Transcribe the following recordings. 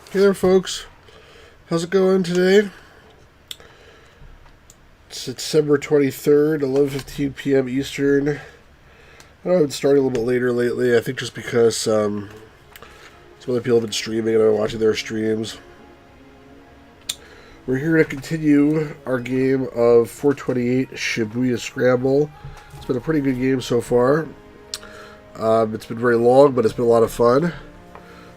Hey there, folks. How's it going today? It's December 23rd, 11:15 p.m. Eastern. I know I've been starting a little bit later lately. I think just because some other people have been streaming and I'm watching their streams. We're here to continue our game of 428 Shibuya Scramble. It's been a pretty good game so far. It's been very long, but it's been a lot of fun.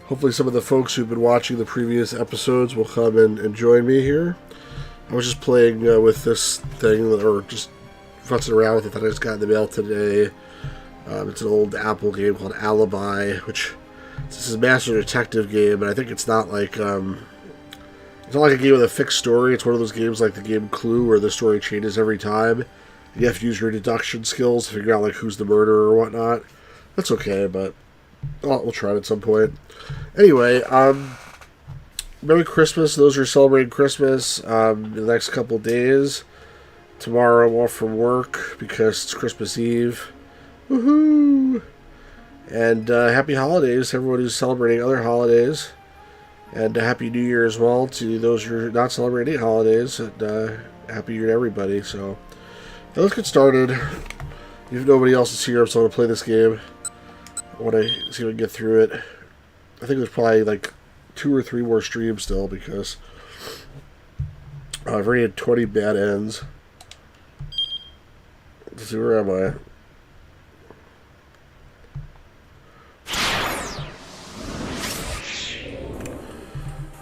Hopefully some of the folks who've been watching the previous episodes will come and join me here. I was just playing with this thing, or just futzing around with it that I just got in the mail today. It's an old Apple game called Alibi, which this is a Master Detective game, but I think it's not like it's not like a game with a fixed story. It's one of those games like the game Clue, where the story changes every time. You have to use your deduction skills to figure out like who's the murderer or whatnot. That's okay, but we'll try it at some point. Anyway, Merry Christmas. Those who are celebrating Christmas in the next couple of days. Tomorrow I'm off from work because it's Christmas Eve. Woohoo! And happy holidays to everyone who's celebrating other holidays. And Happy New Year as well to those who are not celebrating holidays. And Happy New Year to everybody. So, yeah, let's get started. If nobody else is here, I'm still going to play this game. I want to see if I can get through it. I think there's probably like 2 or 3 more streams still because I've already had 20 bad ends. Let's see, where am I?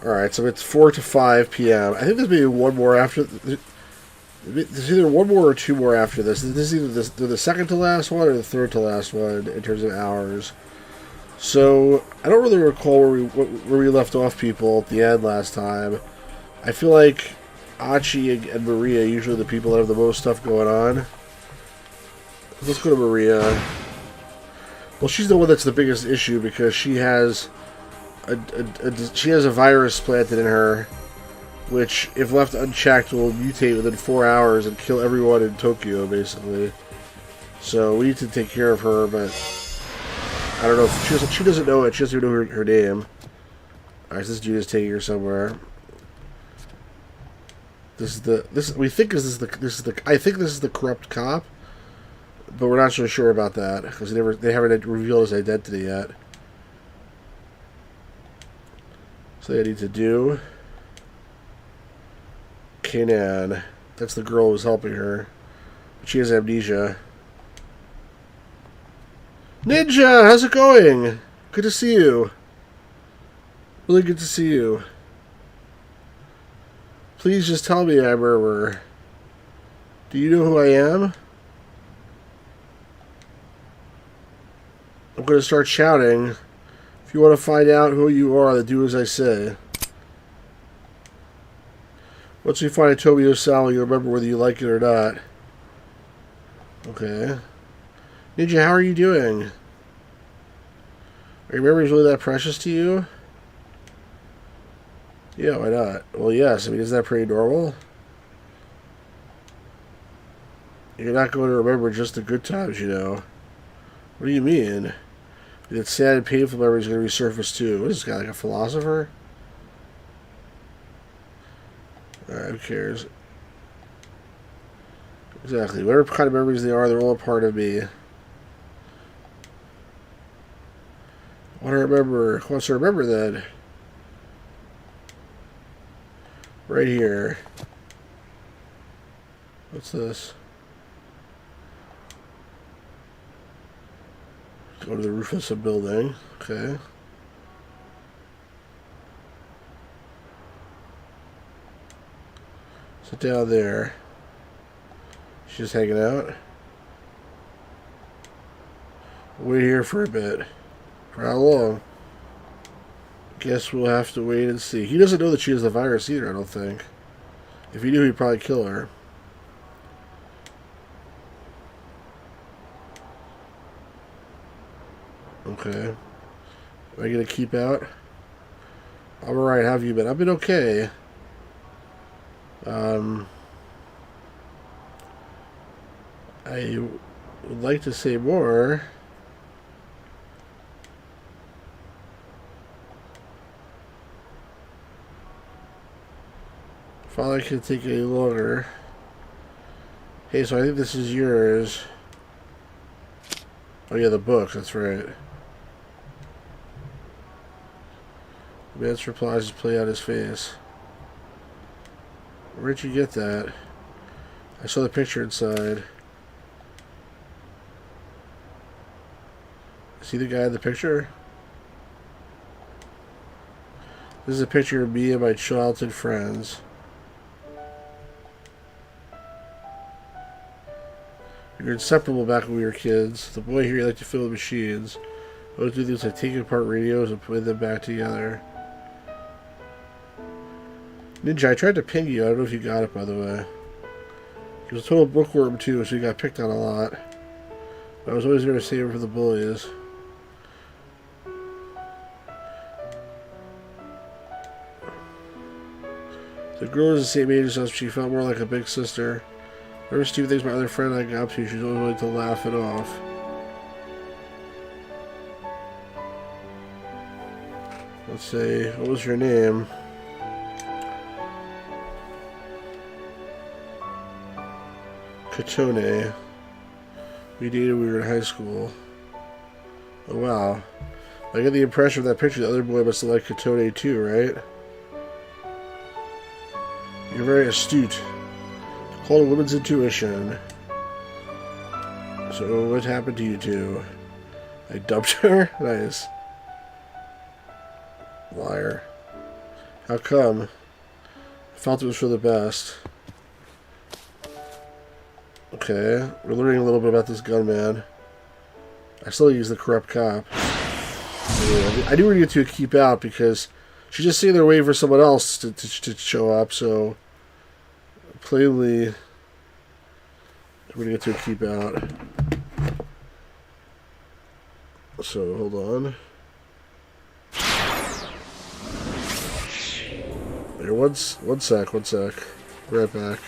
Alright, so it's 4 to 5 p.m. I think there's maybe one more after. There's either one more or 2 more after this. This is either the second to last one or the third to last one in terms of hours. So, I don't really recall where we left off people at the end last time. I feel like Achi and Maria are usually the people that have the most stuff going on. Let's go to Maria. Well, she's the one that's the biggest issue because she has a virus planted in her, which, if left unchecked, will mutate within 4 hours and kill everyone in Tokyo, basically. So, we need to take care of her, but I don't know if she doesn't know it. She doesn't even know her name. Alright, so this dude is taking her somewhere. I think this is the corrupt cop, but we're not so sure about that because they haven't revealed his identity yet. So they need to do Kanan. That's the girl who's helping her. She has amnesia. Ninja, how's it going? Good to see you. Really good to see you. Please just tell me I'm a murderer. Do you know who I am? I'm going to start shouting. If you want to find out who you are, then do as I say. Once you find a Tobi Osawa, you'll remember whether you like it or not. Okay. Ninja, how are you doing? Are your memories really that precious to you? Yeah, why not? Well, yes. I mean, isn't that pretty normal? You're not going to remember just the good times, you know. What do you mean? That sad and painful memories are going to resurface too. What is this guy, like a philosopher? Alright, who cares? Exactly. Whatever kind of memories they are, they're all a part of me. I want to remember. Who wants to remember then? Right here. What's this? Go to the roof of some building. Okay. Sit down there. She's just hanging out. Wait here for a bit. For how long? Guess we'll have to wait and see. He doesn't know that she has the virus either, I don't think. If he knew, he'd probably kill her. Okay. Am I gonna keep out? I'm alright, how have you been? I've been okay. I would like to say more. Finally, I can't take any longer. Hey, so I think this is yours. Oh yeah, the book, that's right. The man's replies just play out his face. Where'd you get that? I saw the picture inside. See the guy in the picture? This is a picture of me and my childhood friends. We were inseparable back when we were kids. The boy here liked to fill with machines. I always do things like taking apart radios and putting them back together. Ninja, I tried to ping you. I don't know if you got it, by the way. He was a total bookworm, too, so he got picked on a lot. But I was always there to save him from the bullies. The girl was the same age as us, but she felt more like a big sister. Whatever stupid things my other friend and I got up to, she was always willing to laugh it off. Let's see, what was your name? Katone. We dated when we were in high school. Oh wow. I get the impression from that picture the other boy must have liked Katone too, right? You're very astute. Call a woman's intuition. So what happened to you two? I dumped her? Nice. Liar. How come? I felt it was for the best. Okay, we're learning a little bit about this gunman. I still use the corrupt cop. Anyway, I do want to get to a keep out because she's just sitting there waiting for someone else to show up, so plainly we're going to get to a keep out. So, hold on. Here, one sec. Right back.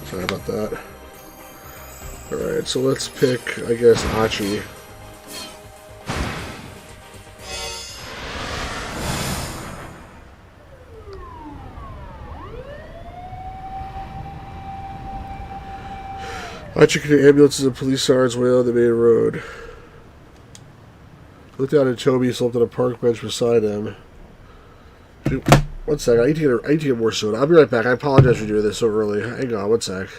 Sorry about that. Alright, so let's pick, I guess, Achi. Achi can hear ambulances and police sirens way on the main road. I looked down at Toby, slumped on a park bench beside him. Shoot. One sec, I need to get more soda. I'll be right back. I apologize for doing this so early. Hang on, one sec.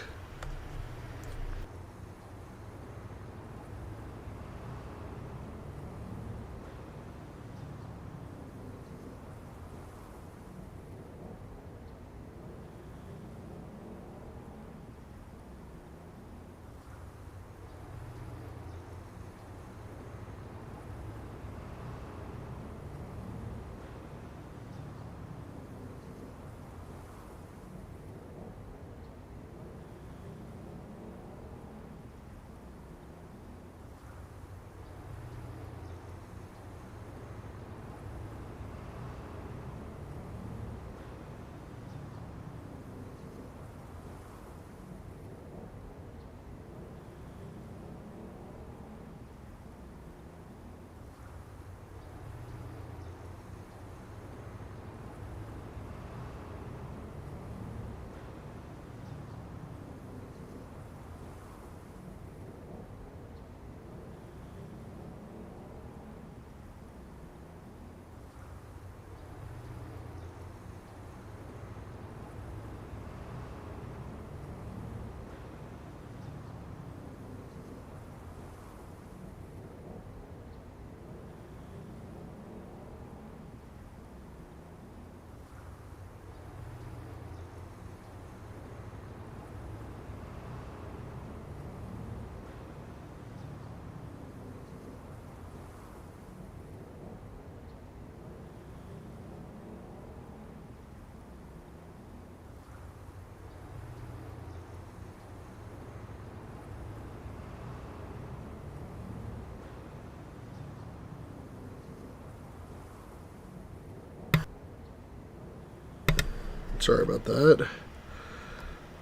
Sorry about that.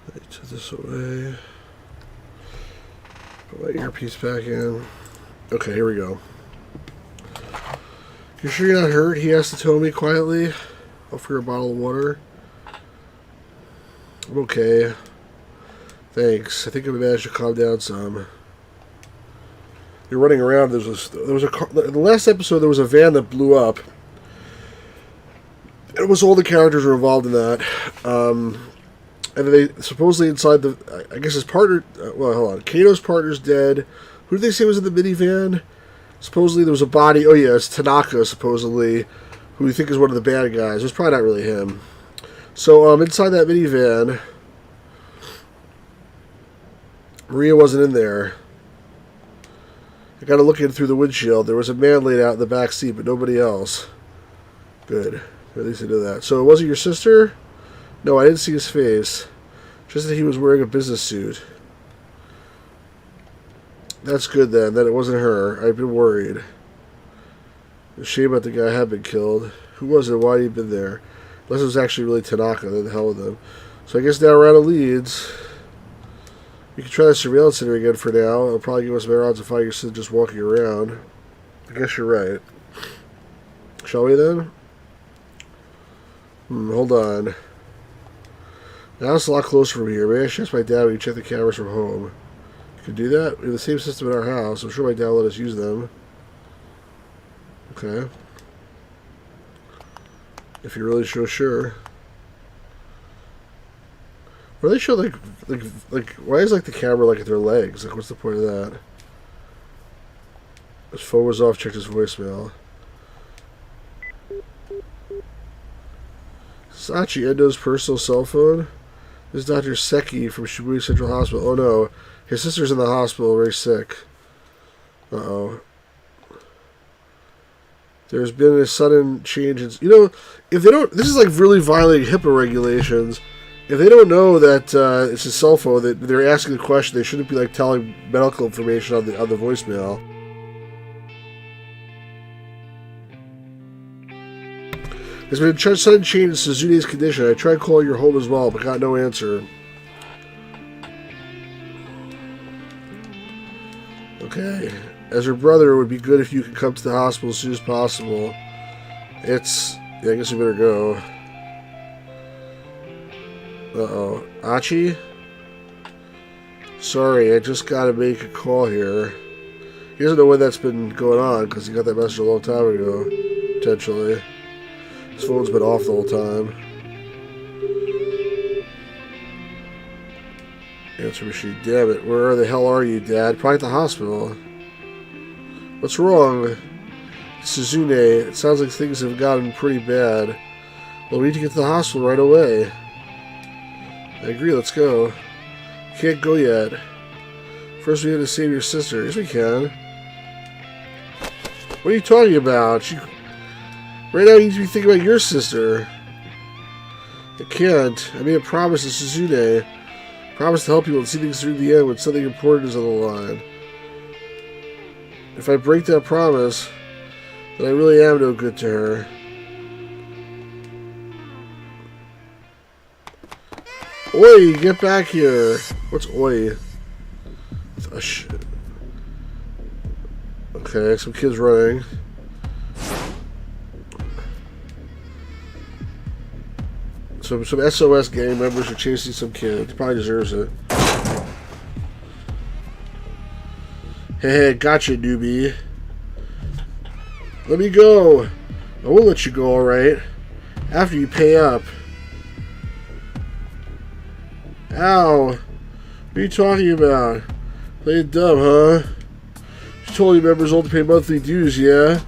Let me take this away. Put my earpiece back in. Okay, here we go. You sure you're not hurt? He asked Tomy quietly. Offer her a bottle of water. I'm okay. Thanks. I think I managed to calm down some. You're running around. There was a car, in the last episode there was a van that blew up. It was all the characters were involved in that. And then they supposedly inside the, I guess his partner, well, hold on. Kato's partner's dead. Who did they say was in the minivan? Supposedly there was a body. Oh yeah, it's Tanaka, supposedly, who we think is one of the bad guys. It's probably not really him. So inside that minivan, Maria wasn't in there. I got to look in through the windshield. There was a man laid out in the back seat, but nobody else. Good. At least I know that. So it wasn't your sister? No, I didn't see his face. Just that he was wearing a business suit. That's good then, that it wasn't her. I've been worried. A shame about the guy had been killed. Who was it? Why had he been there? Unless it was actually really Tanaka, then the hell with him. So I guess now we're out of leads. You can try the surveillance center again for now. It'll probably give us better odds of finding your sister just walking around. I guess you're right. Shall we then? Hold on. Now it's a lot closer from here. Maybe I should ask my dad when you check the cameras from home. You can do that? We have the same system in our house. I'm sure my dad will let us use them. Okay. If you're really so sure. Why do they show like why is like the camera like at their legs? Like what's the point of that? His phone was off, checked his voicemail. Sachi Endo's personal cell phone? This is Dr. Seki from Shibuya Central Hospital. Oh no. His sister's in the hospital, very sick. Uh-oh. There's been a sudden change in... You know, if they don't... This is like really violating HIPAA regulations. If they don't know that it's a cell phone, that they're asking the question, they shouldn't be like telling medical information on the voicemail. There's been a sudden change in Suzune's condition. I tried calling your home as well, but got no answer. Okay. As her brother, it would be good if you could come to the hospital as soon as possible. It's... Yeah, I guess we better go. Uh-oh. Achi? Sorry, I just gotta make a call here. He doesn't know when that's been going on, because he got that message a long time ago. Potentially. His phone's been off the whole time. Answer machine. Damn it. Where the hell are you, Dad? Probably at the hospital. What's wrong? Suzune. It sounds like things have gotten pretty bad. Well, we need to get to the hospital right away. I agree. Let's go. Can't go yet. First, we have to save your sister. Yes, we can. What are you talking about? Right now, you need to be thinking about your sister. I can't. I made a promise to Suzune. Promise to help you and see things through the end when something important is on the line. If I break that promise, then I really am no good to her. Oi, get back here. What's oi? Oh, shit. Okay, some kids running. Some SOS gang members are chasing some kid. He probably deserves it. Hey, gotcha, newbie. Let me go. I will let you go, alright. After you pay up. Ow. What are you talking about? Playing dumb, huh? You told your members all to pay monthly dues, yeah?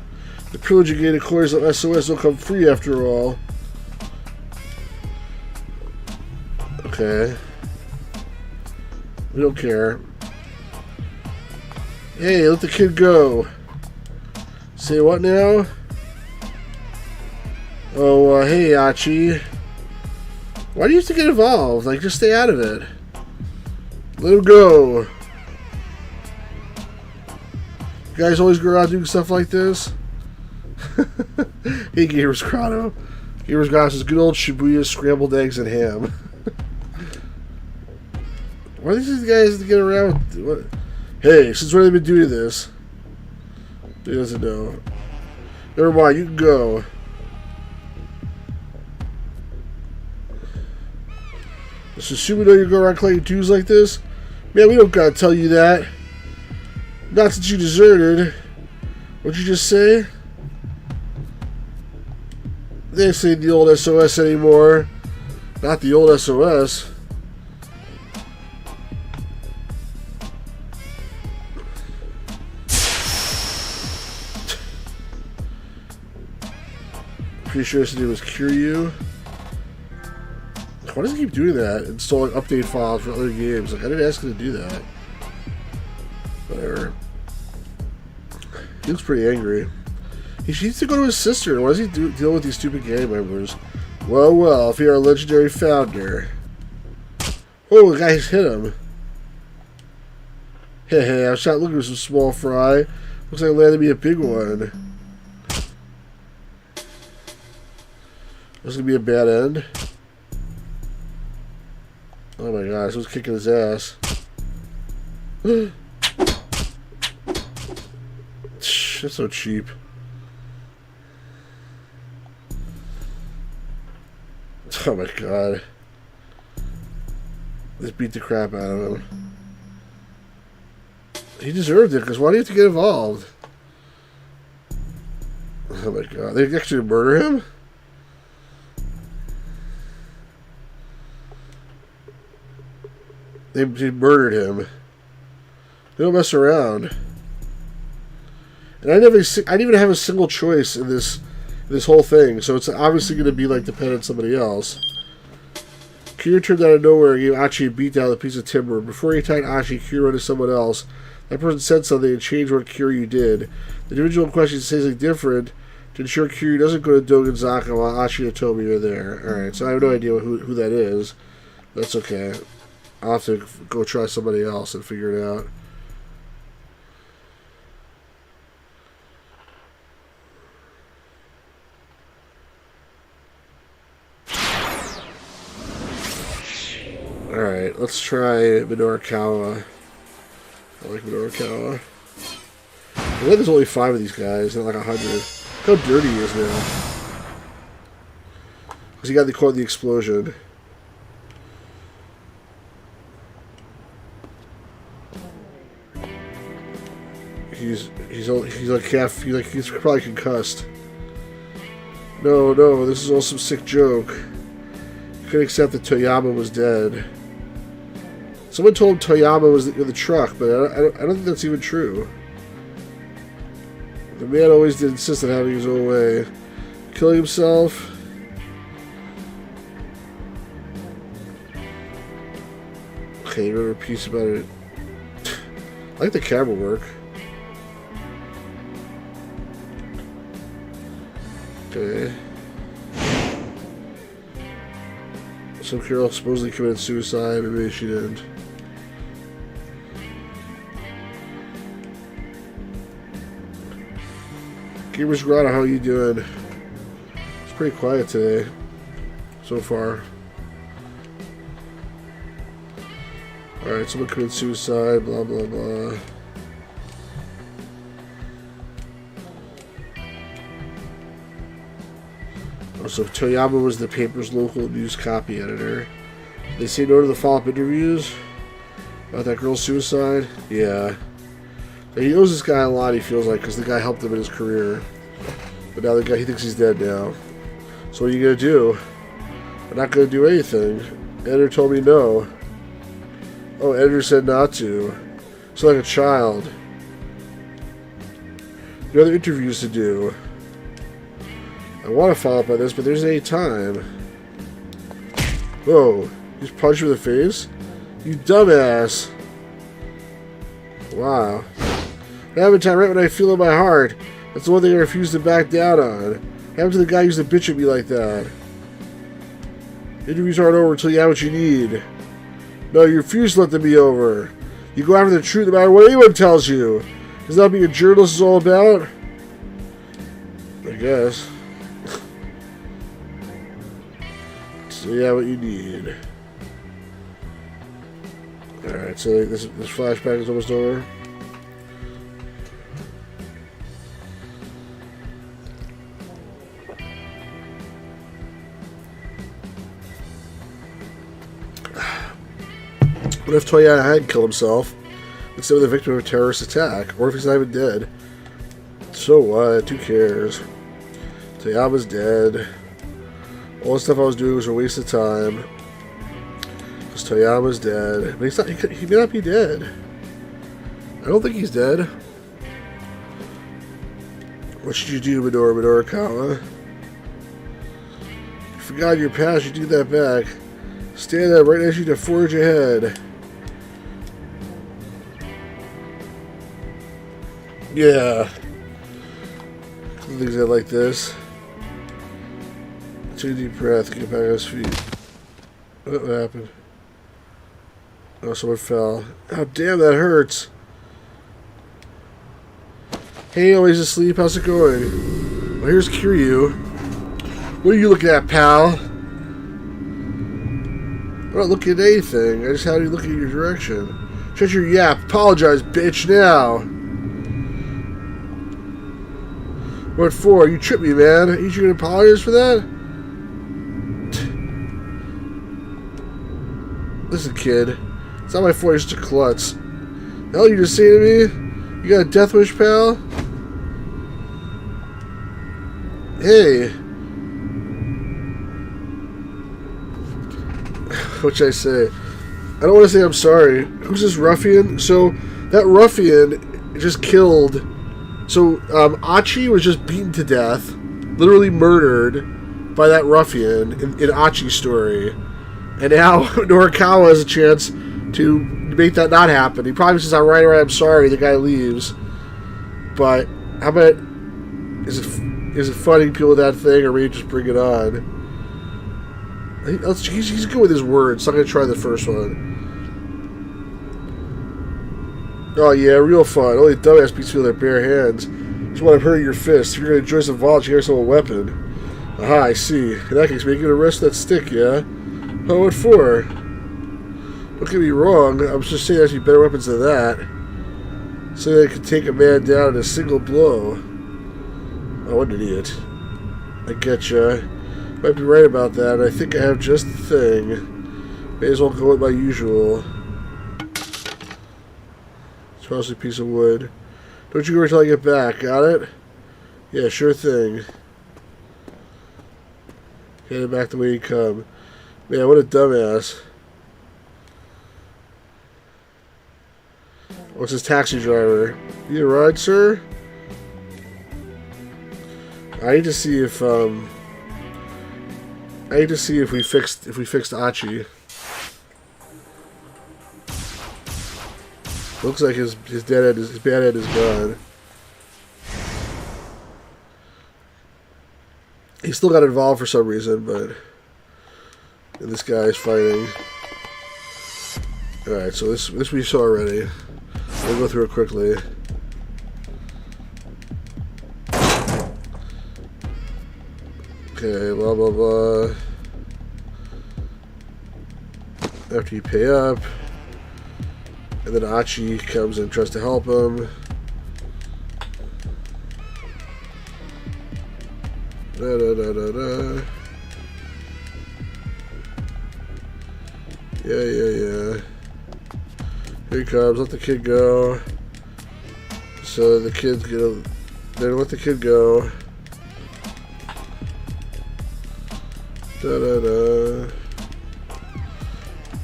The privilege of getting coins of SOS don't come free after all. Okay. We don't care. Hey, let the kid go. Say what now? Oh, hey, Achi. Why do you have to get involved? Like, just stay out of it. Let him go. You guys always go around doing stuff like this? Hey, Gamers Grotto. Here's guys, good old Shibuya scrambled eggs and ham. Why are these guys to get around? What? Hey, since when have they been doing this? He doesn't know. Never mind, you can go. Does Susumu know you go around collecting dues like this? Man, we don't gotta tell you that. Not since you deserted. What'd you just say? They ain't saying the old SOS anymore. Not the old SOS. Pretty sure his name was Kiryu. Why does he keep doing that? Installing update files for other games. Like, I didn't ask him to do that. Whatever. He looks pretty angry. He needs to go to his sister. Why does he deal with these stupid gang members? Well, well, if you're a legendary founder. Oh, the guy's hit him. Hey, I was shot looking for some small fry. Looks like it landed me a big one. This is going to be a bad end. Oh my gosh, I was kicking his ass. That's so cheap. Oh my god. Just beat the crap out of him. He deserved it, because why do you have to get involved? Oh my god. They actually murder him? They murdered him. They don't mess around. And I didn't even have a single choice in this whole thing, so it's obviously going to be like dependent on somebody else. Kiryu turned out of nowhere and gave Achi a beat down with a piece of timber. Before he attacked Achi, Kiryu went to someone else. That person said something and changed what Kiryu did. The individual in question says something different to ensure Kiryu doesn't go to Dogenzaka while Achi and Tobi are there. Alright, so I have no idea who that is. That's okay. I'll have to go try somebody else and figure it out. Alright, let's try Midorikawa. I like Midorikawa. I think there's only 5 of these guys, not like 100. Look how dirty he is now. Because he got the explosion. He's probably concussed. No, this is all some sick joke. He couldn't accept that Toyama was dead. Someone told him Toyama was in the truck, but I don't think that's even true. The man always did insist on having his own way. Killing himself. Okay, another piece about it. I like the camera work. Okay. Some girl supposedly committed suicide, but maybe she didn't. Gamers Grotto, how you doing? It's pretty quiet today, so far. Alright, someone committed suicide, blah blah blah. So Toyama was the paper's local news copy editor. They say no to the follow-up interviews about that girl's suicide. Yeah. So he owes this guy a lot, he feels like, because the guy helped him in his career. But now he thinks he's dead now. So what are you going to do? I'm not going to do anything. Editor told me no. Oh, editor said not to. So like a child. There are other interviews to do. I want to follow up on this, but there's any time. Whoa. You just punched me in the face? You dumbass. Wow. I have a time right when I feel in my heart. That's the one thing I refuse to back down on. What happened to the guy who used to bitch at me like that? Interviews aren't over until you have what you need. No, you refuse to let them be over. You go after the truth no matter what anyone tells you. Isn't that what being a journalist is all about? I guess. So yeah, what you need. Alright, so this flashback is almost over. What if Toyama had killed himself instead of the victim of a terrorist attack? Or if he's not even dead? So what? Who cares? Toyama's dead. All the stuff I was doing was a waste of time. Because Toyama's dead. But he's not, he may not be dead. I don't think he's dead. What should you do, Midorikawa? You forgot your past, you do that back. Stand up right as you to forge ahead. Yeah. Things like this. Take a deep breath, get back on his feet. What happened? Oh, someone fell. Oh, damn, that hurts. Hey, always asleep, how's it going? Well, here's Kiryu. What are you looking at, pal? I'm not looking at anything. I just had you looking in your direction. Shut your yap. Apologize, bitch, now. What for? You tripped me, man. Are you gonna apologize for that? Listen, kid. It's not my fault you're just a klutz. The hell you just say to me? You got a death wish, pal? Hey. What should I say? I don't want to say I'm sorry. Who's this ruffian? So, that ruffian just killed... So, Achi was just beaten to death, literally murdered by that ruffian in Achi's story. And now Norikawa has a chance to make that not happen. He probably says, alright, I'm sorry, the guy leaves. But, how about... Is it funny people with that thing, or maybe just bring it on? He's good with his words, so I'm going to try the first one. Oh yeah, real fun. Only dumbass beats people with their bare hands. Just want to hurt your fists. If you're going to enjoy some violence, you have a weapon. Aha, I see. In that case, make it a rest that stick, yeah? Oh, what for? Don't get me wrong, I was just saying there's better weapons than that. So they could take a man down in a single blow. Oh, what an idiot. I getcha. Might be right about that. I think I have just the thing. May as well go with my usual. It's mostly a piece of wood. Don't you go until I get back, got it? Yeah, sure thing. Hand it back the way you come. Man, what a dumbass. What's his taxi driver? Need a ride, sir? I need to see if we fixed Achi. Looks like his bad end is gone. He still got involved for some reason, but and this guy is fighting. Alright, so this we saw already. We'll go through it quickly. Okay, blah blah blah. After you pay up, and then Achi comes and tries to help him. Da da da da da. Yeah. Here he comes. Let the kid go. So the kid's gonna. They're gonna let the kid go. Da da da.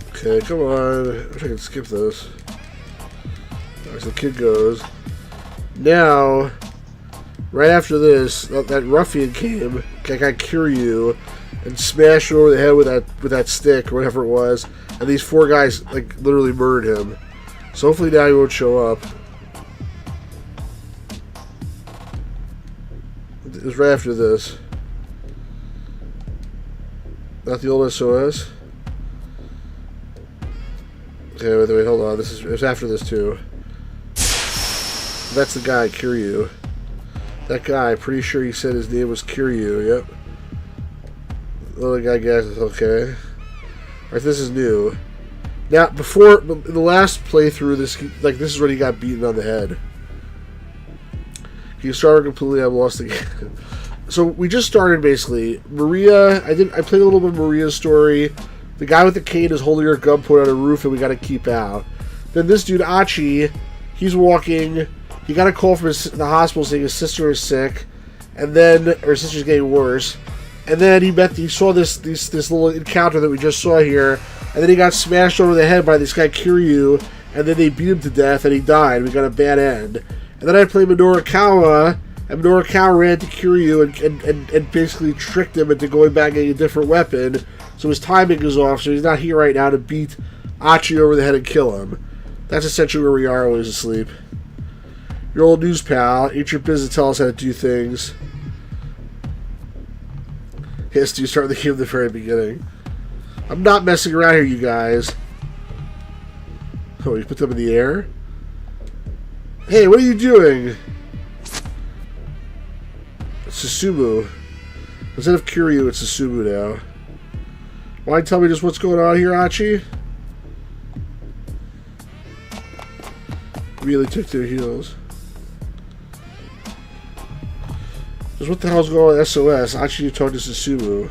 Okay, come on. I wish I could skip this. Alright, so the kid goes. Now, right after this, that ruffian came, that guy Kiryu, and smashed over the head with that stick or whatever it was, and these four guys like literally murdered him. So hopefully now he won't show up. It was right after this. Not the old SOS. Okay, wait, hold on. It was after this too. That's the guy, Kiryu. That guy, pretty sure he said his name was Kiryu, yep. the guy guesses. Okay. Alright, this is new. Now, before in the last playthrough, this is when he got beaten on the head. He started completely. I'm lost again. So we just started basically. Maria, I played a little bit of Maria's story. The guy with the cane is holding her gun point on a roof, and we got to keep out. Then this dude Achi, he's walking. He got a call from the hospital saying his sister is sick, and then her sister's getting worse. And then he saw this little encounter that we just saw here, and then he got smashed over the head by this guy Kiryu, and then they beat him to death, and he died. We got a bad end. And then I played Midorikawa, and Midorikawa ran to Kiryu and basically tricked him into going back and getting a different weapon, so his timing is off, so he's not here right now to beat Achi over the head and kill him. That's essentially where we are when he's asleep. Your old news pal, ain't your business, tell us how to do things. Yes, do you start the game at the very beginning? I'm not messing around here, you guys. Oh, you put them in the air? Hey, what are you doing? It's Susumu. Instead of Kiryu, it's Susumu now. Why tell me just what's going on here, Achi? Really took their heels. Just what the hell's going on with SOS? Achi, you talked to Susumu.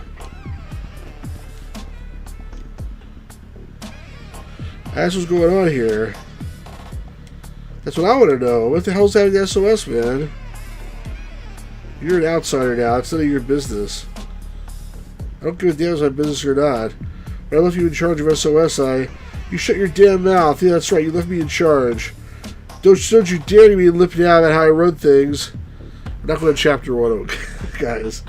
That's what's going on here. That's what I want to know. What the hell's happening to SOS, man? You're an outsider now. It's none of your business. I don't give a damn if it's my business or not. When I left you in charge of SOS, you shut your damn mouth. Yeah, that's right. You left me in charge. Don't you dare me lip down about how I run things. I'm not going to chapter 1, guys.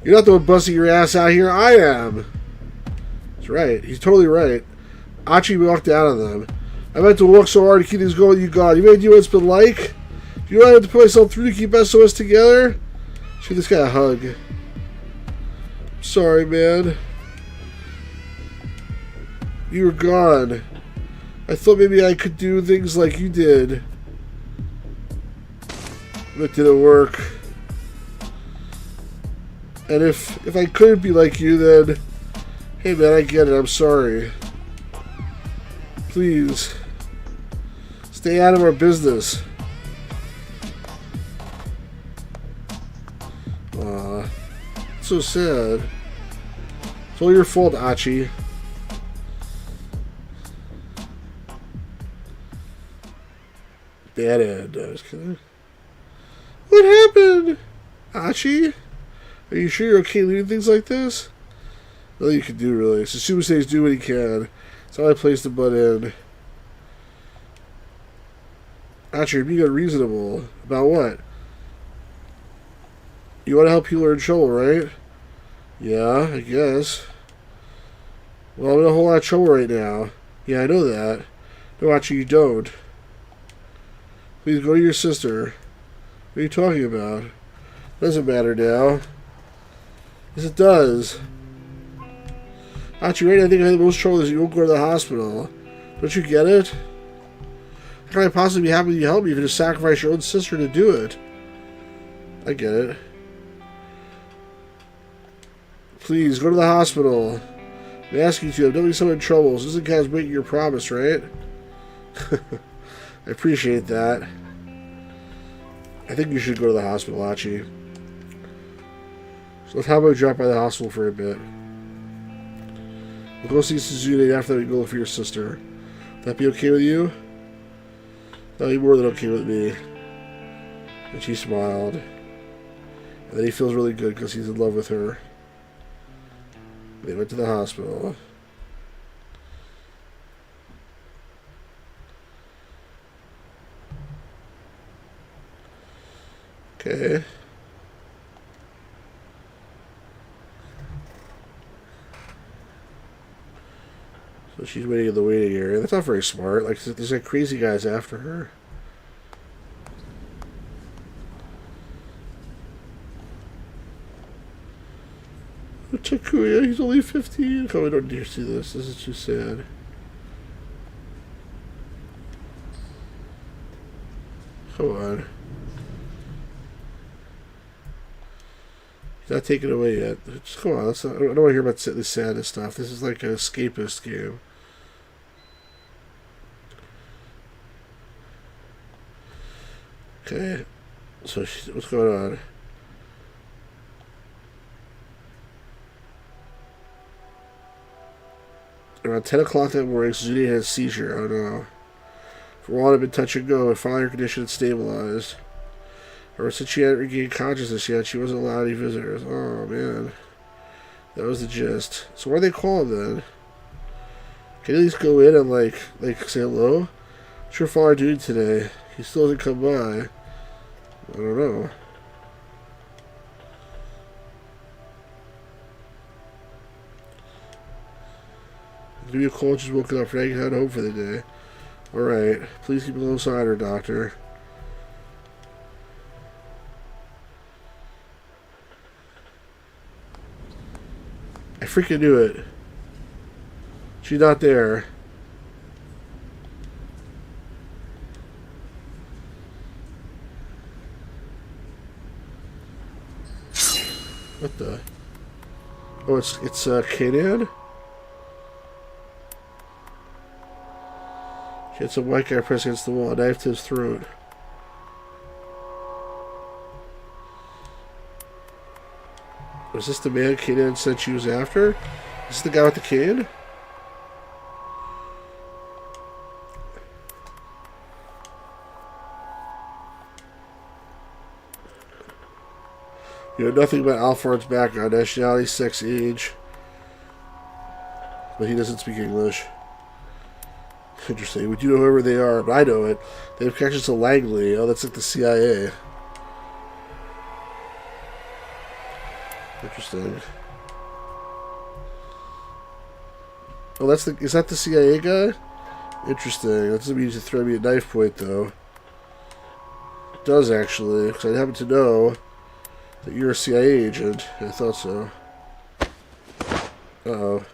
You're not the one busting your ass out here. I am. That's right. He's totally right. Achi walked out on them. I meant to work so hard to keep things going. You got it. You have any idea what it's been like? Do you know I have to put myself through to keep SOS together? Shoot this guy a hug. Sorry, man. You were gone. I thought maybe I could do things like you did. But it didn't work. And if I couldn't be like you, then... Hey, man, I get it. I'm sorry. Please. Stay out of our business. Aw. It's so sad. It's all your fault, Achi. Bad end. I was kidding. What happened? Achi? Are you sure you're okay leaving things like this? Nothing you can do, really. Susumu says do what he can. That's how I placed the butt in. Achi, you're being unreasonable. About what? You want to help people who are in trouble, right? Yeah, I guess. Well, I'm in a whole lot of trouble right now. Yeah, I know that. No, Achi, you don't. Please go to your sister. What are you talking about? Doesn't matter now. Yes, it does. Achi, right? I think I have the most trouble is you won't go to the hospital. Don't you get it? How can I possibly be happy you help me if you just sacrifice your own sister to do it? I get it. Please, go to the hospital. I'm asking you, I'm doing someone in trouble. This isn't guys breaking your promise, right? I appreciate that. I think you should go to the hospital, Achi. So how about we drop by the hospital for a bit? We'll go see Suzune after that we go look for your sister. Would that be okay with you? That'll be more than okay with me. And she smiled. And then he feels really good because he's in love with her. They went to the hospital. Okay. So she's waiting in the waiting area. That's not very smart. Like, there's like crazy guys after her. Takuya, he's only 15. Oh, I don't dare see this. This is too sad. Come on. He's not taken away yet. Just come on. I don't want to hear about this sadness stuff. This is like an escapist game. Okay. So, what's going on? Around 10 o'clock that morning, Suzuki had a seizure. Oh no. For a while, it had been touch and go, and finally her condition had stabilized. Or since she hadn't regained consciousness yet, she wasn't allowed any visitors. Oh man. That was the gist. So what do they call him then? Can you at least go in and like say hello? What's your father doing today? He still hasn't come by. I don't know. Give you a call, just woken up, ready to head home for the day. Alright. Please keep a close eye on her, doctor. I freaking knew it. She's not there. What the? Oh, it's Kanan? She had some white guy pressed against the wall, a knife to his throat. Was this the man Kanan said she was after? Is this the guy with the cane? You know nothing about Alphard's background, nationality, sex, age. But he doesn't speak English. Interesting. We do know whoever they are, but I know it. They have connections to Langley. Oh, that's like the CIA. Interesting. Oh, is that the CIA guy? Interesting. That doesn't mean to throw me a knife point, though. It does, actually, because I happen to know that you're a CIA agent. I thought so. Uh-oh.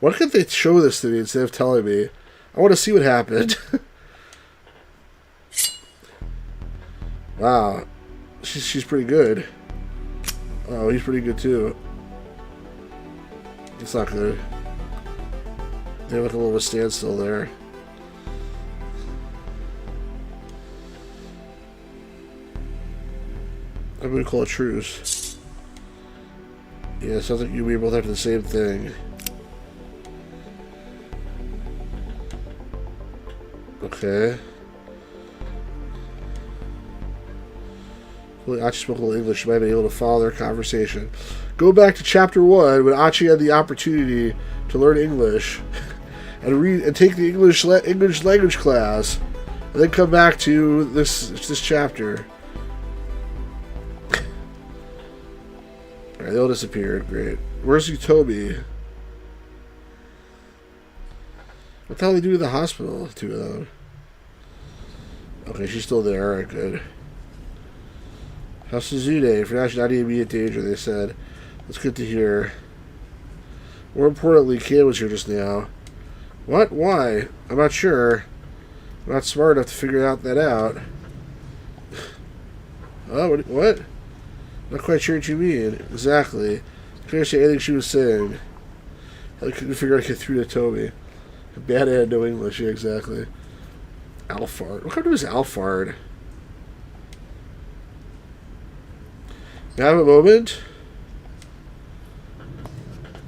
Why couldn't they show this to me instead of telling me? I want to see what happened. Wow. She's pretty good. Oh, he's pretty good too. It's not good. They have like a little standstill there. I'm gonna call a truce. Yeah, it sounds like you and me both have the same thing. Okay. Well, Achi spoke a little English. She might have been able to follow their conversation. Go back to chapter 1 when Achi had the opportunity to learn English and read and take the English language class, and then come back to this chapter. Alright, they all disappeared. Great. Where's Utobi? What the hell do they do in the hospital, the two of them? Okay, she's still there. Alright, good. How's Suzude? For now, she's not in immediate danger, they said. That's good to hear. More importantly, Kid was here just now. What? Why? I'm not sure. I'm not smart enough to figure that out. Oh, what? Not quite sure what you mean. Exactly. I couldn't understand anything she was saying. I couldn't figure out how to get through to Toby. Bad ad, no English. Yeah, exactly. Alphard. What kind of is Alphard? Can I have a moment?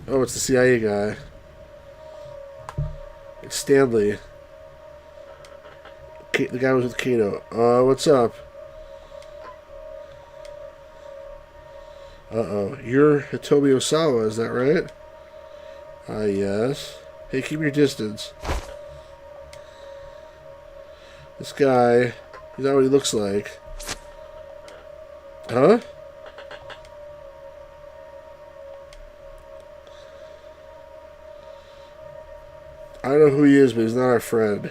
Oh, it's the CIA guy. It's Stanley. The guy was with Kato. What's up? Uh-oh. You're Hitomi Osawa, is that right? Yes. Hey, keep your distance. This guy, he's not what he looks like. Huh? I don't know who he is, but he's not our friend.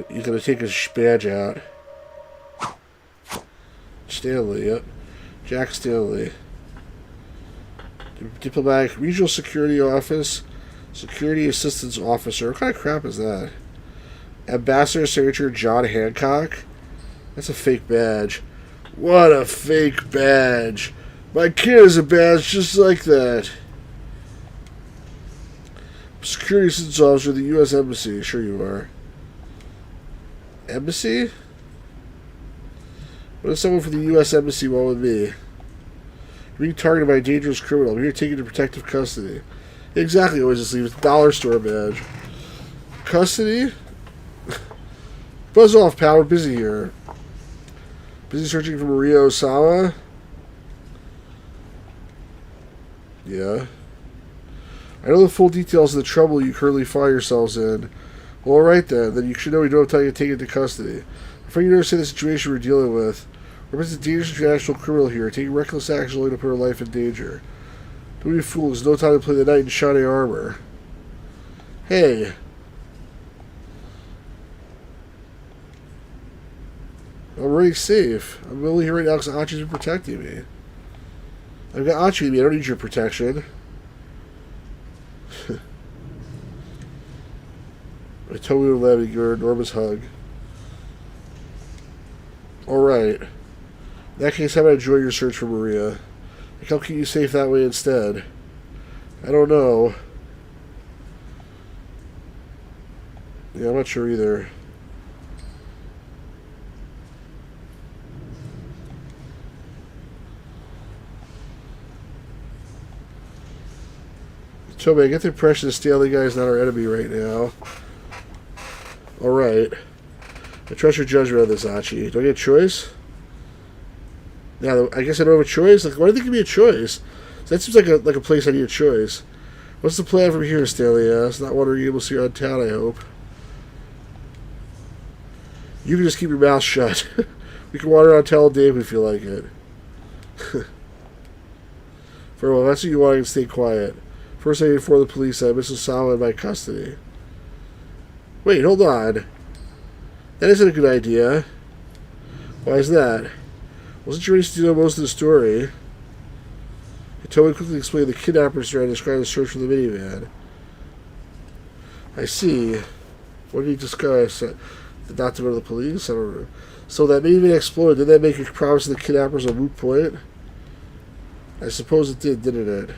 He's gonna take his badge out. Stanley, yep. Jack Stanley. Diplomatic Regional Security Office, Security Assistance Officer. What kind of crap is that? Ambassador Signature John Hancock? That's a fake badge. What a fake badge. My kid has a badge just like that. Security Assistance Officer of the U.S. Embassy. Sure you are. Embassy? What if someone from the U.S. Embassy want with me? You're being targeted by a dangerous criminal. I'm here taken into protective custody. Exactly, always just leave a dollar store badge. Custody? Buzz off, pal. We're busy here. Busy searching for Maria Osawa? Yeah. I know the full details of the trouble you currently find yourselves in. Well, alright then. Then you should know we don't have time to take it into custody. Before you understand the situation we're dealing with, we're a dangerous international criminal here, taking reckless action only to put our life in danger. Don't be fools. There's no time to play the knight in shining armor. Hey. I'm already safe. I'm only here right now because Achi's been protecting me. I've got Achi with me. I don't need your protection. I told you to let me give her an enormous hug. Alright. In that case, how about I enjoy your search for Maria? I think I'll keep you safe that way instead. I don't know. Yeah, I'm not sure either. Toby, I get the impression the Stanley guy is not our enemy right now. Alright. I trust your judgment on this, Achi. Do I get a choice? Now, I guess I don't have a choice? Like, why do they give me a choice? That seems like a place I need a choice. What's the plan from here, Stanley asked? Not wondering you will see around town, I hope. You can just keep your mouth shut. We can wander around town all day if we feel like it. Very well, if that's what you want, I can stay quiet. First, I need to inform the police that Mrs. Sama in my custody. Wait, hold on. That isn't a good idea. Why is that? Wasn't you ready to know most of the story? Toby quickly explained the kidnappers trying to describe the search for the minivan. I see. What did he discuss? Not to go to the police? I don't know. So that minivan exploded. Did that make you promise the kidnappers a moot point? I suppose it did, didn't it?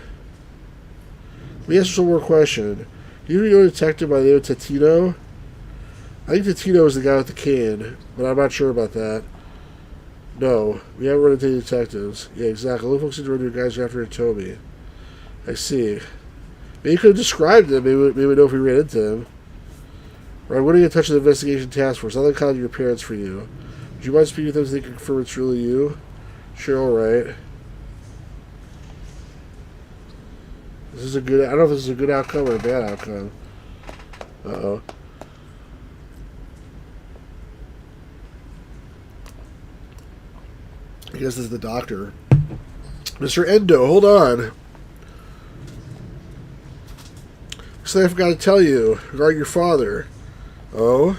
Let me ask you one more question. Do you know a detective by the name of Tatino? I think Tatino is the guy with the cane, but I'm not sure about that. No, we haven't run into any detectives. Yeah, exactly. All the folks seem to run into guys who are after Toby. I see. Maybe you could have described him. Maybe we'd know if we ran into him. Right, we're going to get in touch with the investigation task force. I'll then contact your parents for you. Would you mind speaking with them so they can confirm it's really you? Sure, alright. This is a good... I don't know if this is a good outcome or a bad outcome. Uh-oh. I guess this is the doctor. Mr. Endo, hold on. Something I forgot to tell you regarding your father. Oh?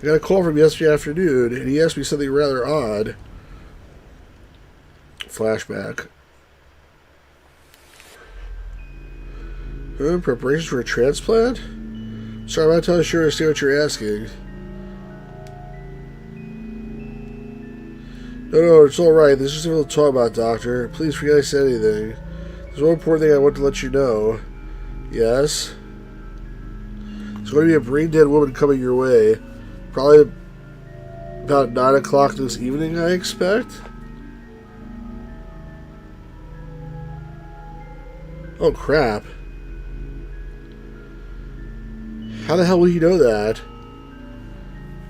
I got a call from yesterday afternoon, and he asked me something rather odd. Flashback. Preparations for a transplant? Sorry, I'm not entirely sure I understand what you're asking. No, it's alright. There's just something to talk about, Doctor. Please forget I said anything. There's one important thing I want to let you know. Yes? There's going to be a brain-dead woman coming your way. Probably about 9 o'clock this evening, I expect? Oh, crap. How the hell would he know that?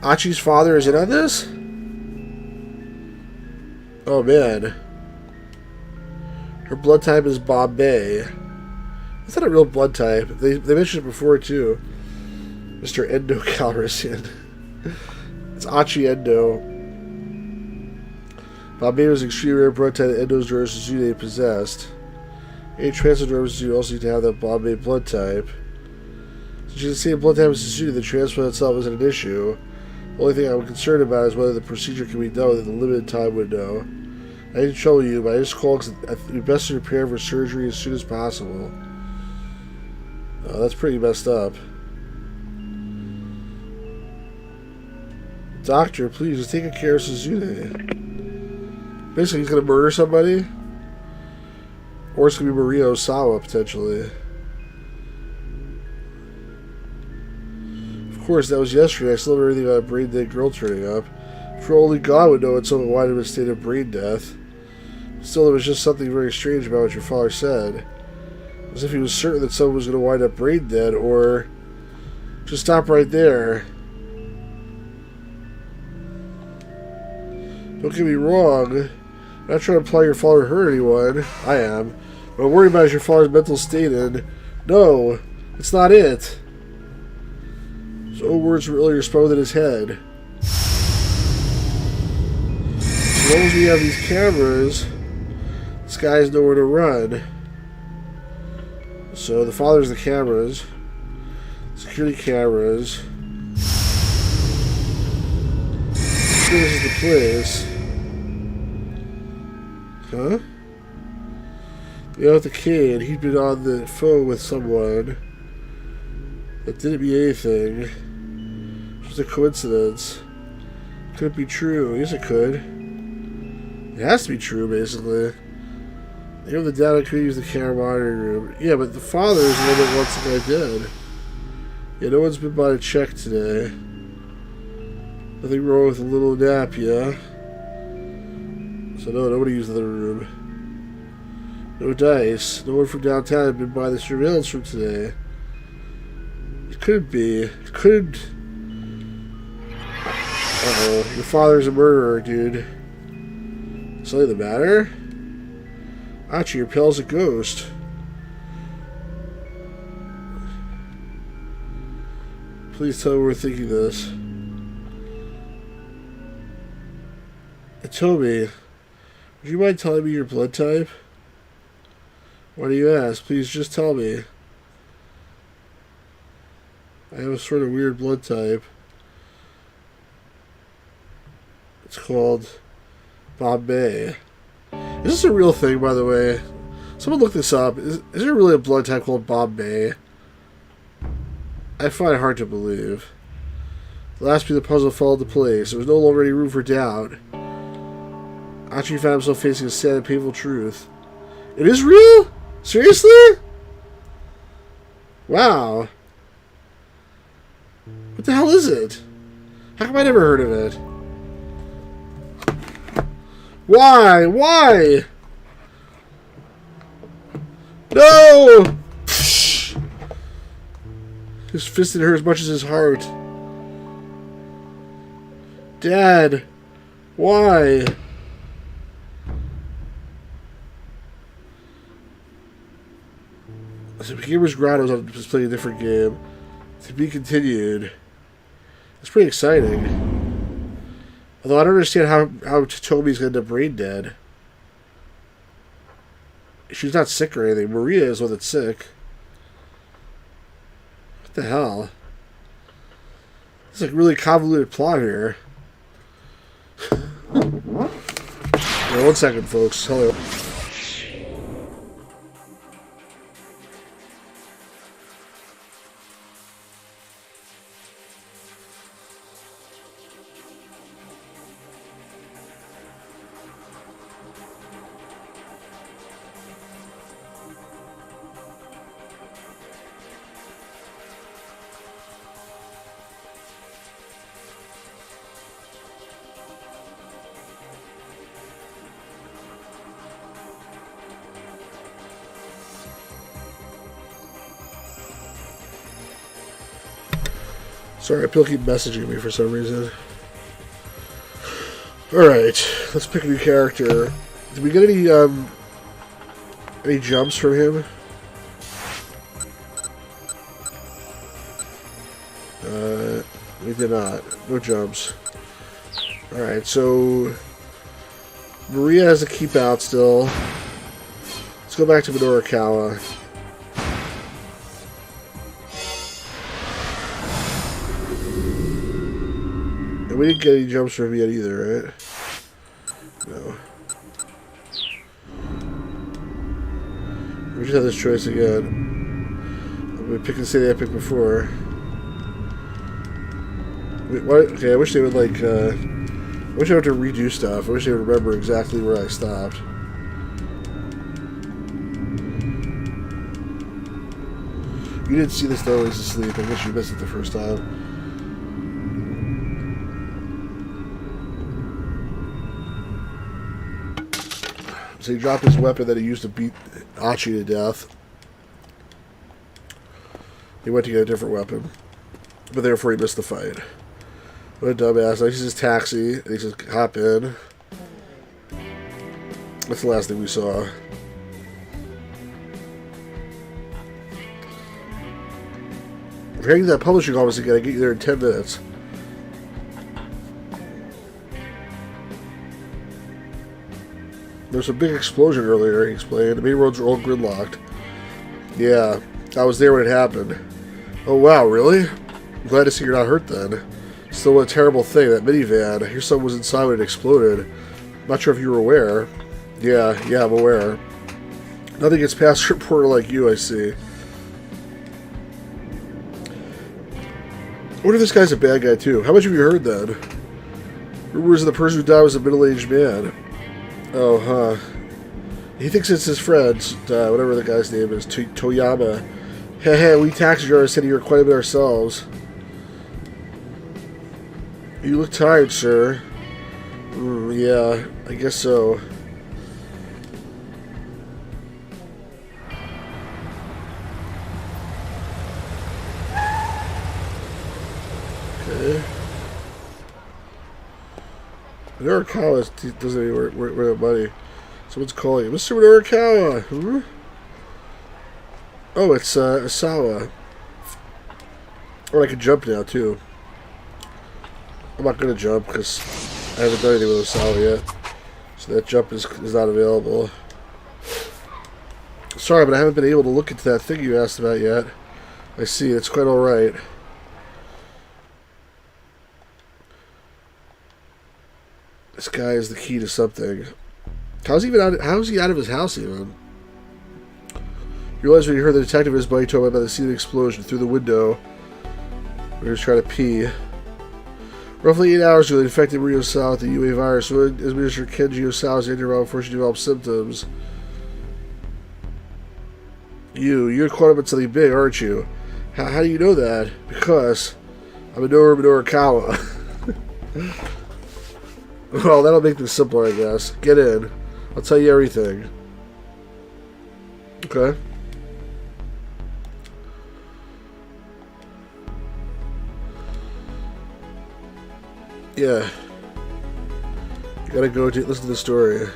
Achi's father is in on this? Oh, man. Her blood type is Bombay. That's not a real blood type. They mentioned it before, too. Mr. Endo Calrissian. It's Achi Endo. Bombay was extremely rare blood type that Endo's daughters Suzuki possessed. Any transfer daughters Suzuki also need to have that Bombay blood type. Since she's the same blood type as Suzuki, the transplant itself isn't an issue. The only thing I'm concerned about is whether the procedure can be done within the limited time window. I didn't trouble you, but I just called because it'd be best to prepare for surgery as soon as possible. Oh, that's pretty messed up. Doctor, please, just take care of Suzune. Basically, he's gonna murder somebody. Or it's gonna be Maria Osawa, potentially. Of course, that was yesterday. I still have everything about a brain-dead girl turning up. For only God would know when someone wind up in a state of brain death. Still, there was just something very strange about what your father said. As if he was certain that someone was going to wind up brain dead, or... Just stop right there. Don't get me wrong. I'm not trying to imply your father hurt anyone. I am. What I'm worried about is your father's mental state, and... No, it's not it. His own words were earlier spoken in his head. As long as we have these cameras, this guy has nowhere to run. So the father's the cameras, security cameras. This is the place. Huh? With the kid, he'd been on the phone with someone. That didn't mean anything. Just a coincidence. Could it be true? Yes, it could. It has to be true, basically. You have the data could use the camera monitoring room. Yeah, but the father is the one that wants the guy dead. Yeah, no one's been by to check today. Nothing wrong with a little nap, yeah? So no, nobody used the room. No dice. No one from downtown had been by the surveillance room today. It could be. It could... Uh-oh. Your father's a murderer, dude. Something the matter? Actually, your pal's a ghost. Please tell me we're thinking this. Toby, would you mind telling me your blood type? Why do you ask? Please just tell me. I have a sort of weird blood type. It's called Bombay. Is this a real thing, by the way? Someone look this up. Is there really a blood type called Bombay? I find it hard to believe. The last piece of the puzzle fell into place. There was no longer any room for doubt. Actually found himself facing a sad and painful truth. It is real? Seriously? Wow. What the hell is it? How come I never heard of it? Why? Why? No! His fist didn't hurt as much as his heart. Dad, why? So Gamers Grotto was playing a different game. To be continued. It's pretty exciting. Although I don't understand how Toby's going to end up brain dead. She's not sick or anything. Maria is the one that's sick. What the hell? It's like a really convoluted plot here. Yeah, 1 second, folks. Hello. Sorry, people keep messaging me for some reason. Alright, let's pick a new character. Did we get any jumps from him? We did not. No jumps. Alright, so Maria has to keep out still. Let's go back to Midorikawa. And we didn't get any jumps from him yet either, right? No. We just have this choice again. We picked the city I picked before. Wait, what? Okay, I wish they would like. I wish I would have to redo stuff. I wish they would remember exactly where I stopped. You didn't see this though. He's asleep. I guess you missed it the first time. So he dropped his weapon that he used to beat Achi to death. He went to get a different weapon. But therefore he missed the fight. What a dumbass. Now he sees his taxi, and he says, hop in. That's the last thing we saw. If I get that publishing office again, I get you there in 10 minutes. There's a big explosion earlier, he explained. The main roads are all gridlocked. Yeah, I was there when it happened. Oh wow, really? I'm glad to see you're not hurt then. Still, what a terrible thing, that minivan. Your son was inside when it exploded. I'm not sure if you were aware. Yeah, I'm aware. Nothing gets past a reporter like you, I see. I wonder if this guy's a bad guy too. How much have you heard then? Rumors of the person who died was a middle-aged man. Oh, huh. He thinks it's his friends, whatever the guy's name is, Toyama. Heh, we taxi drivers said you were quite a bit ourselves. You look tired, sir. Yeah, I guess so. Okay. Midorikawa doesn't even work with money. Someone's calling. Mr. Midorikawa! Hmm? Oh, it's Asawa. Oh, I can jump now, too. I'm not going to jump because I haven't done anything with Asawa yet. So that jump is not available. Sorry, but I haven't been able to look into that thing you asked about yet. I see, it's quite alright. This guy is the key to something. How is he out of his house even? You realize when you heard the detective and his buddy talking about the scene of the explosion through the window when he was trying to pee. Roughly 8 hours ago, they infected Maria Osawa with the UA virus, so administered Kenji Osawa's antiviral before she developed symptoms. You're caught up in something big, aren't you? How do you know that? Because I'm Midorikawa. Well, that'll make this simpler, I guess. Get in. I'll tell you everything. Okay. Yeah. You gotta go listen to the story.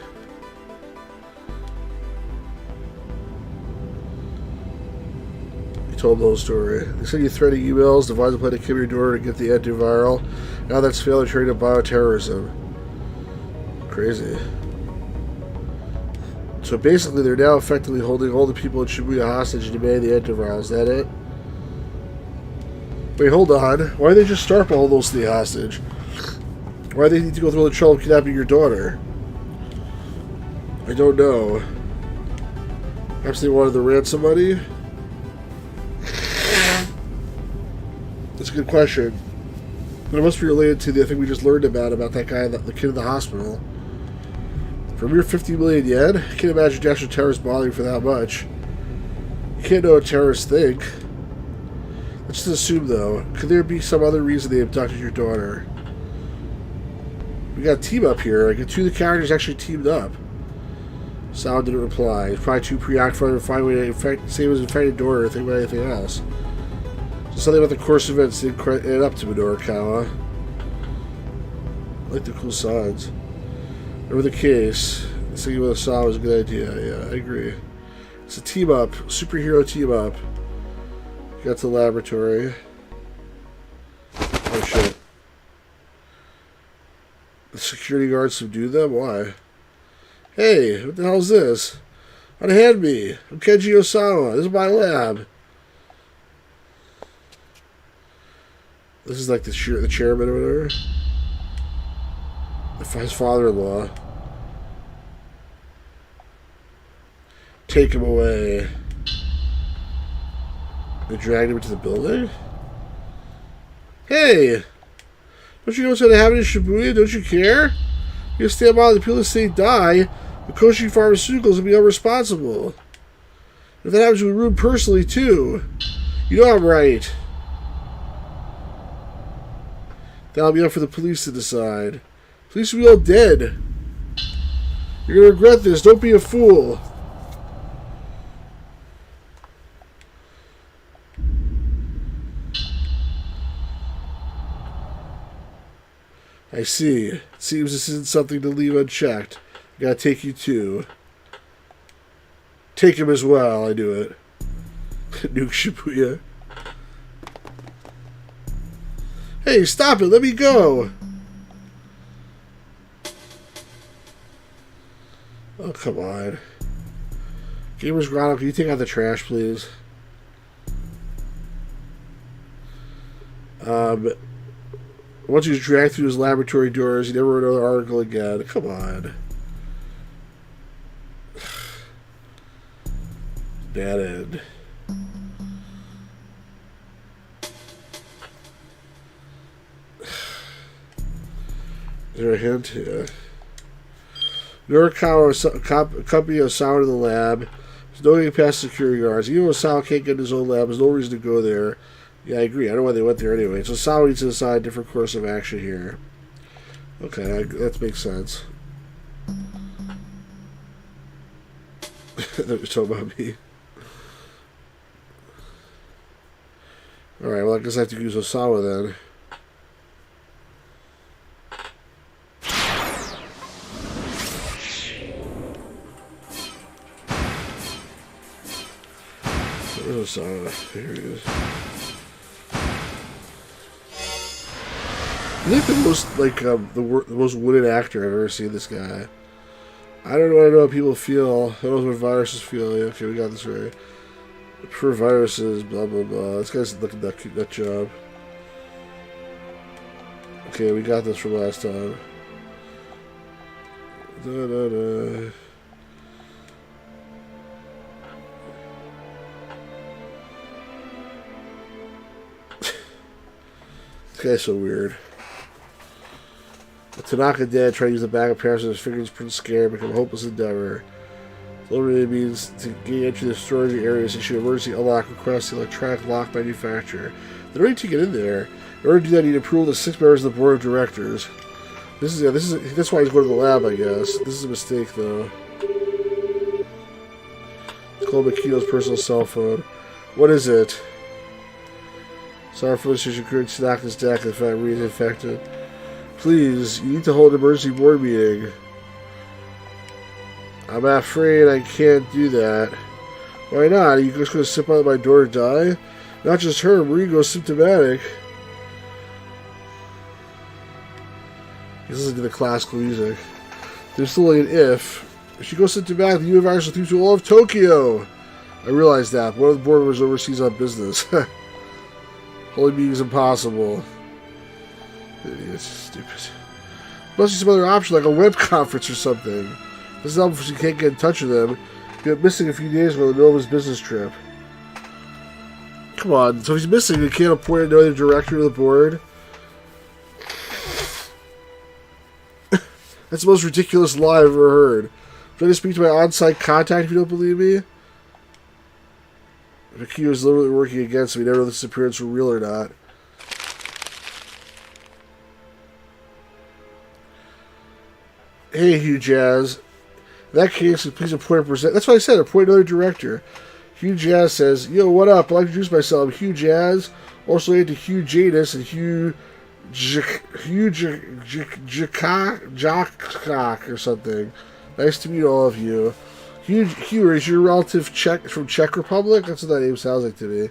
You told the whole story. They sent you threatening emails, devised a plan to kill your daughter to get the antiviral. Now that's failed, turning to bioterrorism. Crazy. So basically, they're now effectively holding all the people in Shibuya hostage and demanding the antiviral. Is that it? Wait, hold on. Why did they just start by holding those three hostage? Why do they need to go through all the trouble of kidnapping your daughter? I don't know. Perhaps they wanted the ransom money? That's a good question. But it must be related to the thing we just learned about that guy, the kid in the hospital. For a mere 50 million yen? I can't imagine national terrorists bothering for that much. You can't know what terrorists think. Let's just assume, though. Could there be some other reason they abducted your daughter? We got a team up here. Like, two of the characters actually teamed up. Sal didn't reply. He's probably too preoccupied to find a way to save his infected daughter or think about anything else. So something about the course of events didn't add up to Midorikawa. I like the cool signs. Whatever the case, thinking with Assawa is a good idea. Yeah, I agree. It's a team up, superhero team up. Got to the laboratory. Oh shit! The security guards subdued them. Why? Hey, what the hell is this? Unhand me. I'm Kenji Osawa. This is my lab. This is like the chairman or whatever. His father-in-law. Take him away. They dragged him into the building? Hey! Don't you know what's going to happen in Shibuya? Don't you care? You stand by the people that say die, Mikoshi Pharmaceuticals will be unresponsible. If that happens, we'll be rude personally, too. You know I'm right. That'll be up for the police to decide. Police will be all dead. You're going to regret this. Don't be a fool. I see. It seems this isn't something to leave unchecked. I gotta take you too. Take him as well, I do it. Nuke Shibuya. Hey, stop it, let me go! Oh, come on. Gamers Grotto, can you take out the trash, please? Once he was dragged through his laboratory doors, he never wrote another article again. Come on. Bad end. Is there a hint? Yeah. Midorikawa, company of Osawa in the lab. There's no getting past security guards. Even when Osawa can't get in his own lab, there's no reason to go there. Yeah, I agree. I don't know why they went there anyway. So Osawa needs to decide a different course of action here. Okay, that makes sense. That was talking about me. Alright, well I guess I have to use Osawa then. Where's Osawa? Here he is. I think the most the most wooded actor I've ever seen. This guy. I don't know how people feel. I don't know what viruses feel. Yeah, okay, we got this right. For viruses, blah blah blah. This guy's looking that job. Okay, we got this from last time. Da, da, da. This guy's so weird. The Tanaka dad tried to use the bag of parents, and his fingers pretty scared, become a hopeless endeavor. So really means to gain entry to the storage areas, issue emergency unlock request the electronic lock manufacturer. They don't need to get in there. In order to do that, you need approval of the 6 members of the board of directors. That's why he's going to the lab, I guess. This is a mistake, though. It's called Makito's personal cell phone. What is it? Sorry for listeners, your current Tanaka's deck if I'm reinfected. Please, you need to hold an emergency board meeting. I'm afraid I can't do that. Why not? Are you just going to sit by my door and die? Not just her, Mariko's symptomatic. He's listening to the classical music. There's still an if. If she goes symptomatic, the universe will through to all of Tokyo. I realize that. One of the board members overseas on business. Holy meeting is impossible. It's stupid. Must be some other option, like a web conference or something. This is helpful if you can't get in touch with them. He went missing a few days ago in the middle of his business trip. Come on, so if he's missing, he can't appoint another director to the board? That's the most ridiculous lie I've ever heard. Try to speak to my on-site contact if you don't believe me? Makito is literally working against me. Never know if this appearance were real or not. Hey, Hugh Jazz. In that case, please appoint a presenter. That's what I said, appoint another director. Hugh Jazz says, yo, what up? I'd like to introduce myself. I'm Hugh Jazz, also related to Hugh Janus and Hugh Jakak or something. Nice to meet all of you. Hugh, is your relative from Czech Republic? That's what that name sounds like to me.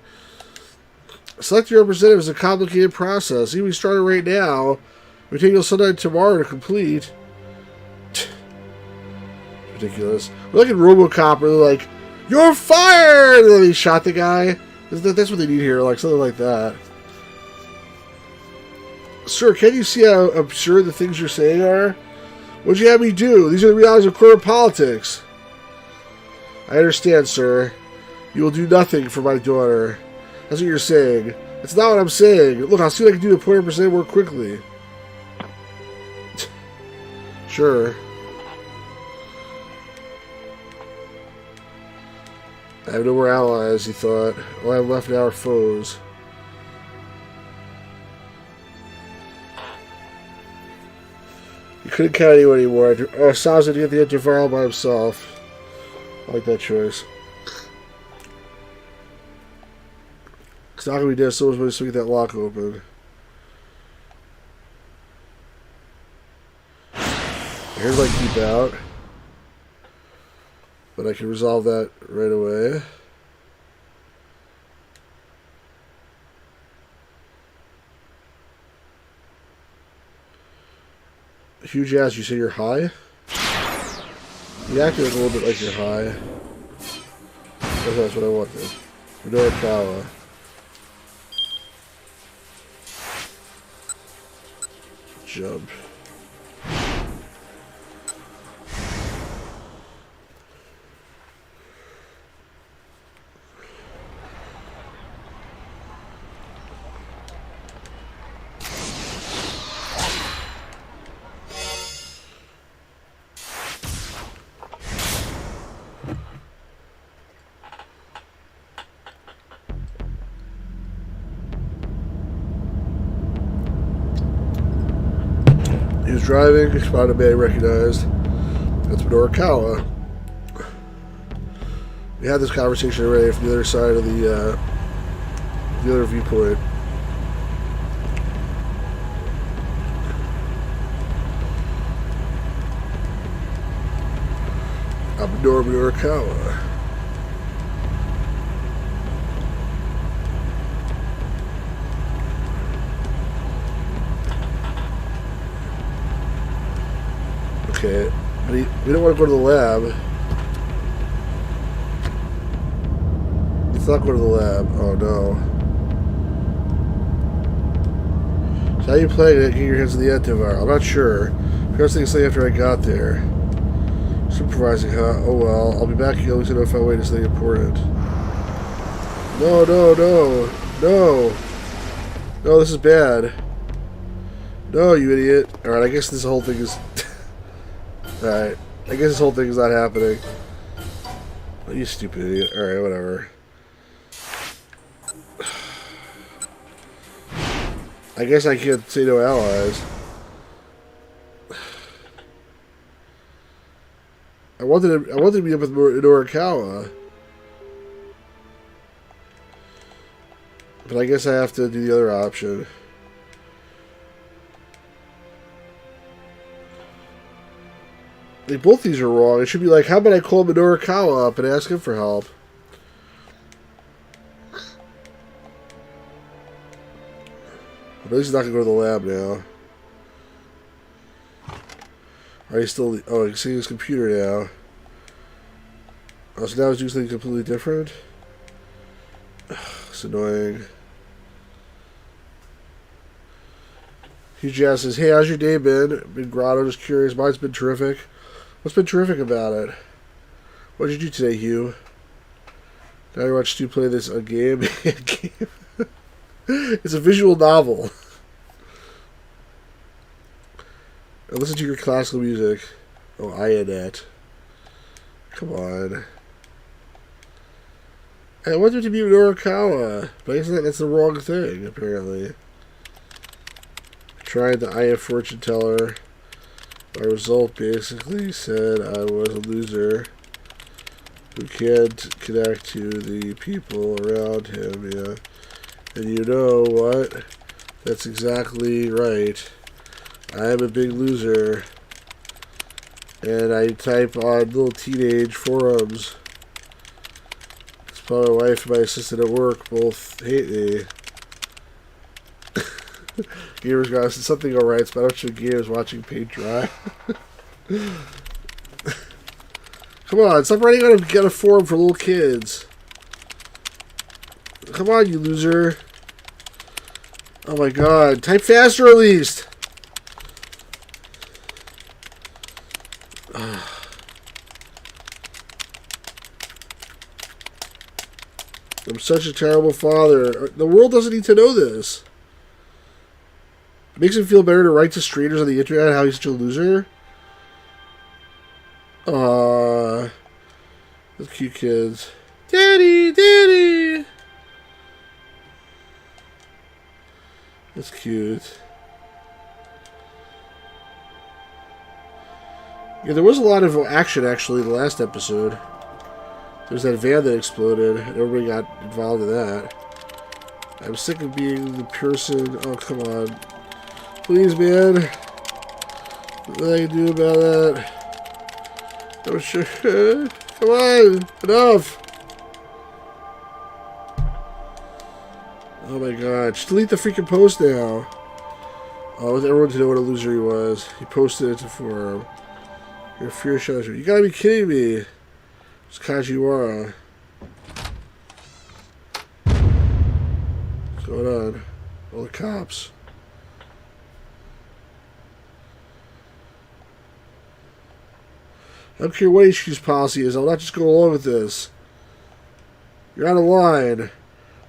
Select your representative is a complicated process. Even if we started right now, we take until sometime tomorrow to complete. Ridiculous. We're like in RoboCop where they're like, you're fired! And then they shot the guy. That's what they need here, like something like that. Sir, can you see how absurd the things you're saying are? What'd you have me do? These are the realities of corporate politics. I understand, sir. You will do nothing for my daughter. That's what you're saying. That's not what I'm saying. Look, I'll see what I can do to 20% more quickly. Sure. I have no more allies, he thought. All I have left now are foes. You couldn't count anyone anymore. Oh, Sal's gonna get the Interval by himself. I like that choice. It's not gonna be dead. Someone's going to get that lock open. Here's my keep out. But I can resolve that right away. Huge ass, you say you're high? You act a little bit like you're high. That's what I wanted. Midorikawa. Jump. He was driving, spotted a man he recognized. That's Midorikawa. We had this conversation already from the other side of the other viewpoint. I'm Midorikawa. Okay, but we don't want to go to the lab. Let's not go to the lab. Oh no. So how are you playing it? Get your hands on the antivirus. I'm not sure. First thing to say after I got there. Supervising, huh? Oh well. I'll be back here. At least I know if I wait is something important. No, no, no. No. No, this is bad. No, you idiot. Alright, I guess this whole thing is... Alright, I guess this whole thing is not happening. Oh, you stupid idiot. Alright, whatever. I guess I can't say no allies. I wanted to be up with Midorikawa. But I guess I have to do the other option. Like, both these are wrong. It should be like, how about I call Midorikawa up and ask him for help? But at least he's not going to go to the lab now. Are you still... Oh, he's seeing his computer now. Oh, so now he's doing something completely different? It's annoying. Huge Jazz says, hey, how's your day been? Been Grotto, just curious. Mine's been terrific. What's been terrific about it? What did you do today, Hugh? Now you watch Stu play this game. It's a visual novel. And listen to your classical music. Oh, Ionette. Come on. I wanted to be Midorikawa, but I guess that's the wrong thing, apparently. Tried the Eye of Fortune Teller. My result basically said I was a loser who can't connect to the people around him, yeah. And you know what? That's exactly right. I am a big loser. And I type on little teenage forums. It's probably my wife and my assistant at work both hate me. Gamers got us something alright, but I don't show gamers watching paint dry. Come on, stop writing on a forum for little kids. Come on, you loser. Oh my god, type faster at least. I'm such a terrible father. The world doesn't need to know this. It makes him feel better to write to strangers on the internet how he's such a loser. Aww. Those cute kids. Daddy, Daddy! That's cute. Yeah, there was a lot of action, actually, in the last episode. There's that van that exploded, and everybody got involved in that. I'm sick of being the person... Oh, come on. Please, man. What do I do about that? Oh, sure. Come on. Enough. Oh, my God. Just delete the freaking post now. Oh, I want everyone to know what a loser he was. He posted it to forum. Your fear shows you. You gotta be kidding me. It's Kajiwara. What's going on? All the cops. I don't care what HQ's policy is. I'll not just go along with this. You're out of line.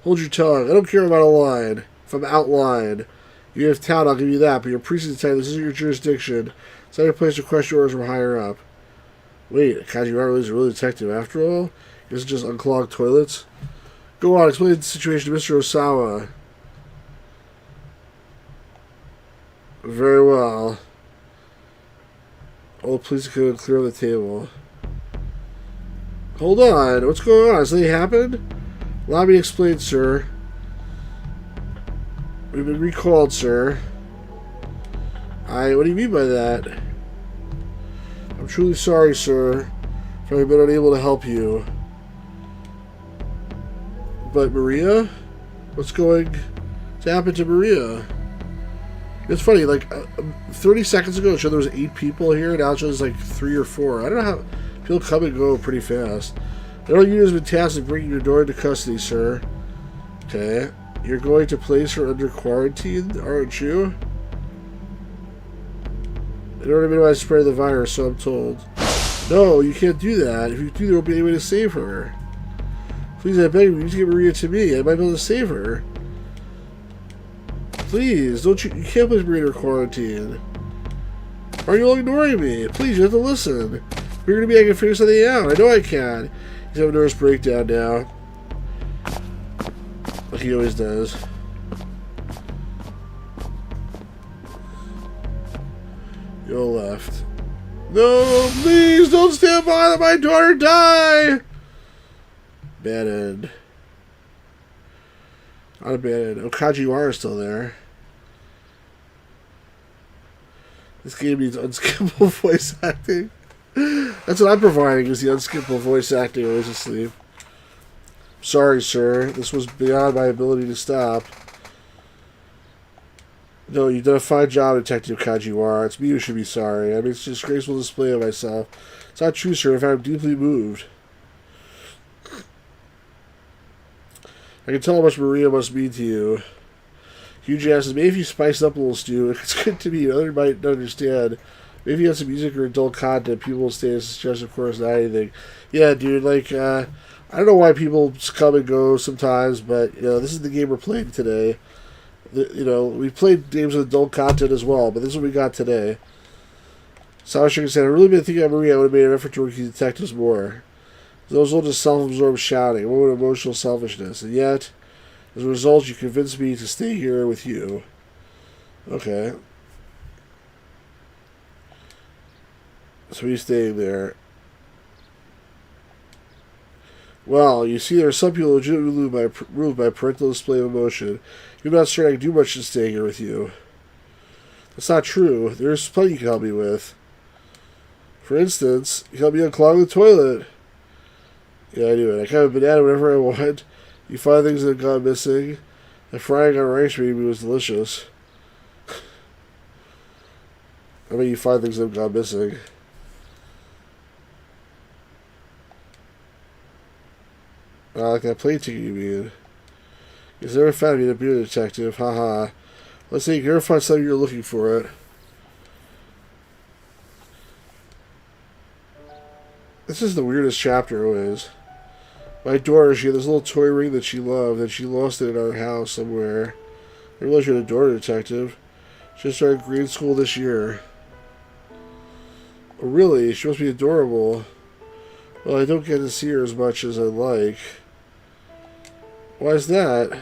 Hold your tongue. I don't care about a line. If I'm out line. You have town, I'll give you that. But your precinct type, this isn't your jurisdiction. It's not your place to question orders from higher up. Wait, Kajiwara is a real detective after all? He doesn't just unclog toilets? Go on, explain the situation to Mr. Osawa. Very well. All the police can clear the table. Hold on, what's going on? Has something happened? Allow me to explain, sir. We've been recalled, sir. What do you mean by that? I'm truly sorry, sir, for having been unable to help you. But Maria? What's going to happen to Maria? It's funny, like, 30 seconds ago it showed there was 8 people here, now it shows like 3 or 4. I don't know how people come and go pretty fast. The only unit has been tasked with bringing your daughter into custody, sir. Okay. You're going to place her under quarantine, aren't you? In order to minimize the spread of the virus, so I'm told. No, you can't do that. If you do, there won't be any way to save her. Please, I beg you, you need to get Maria to me. I might be able to save her. Please, don't you can't place Maria in her quarantine. Are you all ignoring me? Please, you have to listen. If you're going to be, I can figure something out. I know I can. He's having a nervous breakdown now. Like he always does. You all left. No, please don't stand by, let my daughter die! Bad end. Not a bad end. Oh, Kajiwara is still there. This game needs unskippable voice acting. That's what I'm providing, is the unskippable voice acting always asleep. Sorry, sir. This was beyond my ability to stop. No, you've done a fine job, Detective Kajiwara. It's me who should be sorry. I mean, it's a disgraceful display of myself. It's not true, sir. In fact, I'm deeply moved. I can tell how much Maria must mean to you. Huge asks, maybe if you spice up a little, Stu, it's good to me. Others might not understand. Maybe if you have some music or adult content, people will stay as suggest, of course, not anything. Yeah, dude, like, I don't know why people come and go sometimes, but, you know, this is the game we're playing today. You know, we played games with adult content as well, but this is what we got today. Sawashika said, I've really been thinking of Maria. I would have made an effort to work with detectives more. Those all just self-absorbed shouting, a moment of emotional selfishness. And yet, as a result, you convinced me to stay here with you. Okay. So he's staying there. Well, you see, there are some people legitimately moved by parental display of emotion. You're not sure I can do much to stay here with you. That's not true. There's plenty you can help me with. For instance, you help me unclog the toilet. Yeah, I do it. I kind of banana whenever I want. You find things that have gone missing. And frying on rice maybe was delicious. I mean, you find things that have gone missing. I like that plane ticket you mean. He's never found me to be a detective. Haha. Let's see, you can never find something you're looking for it. This is the weirdest chapter always. My daughter, she had this little toy ring that she loved, and she lost it in our house somewhere. I realized you had a daughter, detective. She just started grade school this year. Oh, really? She must be adorable. Well, I don't get to see her as much as I'd like. Why is that?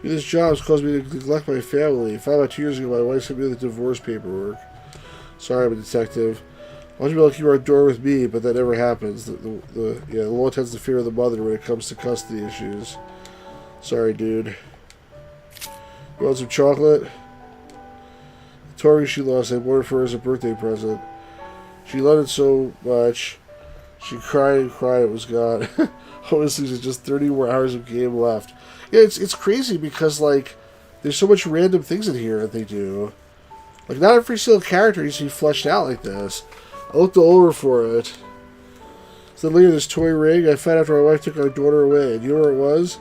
This job has caused me to neglect my family. About 2 years ago, my wife sent me the divorce paperwork. Sorry, I'm a detective. I want you to be able to keep our door with me, but that never happens. The law tends to favor the mother when it comes to custody issues. Sorry, dude. You want some chocolate? The toy she lost, I bought it for her as a birthday present. She loved it so much. She cried and cried it was gone. Honestly, there's just 30 more hours of game left. Yeah, it's crazy because, like, there's so much random things in here that they do. Like, not every single character needs to be fleshed out like this. I looked all over for it. So then later, this toy ring I found after my wife took our daughter away. And you know where it was?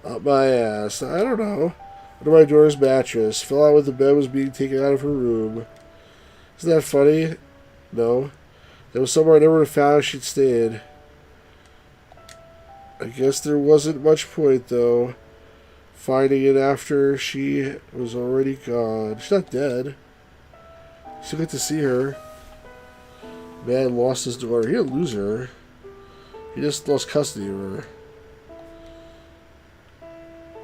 Up my ass. I don't know. Under my daughter's mattress. Fell out when the bed was being taken out of her room. Isn't that funny? No. It was somewhere I never would have found if she'd stayed. I guess there wasn't much point, though. Finding it after she was already gone. She's not dead. You still get to see her. Man lost his daughter. He didn't lose her. He just lost custody of her.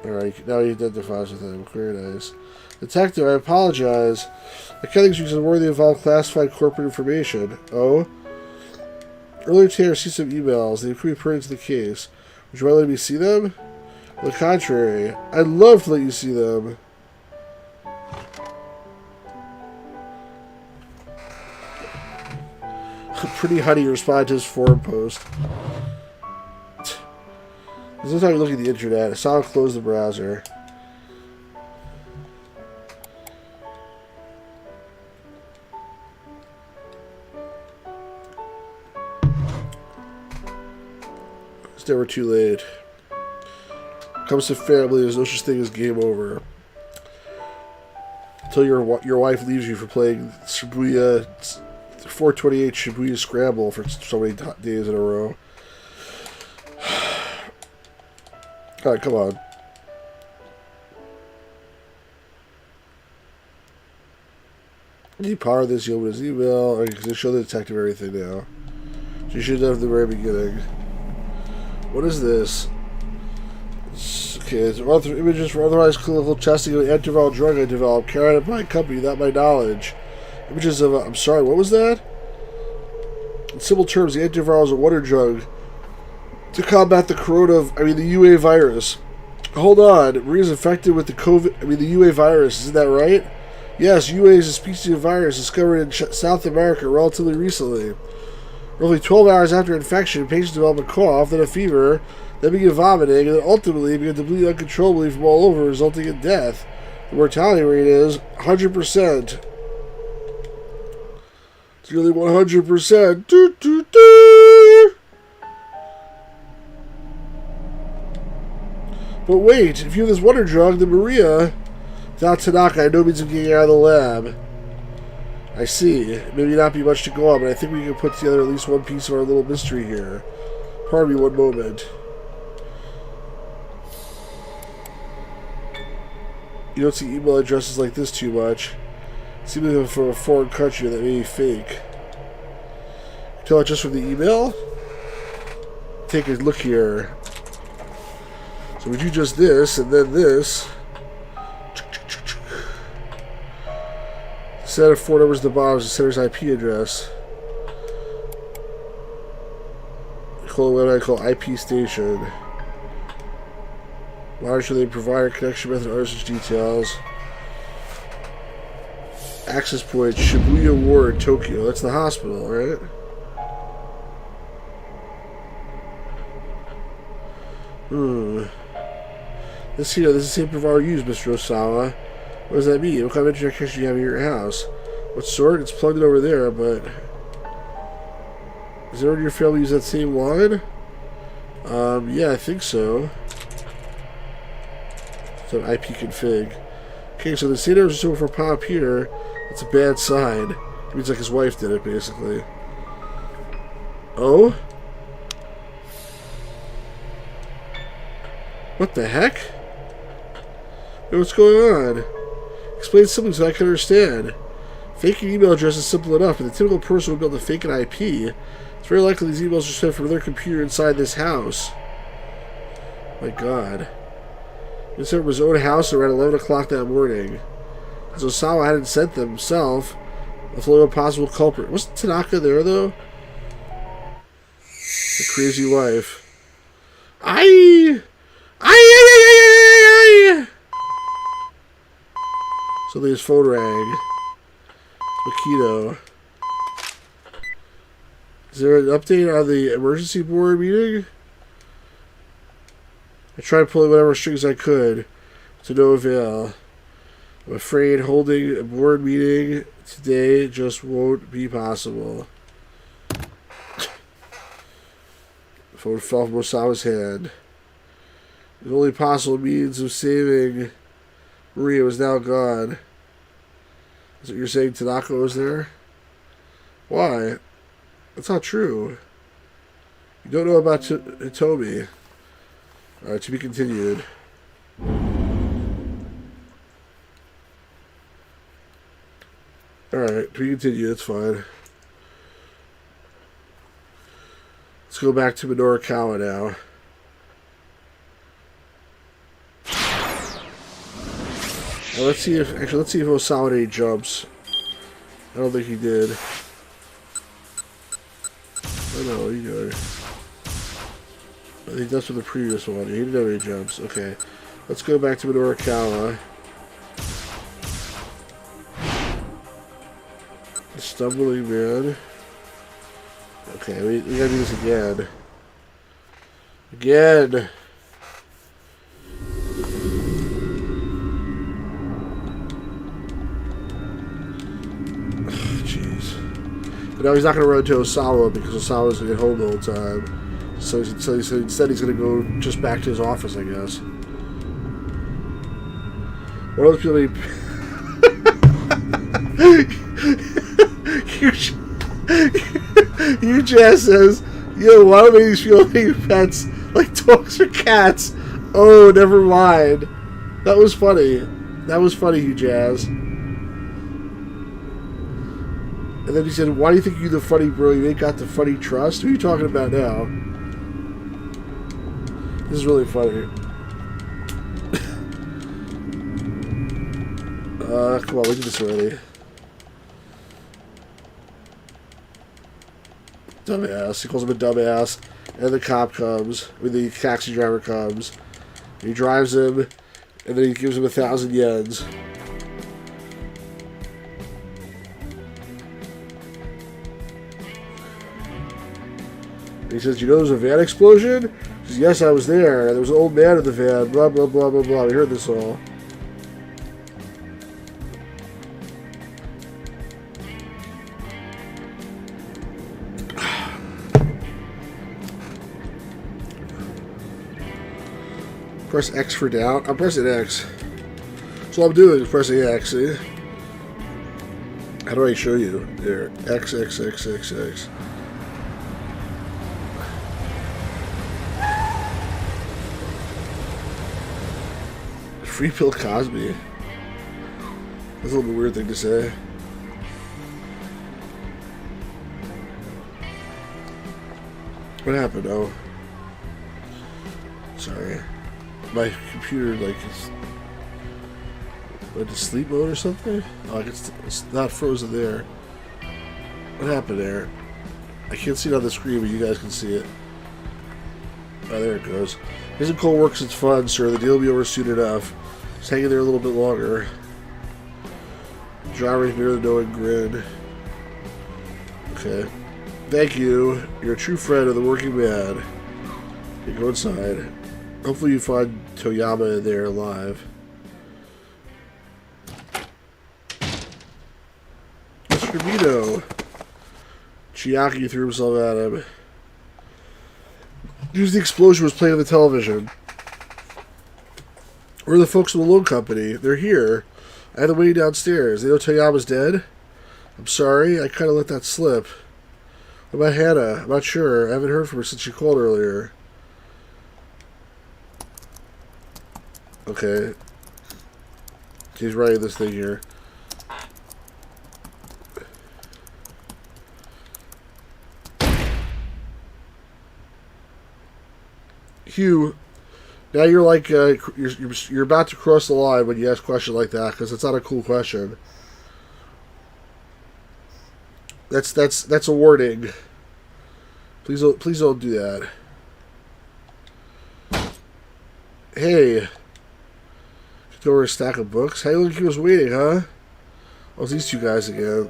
Alright, now he identifies with him. Very nice. Detective, I apologize. I can't think she's unworthy of all classified corporate information. Oh? Earlier today I received some emails. They could be pertinent to the case. Would you mind letting me see them? On the contrary, I'd love to let you see them. Pretty honey responded to his forum post. This is how you look at the internet. I saw him close the browser. It's never too late. Comes to family, there's no such thing as game over. Until your wife leaves you for playing Shibuya 428 Shibuya Scramble for so many days in a row. Alright, come on. Did he power this? You open his email. Because they show the detective everything now. So you should have at the very beginning. What is this? Okay, it's images for otherwise clinical testing of the antiviral drug I developed, carried out by my company without my knowledge. Images of I'm sorry, what was that? In simple terms, the antiviral is a wonder drug to combat the UA virus. Hold on, Maria's infected with the UA virus, isn't that right? Yes, UA is a species of virus discovered in South America relatively recently. Roughly 12 hours after infection, patients develop a cough, then a fever, then begin vomiting, and then ultimately begin to bleed uncontrollably from all over, resulting in death. The mortality rate is 100%. It's nearly 100%. Doo, doo, doo. But wait, if you have this wonder drug, then Maria, without Tanaka, I know means of getting out of the lab. I see. Maybe not be much to go on, but I think we can put together at least one piece of our little mystery here. Pardon me one moment. You don't see email addresses like this too much. It seems like from a foreign country that may be fake. You tell it just from the email? Take a look here. So we do just this, and then this. Set of 4 numbers at the bottom is the center's IP address. Call what I call IP station. Monitor the provider, connection method, other such details. Access point, Shibuya Ward, Tokyo. That's the hospital, right? This is the same provider used, Mr. Osawa. What does that mean? What kind of internet connection do you have in your house? What sort? It's plugged in over there, but... Does everyone in your family use that same line? Yeah, I think so. So IP config. Okay, so the CNR is over for pop here. That's a bad sign. It means like his wife did it, basically. Oh? What the heck? Hey, what's going on? Explain something so I can understand. Faking an email address is simple enough, but the typical person would be able to fake an IP. It's very likely these emails are sent from their computer inside this house. My God. He sent from his own house around 11 o'clock that morning. So Osawa hadn't sent them himself. The flow of possible culprit. Wasn't Tanaka there, though? The crazy wife. Suddenly his phone rang. It's Makito. Is there an update on the emergency board meeting? I tried pulling whatever strings I could, to no avail. I'm afraid holding a board meeting today just won't be possible. The phone fell from Osawa's hand. The only possible means of saving Maria was now gone. Is it you're saying Tanaka was there? Why? That's not true. You don't know about Hitomi. Alright, to be continued. Alright, to be continued, that's fine. Let's go back to Midorikawa now. Now let's see if Osawa jumps. I don't think he did. Oh no, he did. I think that's from the previous one. He didn't have any jumps. Okay. Let's go back to Midorikawa. The stumbling man. Okay, we gotta do this again. Again! Jeez. But now he's not gonna run to Osawa because Osawa's gonna get home the whole time. So instead he's going to go just back to his office, I guess. What else people You just says, yo, why do these feel like pets like dogs or cats? Oh, never mind. That was funny. That was funny, you Jazz. And then he said, why do you think you're the funny bro? You ain't got the funny trust? Who are you talking about now? This is really funny. Come on, we did this already. Dumbass. He calls him a dumbass. And the cop comes. I mean, the taxi driver comes. He drives him. And then he gives him 1,000 yens. And he says, you know there's a van explosion? He says, yes, I was there. There was an old man in the van. Blah, blah, blah, blah, blah. We heard this all. Press X for down. I'm pressing X. So all I'm doing is pressing X, see? How do I show you? There. X, X, X, X, X. Free Bill Cosby. That's a little bit weird thing to say. What happened? Oh. Sorry. My computer, like, went to sleep mode or something? Oh, it's not frozen there. What happened there? I can't see it on the screen, but you guys can see it. Oh, there it goes. Isn't cold work since fun, sir. The deal will be over soon enough. Just hang in there a little bit longer. Drivers near the knowing grin. Okay. Thank you. You're a true friend of the working man. Okay, go inside. Hopefully you find Toyama in there alive. Mr. Mito. Chiaki threw himself at him. News the explosion was playing on the television. Where are the folks from the loan company? They're here. I had them waiting downstairs. They know Toyama's dead? I'm sorry, I kind of let that slip. What about Hannah? I'm not sure. I haven't heard from her since she called earlier. Okay. He's writing this thing here. Hugh, now you're like you're about to cross the line when you ask a question like that, because it's not a cool question. That's a warning. Please don't do that. Hey, go over a stack of books. How you look? He was waiting, huh? Oh, it's these two guys again.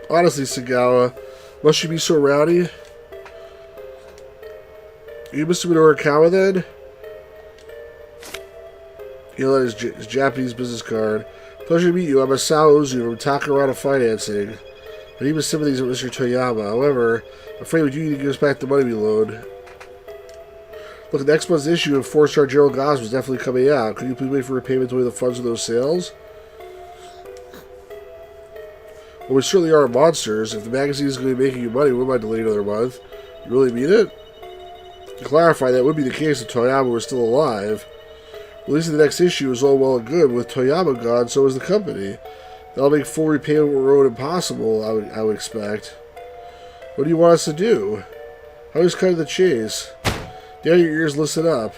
Honestly, Sagawa, must you be so rowdy? You Mr. Midorikawa then? He'll let his Japanese business card. Pleasure to meet you. I'm Masao Ozu from Takarada Financing. I need sympathies with Mr. Toyama. However, I'm afraid we do need to give us back the money we loaned. Look, next month's issue of 4-star Gerald Goss was definitely coming out. Could you please wait for repayment to pay the funds of those sales? Well, we certainly are monsters. If the magazine is going to be making you money, we might delay another month. You really mean it? To clarify, that would be the case if Toyama were still alive. Releasing the next issue is all well and good. With Toyama gone, so is the company. That'll make full repayment of road impossible, I would expect. What do you want us to do? I was cutting the chase. Down your ears, listen up.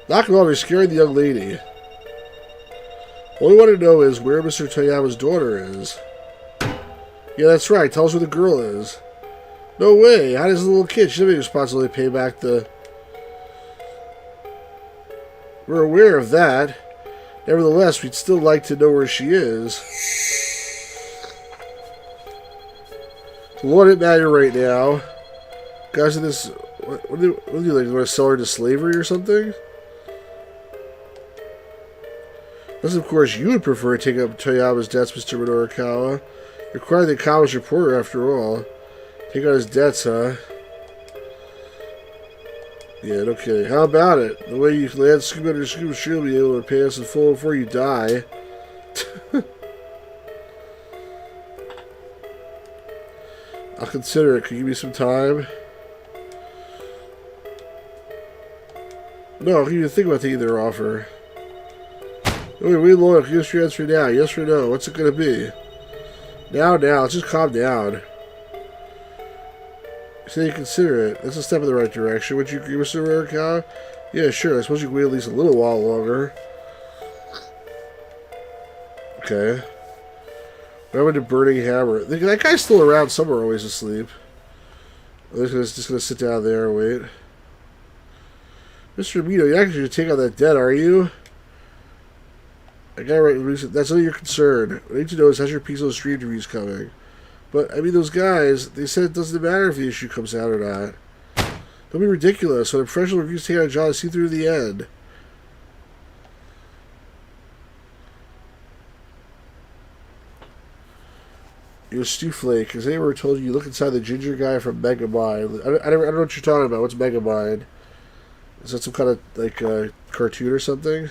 Knock it off, you're scaring the young lady. All we want to know is where Mr. Toyama's daughter is. Yeah, that's right. Tell us where the girl is. No way. How does the little kid? She doesn't have any responsibility to pay back the... We're aware of that. Nevertheless, we'd still like to know where she is. What it matter right now? Guys in this... What do you like? You want to sell her to slavery or something? Unless, of course, you would prefer to take up Toyama's debts, Mr. Midorikawa. You're quite the college reporter, after all. Take out his debts, huh? Yeah, no kidding. How about it? The way you land scuba under scuba, she'll be able to pay us in full before you die. I'll consider it. Can you give me some time? No, I can't even think about taking their offer. Okay, we loyal. Give us your answer now. Yes or no? What's it going to be? Now. Let's just calm down. So you consider it. That's a step in the right direction. Would you agree, Mr. Midorikawa? Yeah, sure. I suppose you can wait at least a little while longer. Okay. What happened to Burning Hammer? That guy's still around somewhere, always asleep. I'm just gonna sit down there and wait. Mr. Mito, you're actually going to take on that debt, are you? I got right. That's only your concern. What I need to know is how's your piece of stream reviews coming? But, I mean, those guys, they said it doesn't matter if the issue comes out or not. Don't be ridiculous. When a professional reviews take on a job, see through the end. You're a stewflake. Has anyone ever told you look inside the ginger guy from Megamind? I don't know what you're talking about. What's Megamind? Is that some kind of, like, cartoon or something?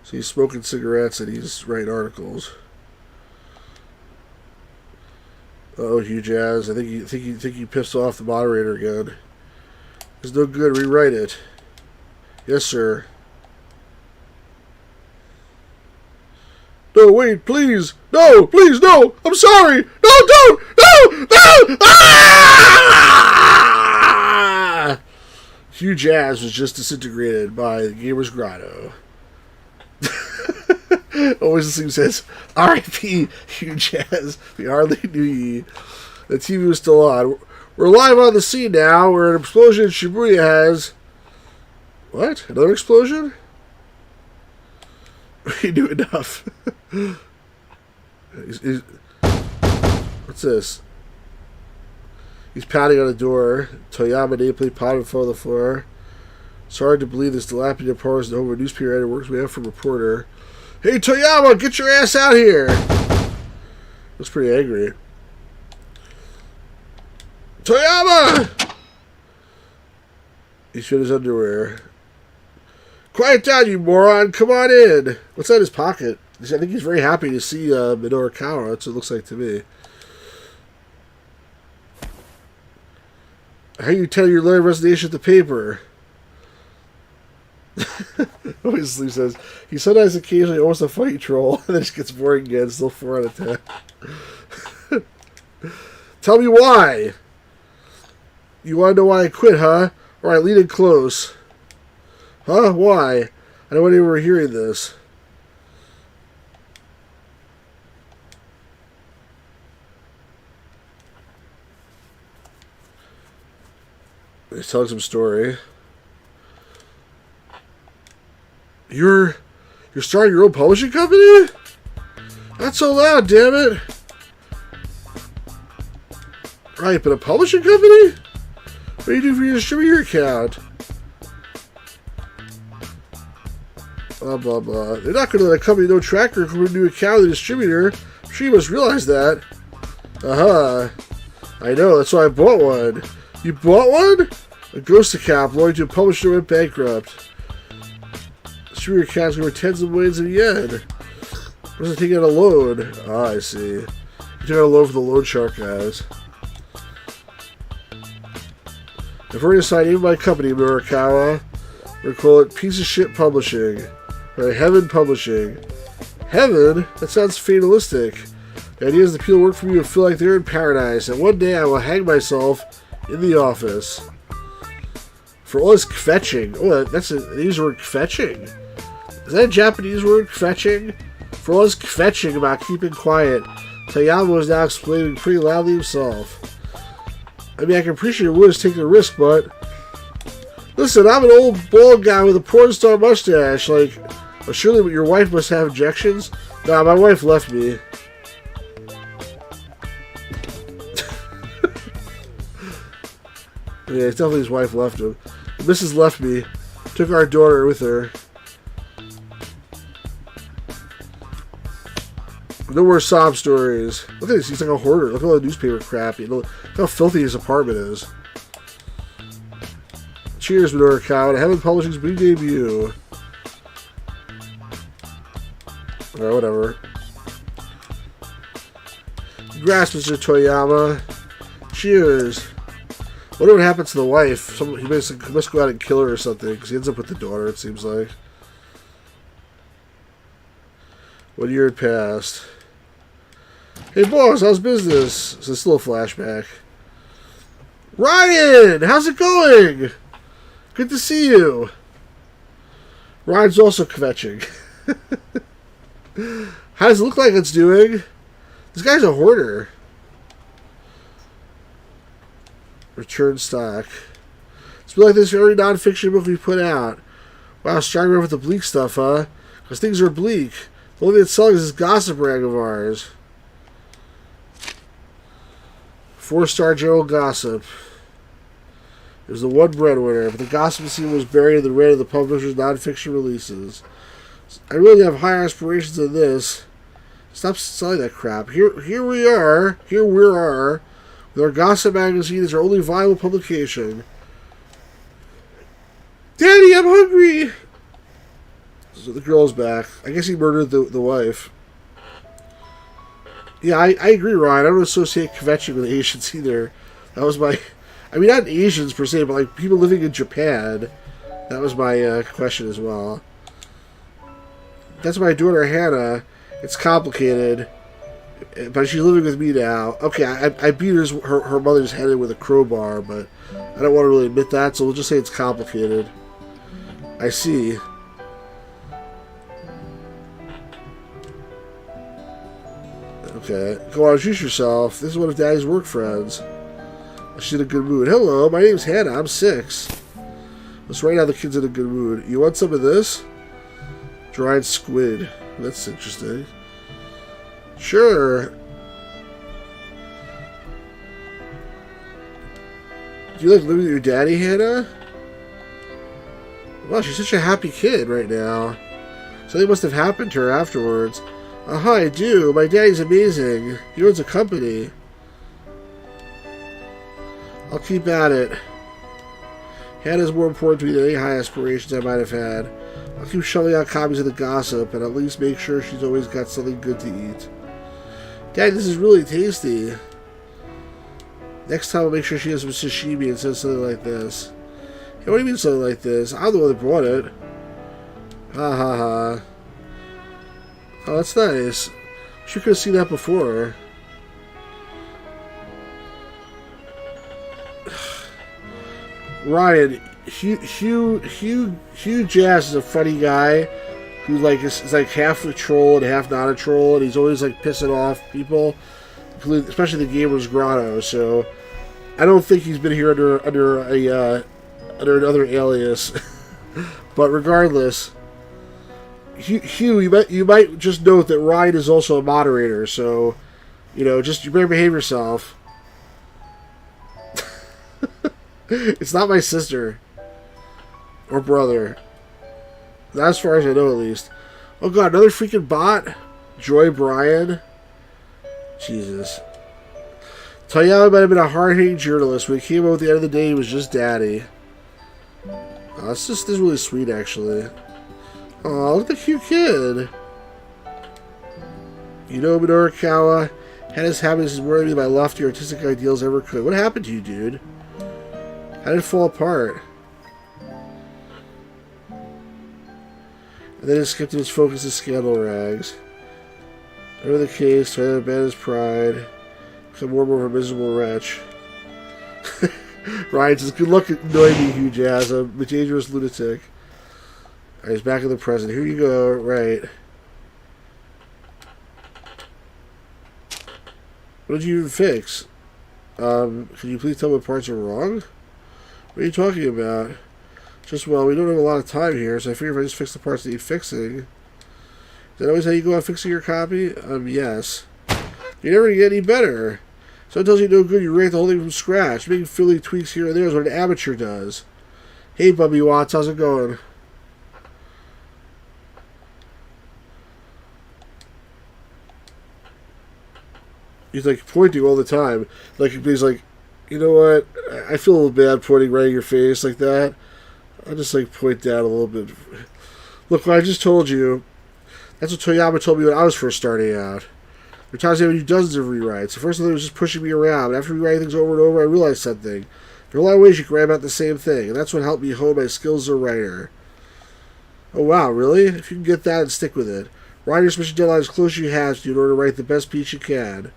So he's smoking cigarettes and he's writing articles. Oh, Hugh Jazz. I think you pissed off the moderator again. It's no good. Rewrite it. Yes, sir. No, wait, please. No, please, no. I'm sorry. No, don't. No, no. Ah! Hugh Jazz was just disintegrated by the Gamer's Grotto. Always the same says, R.I.P. Hugh Jazz. We hardly knew ye. The TV was still on. We're live on the scene now, where an explosion in Shibuya has... What? Another explosion? We knew enough. What's this? He's pounding on the door. Toyama nameplate potted fell on the floor. It's hard to believe this dilapidated part is the home of a newspaper editor works way out from reporter. Hey Toyama, get your ass out here! Looks pretty angry. Toyama! He shut his underwear. Quiet down, you moron! Come on in! What's in his pocket? I think he's very happy to see Midorikawa. That's what it looks like to me. How you tell your letter of resignation at the paper? Weasley says, he sometimes occasionally almost a funny troll, and then just gets boring again, still 4 out of 10. Tell me why. You want to know why I quit, huh? Alright, lean in close. Huh? Why? I don't want anyone hearing this. He's telling some story. You're starting your own publishing company? Not so loud, damn it. Right, but a publishing company? What do you do for your distributor account? Blah, blah, blah. They're not going to let a company no tracker come with a new account of the distributor. I'm sure you must realize that. I know, that's why I bought one. You bought one? A ghost account belonging to a publisher went bankrupt. Distributor accounts over tens of millions of yen. Wasn't taking out a loan. Ah, I see. You took out a loan for the loan shark guys. I've already assigned even my company, Midorikawa. We're going to call it Piece of Shit Publishing. Or Heaven Publishing. Heaven? That sounds fatalistic. The idea is the people who work for me will feel like they're in paradise, and one day I will hang myself in the office. For all this kvetching. Oh, that's a Japanese word, kvetching. Is that a Japanese word, kvetching? For all this kvetching about keeping quiet, Toyama is now explaining pretty loudly himself. I mean, I can appreciate Wood is taking a risk, but... Listen, I'm an old bald guy with a porn star mustache. Like, well, surely your wife must have objections? Nah, my wife left me. Yeah, it's definitely his wife left him. Mrs. left me. Took our daughter with her. No more sob stories. Look at this. He's like a hoarder. Look at all the newspaper crap. You know, look how filthy his apartment is. Cheers, Midorikawa, to Heaven Publishing's big debut. Alright, whatever. Congrats, Mr. Toyama. Cheers. Wonder what happens to the wife. He must go out and kill her or something, because he ends up with the daughter, it seems like. 1 year had passed. Hey, boss, how's business? So it's still a flashback. Ryan! How's it going? Good to see you. Ryan's also kvetching. How does it look like it's doing? This guy's a hoarder. Return stock. It's been like this for every non-fiction book we put out. Wow, starting off with the bleak stuff, huh? Because things are bleak. The only thing that's selling is this gossip rag of ours. 4-star general gossip. It was the one breadwinner, but the gossip scene was buried in the rain of the publisher's non-fiction releases. I really have higher aspirations than this. Stop selling that crap. Here we are, with our gossip magazine as our only viable publication. Daddy, I'm hungry! So the girl's back. I guess he murdered the wife. Yeah, I agree, Ryan. I don't associate kvetching with Asians either. That was my... I mean, not Asians per se, but like people living in Japan. That was my question as well. That's my daughter, Hannah. It's complicated. But she's living with me now. Okay, I beat her mother's head in with a crowbar, but I don't want to really admit that, so we'll just say it's complicated. I see. Okay. Go on, introduce yourself. This is one of Daddy's work friends. She's in a good mood. Hello, my name's Hannah. I'm 6. Let's right now the kid's in a good mood. You want some of this? Dried squid. That's interesting. Sure. Do you like living with your daddy, Hannah? Wow, she's such a happy kid right now. Something must have happened to her afterwards. I do. My daddy's amazing. He owns a company. I'll keep at it. Hannah's more important to me than any high aspirations I might have had. I'll keep shelling out copies of the gossip and at least make sure she's always got something good to eat. Dad, this is really tasty. Next time I'll make sure she has some sashimi and says something like this. Hey, what do you mean something like this? I'm the one that brought it. Ha ha ha. Oh, that's nice. She could have seen that before. Ryan, Hugh Jazz is a funny guy who like is like half a troll and half not a troll, and he's always like pissing off people, especially the Gamers Grotto. So I don't think he's been here under another alias. But regardless, Hugh, you might just note that Ryan is also a moderator. So you better behave yourself. It's not my sister. Or brother. Not as far as I know, at least. Oh god, another freaking bot? Joy Bryan? Jesus. Toyama might have been a hard-hitting journalist. When he came out at the end of the day, he was just daddy. Oh, this is really sweet, actually. Oh, look at the cute kid. Midorikawa had his happiness as worthy my lofty artistic ideals ever could. What happened to you, dude? How did it fall apart? And then it skipped his focus to scandal rags. Whatever the case, Tyler abandoned his pride, become more and more of a miserable wretch. Ryan says, good luck annoying me, Hugh Jazz. I'm a dangerous lunatic. Alright, he's back in the present. Here you go. Right. What did you even fix? Can you please tell me what parts are wrong? What are you talking about? Just, well, we don't have a lot of time here, so I figure if I just fix the parts that need fixing. Is that always how you go on fixing your copy? Yes. You're never going to get any better. Someone tells you no good, you rewrite the whole thing from scratch. Making filling tweaks here and there is what an amateur does. Hey, Bubby Watts, how's it going? He's like pointing all the time. Like, he's like, you know what? I feel a little bad pointing right in your face like that. I'll just like point down a little bit. Look, what I just told you, that's what Toyama told me when I was first starting out. There are times they would do dozens of rewrites. The first one was just pushing me around. After rewriting things over and over, I realized something. There are a lot of ways you can write about the same thing, and that's what helped me hone my skills as a writer. Oh wow, really? If you can get that and stick with it. Writer's mission deadline as close as you have to in order to write the best piece you can.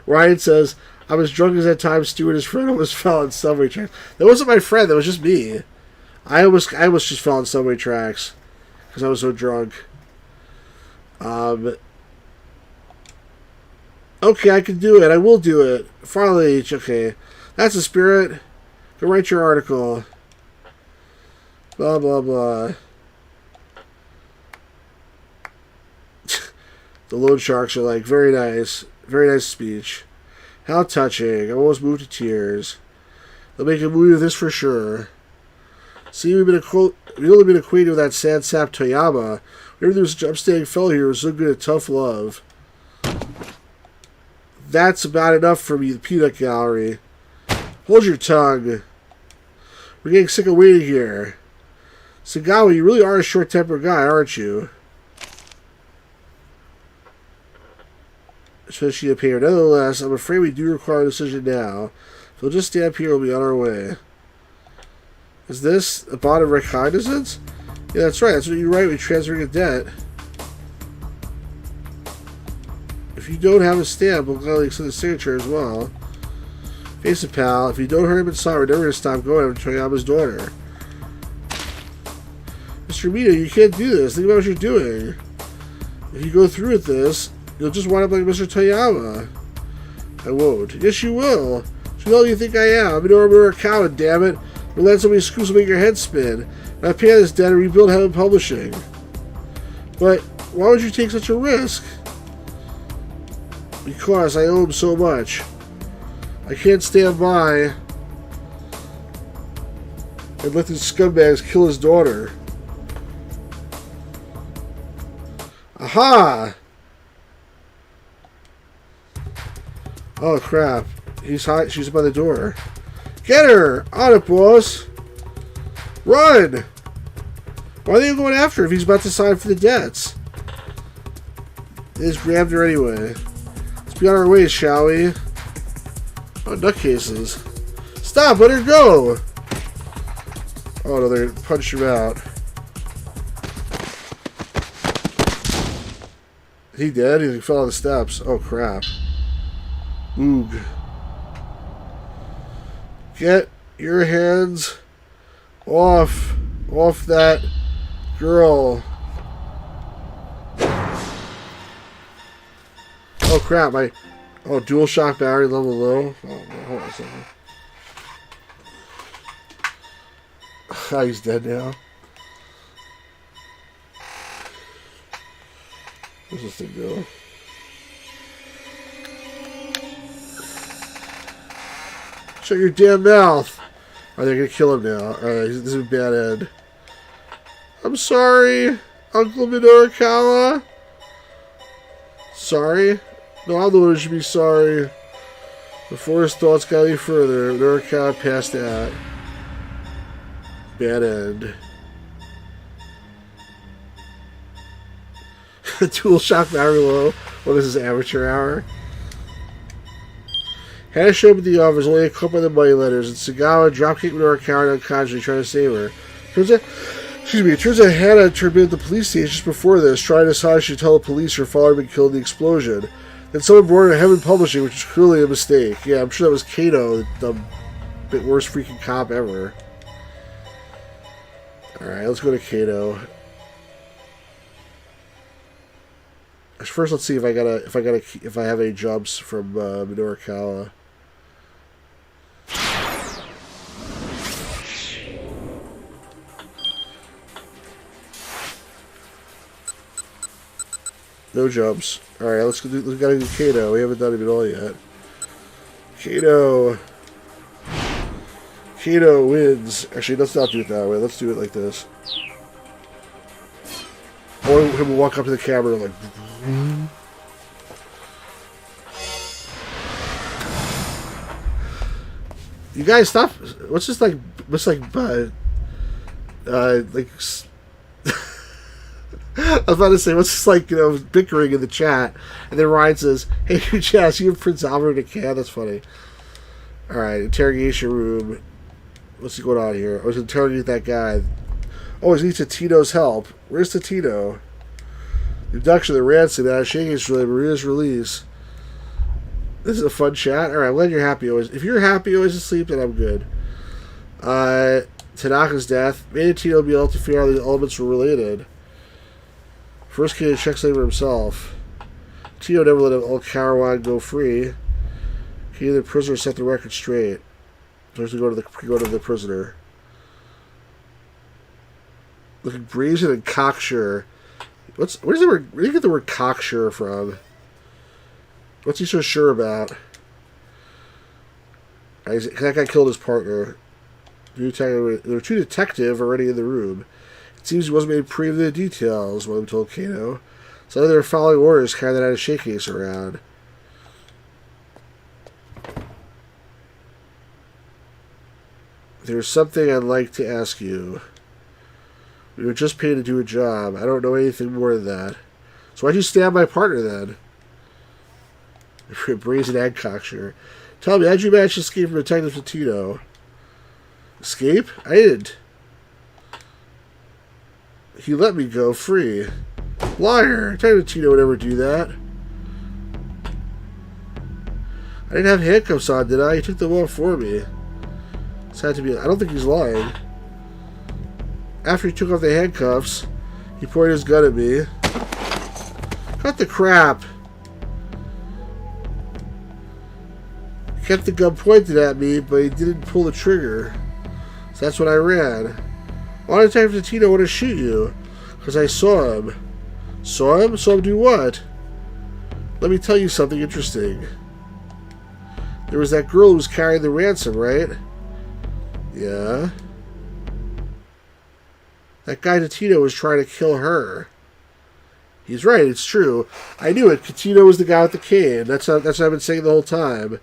Ryan says, I'm as drunk as that time Stu and his friend almost fell on subway tracks. That wasn't my friend, that was just me. I almost just fell on subway tracks because I was so drunk. Okay, I can do it. I will do it. Finally, okay. That's the spirit. Go write your article. Blah, blah, blah. The loan sharks are like, very nice. Very nice speech. How touching. I almost moved to tears. They'll make a movie of this for sure. See, we've only been acquainted with that sad sap Toyama. Whenever there was such an upstanding fellow here who was so good at tough love. That's about enough for me, the peanut gallery. Hold your tongue. We're getting sick of waiting here. Sagawa, you really are a short-tempered guy, aren't you? Says she appeared. Nevertheless, I'm afraid we do require a decision now. If we'll just stay up here, we'll be on our way. Is this a bond of recognizance? Yeah, that's right. That's what you write when transferring a debt. If you don't have a stamp, we'll gladly accept the signature as well. Face it, pal. If you don't hurry up and sorry, we're never going to stop going after Toyama's daughter. Mr. Mito, you can't do this. Think about what you're doing. If you go through with this, you'll just wind up like Mr. Toyama. I won't. Yes, you will. Who the hell do you think I am? Midorikawa, damn it. You'll let somebody screw will make your head spin. And I pay this debt and rebuild Heaven Publishing. But why would you take such a risk? Because I owe him so much. I can't stand by and let these scumbags kill his daughter. Aha! Oh crap. She's by the door. Get her! On it, boss! Run! Why are they going after her if he's about to sign for the debts? They just grabbed her anyway. It's be on our way, shall we? Oh, nutcases. Stop! Let her go! Oh no, they punched him out. He dead? He fell on the steps. Oh crap. Oog. Get your hands off that girl. Oh crap, dual shock battery level low. Oh, hold on a second. Ah, he's dead now. Where's this thing go? Shut your damn mouth! Are they gonna kill him now? Alright, this is a bad end. I'm sorry, Uncle Midorikawa. Sorry? No, I'm the one who should be sorry. Before his thoughts got any further, Midorikawa passed out. Bad end. Tool shock battery low. What is this, amateur hour? Hannah showed up at the office, only a couple of the money letters, and Sagawa dropkicked Midorikawa unconsciously, trying to save her. It turns out Hannah turned in at the police station just before this, trying to decide she should tell the police her father had been killed in the explosion. Then someone brought her to Heaven Publishing, which is clearly a mistake. Yeah, I'm sure that was Kato, the worst freaking cop ever. Alright, let's go to Kato. First, let's see if I have any jumps from Midorikawa. No jumps. Alright, we gotta do Kato. We haven't done him at all yet. Kato wins. Actually, let's not do it that way. Let's do it like this. Or him will walk up to the camera like... You guys stop. What's this like? What's like I was about to say, what's this like, bickering in the chat? And then Ryan says, hey, Jess, you have Prince Albert in a can? That's funny. Alright, interrogation room. What's going on here? I was interrogating that guy. Oh, he needs Tito's help. Where's Tito? The abduction of the ransom out of Shakin's related Maria's release. This is a fun chat. Alright, I'm glad you're happy always. If you're happy always asleep, then I'm good. Tanaka's death made Tito be able to figure out how the elements were related. First kid checks over himself. Tito never let old Karawan go free. He and the prisoner set the record straight. Supposed to go to the prisoner. Looking brazen and cocksure. Where do you get the word cocksure from? What's he so sure about? That guy killed his partner. There were two detectives already in the room. It seems he wasn't made privy to the details, William told Kato. So they were following orders, carrying that out of shake case around. There's something I'd like to ask you. We were just paid to do a job. I don't know anything more than that. So why'd you stab my partner then? Brazen and cocksure. Tell me, how'd you manage to escape from Detective Tito? Escape? I didn't. He let me go free. Liar! Detective Tito would never do that. I didn't have handcuffs on, did I? He took them off for me. This had to be. I don't think he's lying. After he took off the handcuffs, he pointed his gun at me. Cut the crap! He kept the gun pointed at me, but he didn't pull the trigger. So that's when I ran. Why did Detective Tito want to shoot you? Because I saw him. Saw him? Saw him do what? Let me tell you something interesting. There was that girl who was carrying the ransom, right? Yeah. That guy Tito was trying to kill her. He's right, it's true. I knew it. Tito was the guy with the cane. That's what I've been saying the whole time.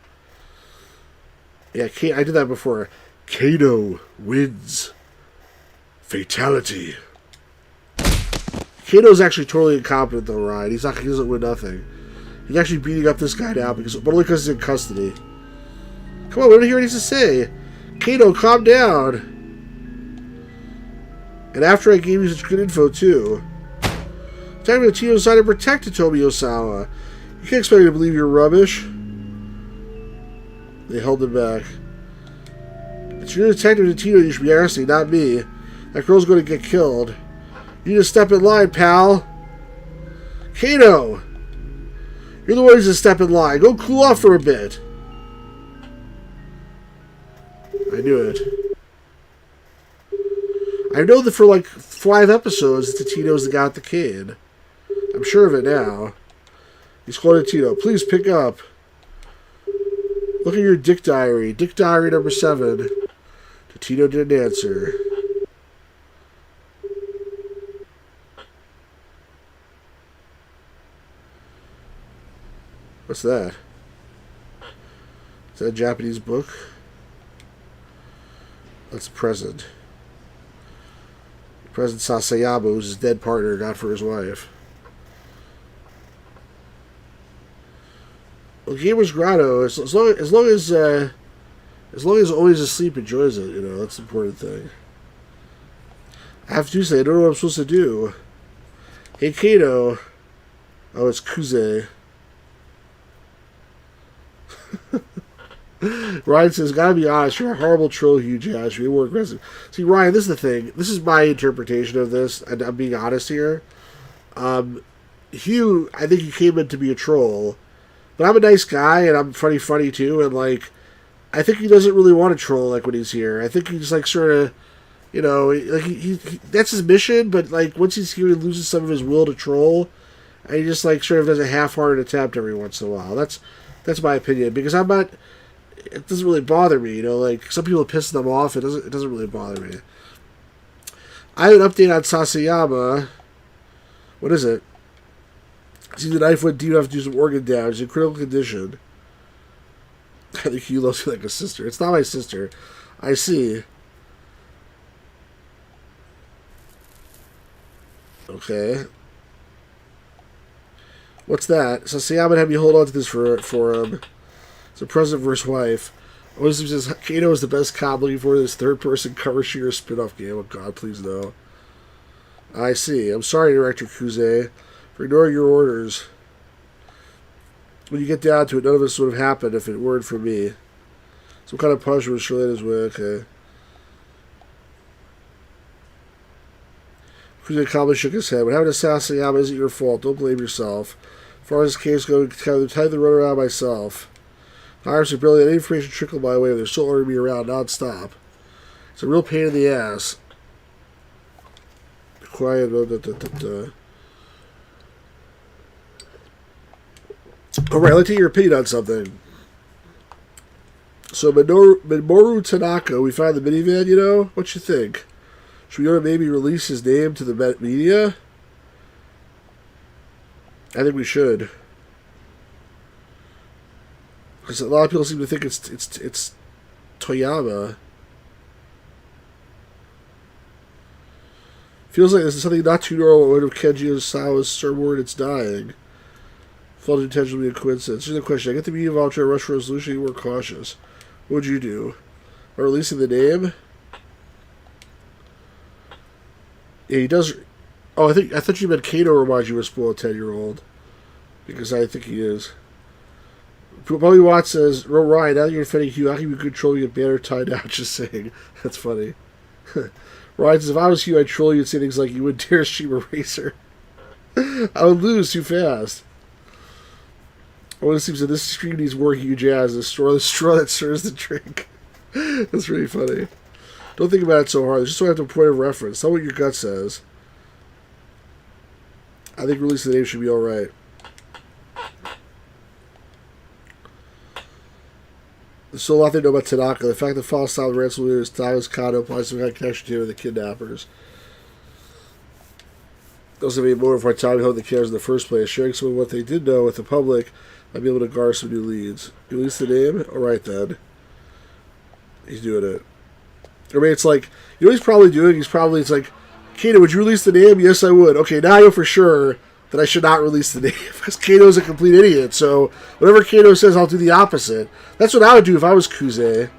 Yeah, I did that before. Kato wins. Fatality. Kato's actually totally incompetent though, Ryan. He doesn't win nothing. He's actually beating up this guy now, but only because he's in custody. Come on, we don't hear what he has to say. Kato, calm down. And after I gave you such good info, too. Time to Tito decided to protect Hitomi Osawa. You can't expect me to believe you're rubbish. They held him back. It's your detective Tito you should be asking, not me. That girl's going to get killed. You need to step in line, pal. Kato! You're the one who's to step in line. Go cool off for a bit. I knew it. I know that for like 5 episodes that Tito's the guy with the cane. I'm sure of it now. He's calling Tito. Please pick up. Look at your dick diary. Dick diary number 7. Tito didn't answer. What's that? Is that a Japanese book? That's a present. President Sasayama, who's his dead partner, got for his wife. Well, Gamer's Grotto, as long as always asleep enjoys it, that's the important thing. I have to say, I don't know what I'm supposed to do. Hey, Kato. Oh, it's Kuze. Ryan says, gotta be honest, you're a horrible troll, huge ass. You're more aggressive. See, Ryan, this is the thing. This is my interpretation of this, and I'm being honest here. Hugh, I think he came in to be a troll. But I'm a nice guy, and I'm funny too, and, like, I think he doesn't really want to troll, like, when he's here. I think he's, like, sort of, like, he that's his mission, but, like, once he's here, he loses some of his will to troll, and he just, like, sort of does a half-hearted attempt every once in a while. That's my opinion, because I'm not, it doesn't really bother me, like, some people piss them off, it doesn't really bother me. I have an update on Sasayama. What is it? See, the knife went deep enough to do some organ damage in critical condition. I think you loves me like a sister. It's not my sister. I see. Okay. What's that? Sasayama had me hold on to this for him. It's a present for his wife. Wisdom says, Kato is the best cop looking for this third-person cover shooter spin-off game. Oh god, please no. I see. I'm sorry, Director Kuze, for ignoring your orders. When you get down to it, none of this would have happened if it weren't for me. Some kind of punishment was surely his way. Okay. Kuze calmly shook his head. What happened to Sasayama isn't your fault. Don't blame yourself. As far as this case goes, I'm time to run around myself. The Irish are barely let information trickle my way. They're still ordering me around non-stop. It's a real pain in the ass. Quiet. Alright, let's get your opinion on something. So, Minoru Tanaka, we found the minivan, What you think? Should we maybe release his name to the media? I think we should. Because a lot of people seem to think it's Toyama. Feels like this is something not too normal when Kenji Osawa's surborn it's dying. Felt intentionally a coincidence. Here's the question. I get the media involved to rush for resolution, you were cautious. What would you do? By releasing the name? Yeah, he does. Oh, I thought you meant Kato reminds you of a spoiled 10-year-old. Because I think he is. Bobby Watts says, Ryan, now that you're defending Hugh, how can you control your banner tied out? Just saying. That's funny. Ryan says, if I was Hugh, I'd troll you and say things like, you would dare Shima Racer. I would lose too fast. I want to see that this screen needs more huge ass. The straw that stirs the drink. That's really funny. Don't think about it so hard. Just so I have a point of reference. Tell what your gut says. I think releasing the name should be alright. There's still a lot they know about Tanaka. The fact that Fall Style ransomware is Tana's Kano implies some kind of connection to the kidnappers. Those have made more of our time held the cares in the first place. Sharing some of what they did know with the public might be able to garner some new leads. You release the name? Alright then. He's doing it. I mean, it's like, you know what he's probably doing? It's like, Kato, would you release the name? Yes, I would. Okay, now I know for sure that I should not release the name because Kato's a complete idiot. So whatever Kato says, I'll do the opposite. That's what I would do if I was Kuze.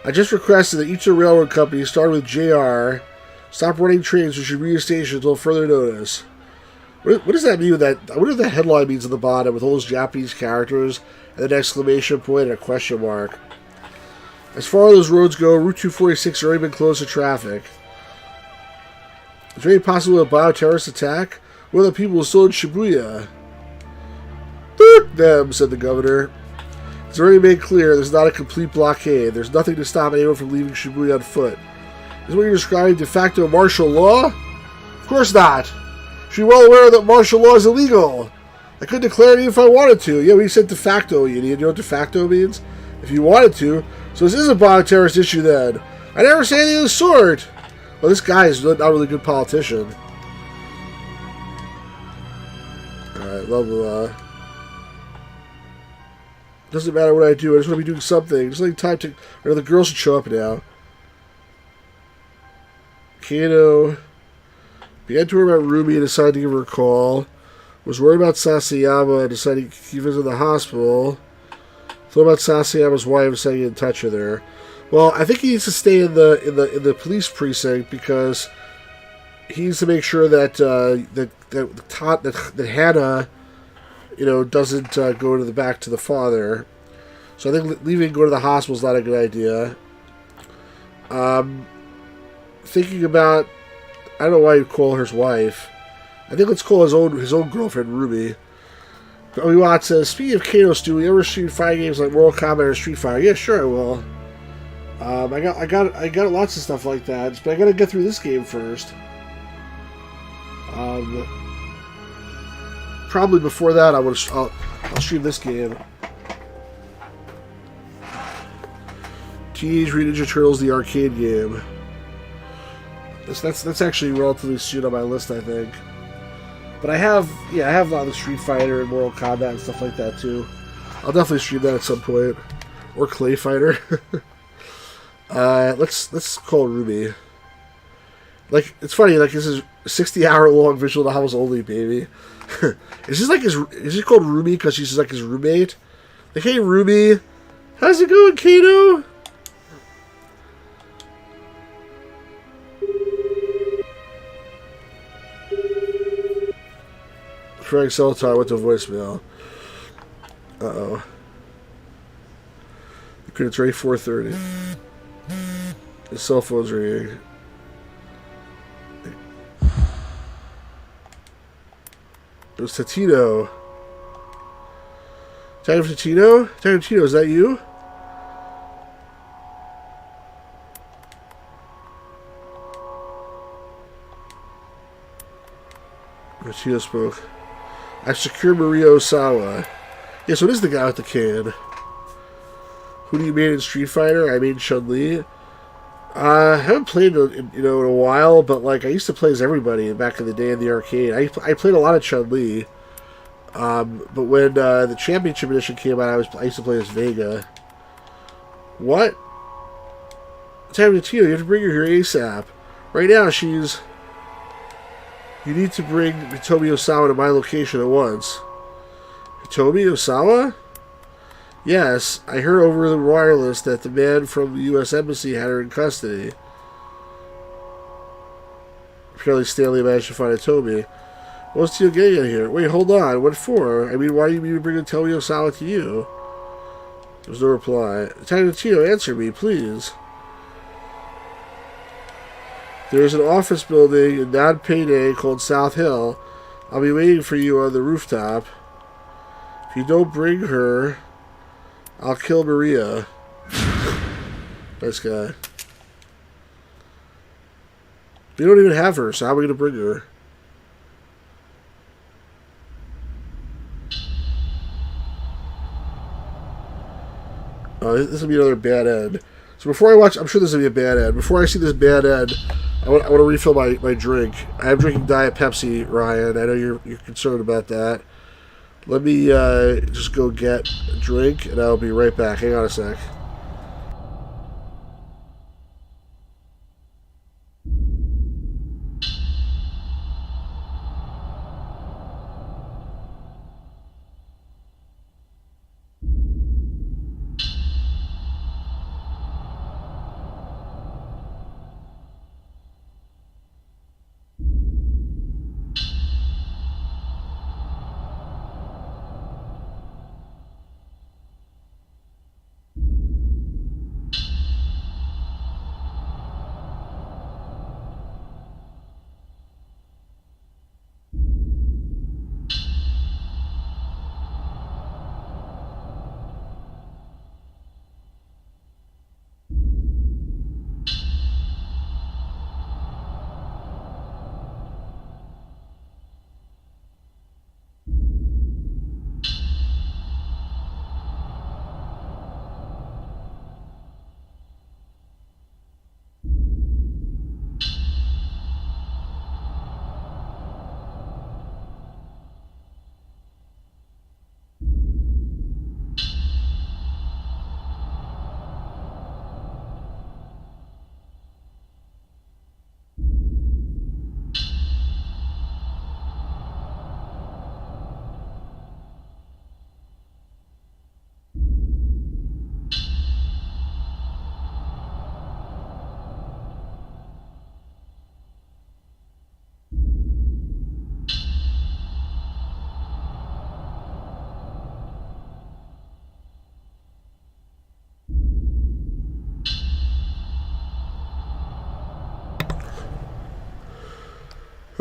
I just requested that each of the railroad companies, starting with JR, stop running trains to Shibuya Station until further notice. What does that mean with that? I wonder what the headline means at the bottom with all those Japanese characters and an exclamation point and a question mark. As far as those roads go, Route 246 has already been closed to traffic. Is there any possibility of a bioterrorist attack? What are the people still in Shibuya? Boot them, said the governor. It's already made clear there's not a complete blockade. There's nothing to stop anyone from leaving Shibuya on foot. Is what you're describing de facto martial law? Of course not. You should be well aware that martial law is illegal. I could declare it if I wanted to. Yeah, we said de facto, you idiot. You know what de facto means? If you wanted to. So this is a bioterrorist issue then. I never say anything of the sort. Well, this guy is not a really good politician. Alright, blah, blah, blah. Doesn't matter what I do. I just want to be doing something. Just like time to... I know the girls should show up now. Kato began to worry about Ruby and decided to give her a call. Was worried about Sasayama and decided to visit the hospital. Thought about Sasayama's wife and decided to get in touch with her. Well, I think he needs to stay in the police precinct because he needs to make sure that that Hannah, doesn't go to the back to the father. So I think leaving and go to the hospital is not a good idea. Thinking about, I don't know why you call her his wife. I think let's call his own girlfriend Ruby. Obi-Wan says, speaking of Kato, Stu, you ever stream fighting games like Mortal Kombat or Street Fighter? Yeah, sure I will. I got lots of stuff like that, but I gotta get through this game first. Probably before that, I'll stream this game. Teenage Mutant Ninja Turtles, the arcade game. That's actually relatively soon on my list, I think. But I have a lot of the Street Fighter and Mortal Kombat and stuff like that too. I'll definitely stream that at some point, or Clay Fighter. Let's call Ruby. Like, it's funny. Like, this is a 60-hour-long visual novels only, baby. Is she called Ruby because she's like his roommate? Like, hey Ruby, how's it going, Kato? Frank Soltar went to voicemail. Uh-oh. Okay, it's already 4:30. His cell phone's ringing. It was Tatino. Time for Tatino? Time for Tatino, is that you? Tatino spoke. I've secured Maria Osawa. Yeah, so it is the guy with the can. Who do you main in Street Fighter? I made Chun-Li. I haven't played in a while, but like I used to play as everybody back in the day in the arcade. I played a lot of Chun-Li. But when the Championship Edition came out, I used to play as Vega. What? Time to Tino, you have to bring her here ASAP. Right now, she's... You need to bring Hitomi Osawa to my location at once. Hitomi Osawa? Yes, I heard over the wireless that the man from the U.S. Embassy had her in custody. Apparently Stanley managed to find Hitomi. What's Tino getting at here? Wait, hold on. What for? I mean, why do you mean to bring Hitomi Osawa to you? There was no reply. Tino, answer me, please. There's an office building in non-payday called South Hill. I'll be waiting for you on the rooftop. If you don't bring her, I'll kill Maria. Nice guy. We don't even have her, so how are we going to bring her? Oh, this will be another bad end. So before I watch, I'm sure this will be a bad end. Before I see this bad end, I want to refill my drink. I am drinking Diet Pepsi, Ryan. I know you're concerned about that. Let me just go get a drink, and I'll be right back. Hang on a sec.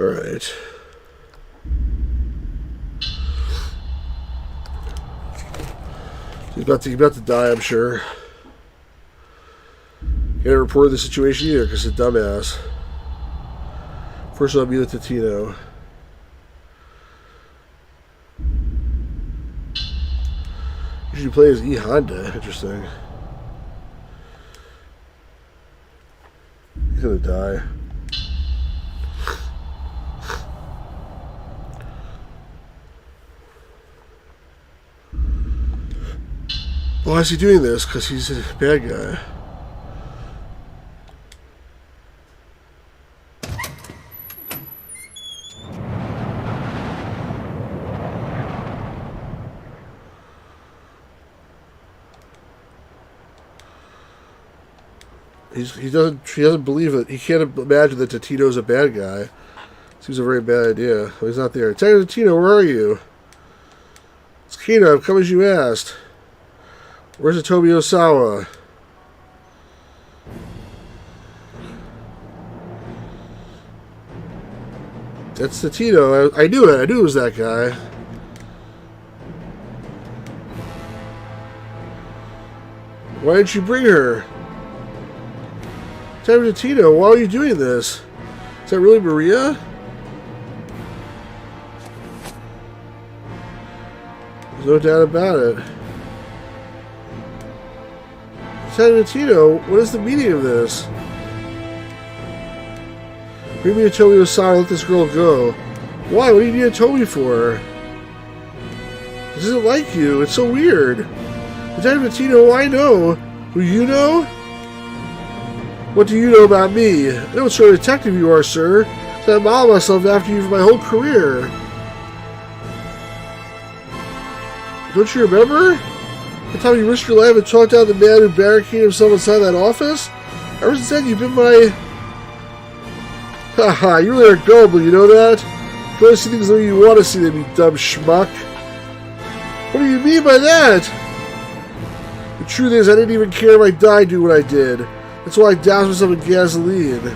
Alright. He's about to die, I'm sure. He didn't report the situation either because he's a dumbass. First I'll meet with Tino. Usually play as E Honda. Interesting. He's gonna die. Why is he doing this? Because he's a bad guy. He doesn't believe it. He can't imagine that Tito's a bad guy. Seems a very bad idea. Oh, he's not there. Tino, where are you? It's Kino. I've come as you asked. Where's the Tobi Osawa? That's the Tino. I knew it. I knew it was that guy. Why didn't you bring her? Tino, why are you doing this? Is that really Maria? There's no doubt about it. Tino, what is the meaning of this? Bring me to Tobi Osawa, let this girl go. Why? What do you need to Tobi for? This isn't like you. It's so weird. Tino, I know. Who you know? What do you know about me? I know what sort of detective you are, sir. So I modeled myself after you for my whole career. Don't you remember? The time you risked your life and talked out the man who barricaded himself inside that office? Ever since then, you've been my... Haha, you really are gullible, you know that? You only see things the way you want to see them, you dumb schmuck. What do you mean by that? The truth is, I didn't even care if I died doing what I did. That's why I doused myself in gasoline.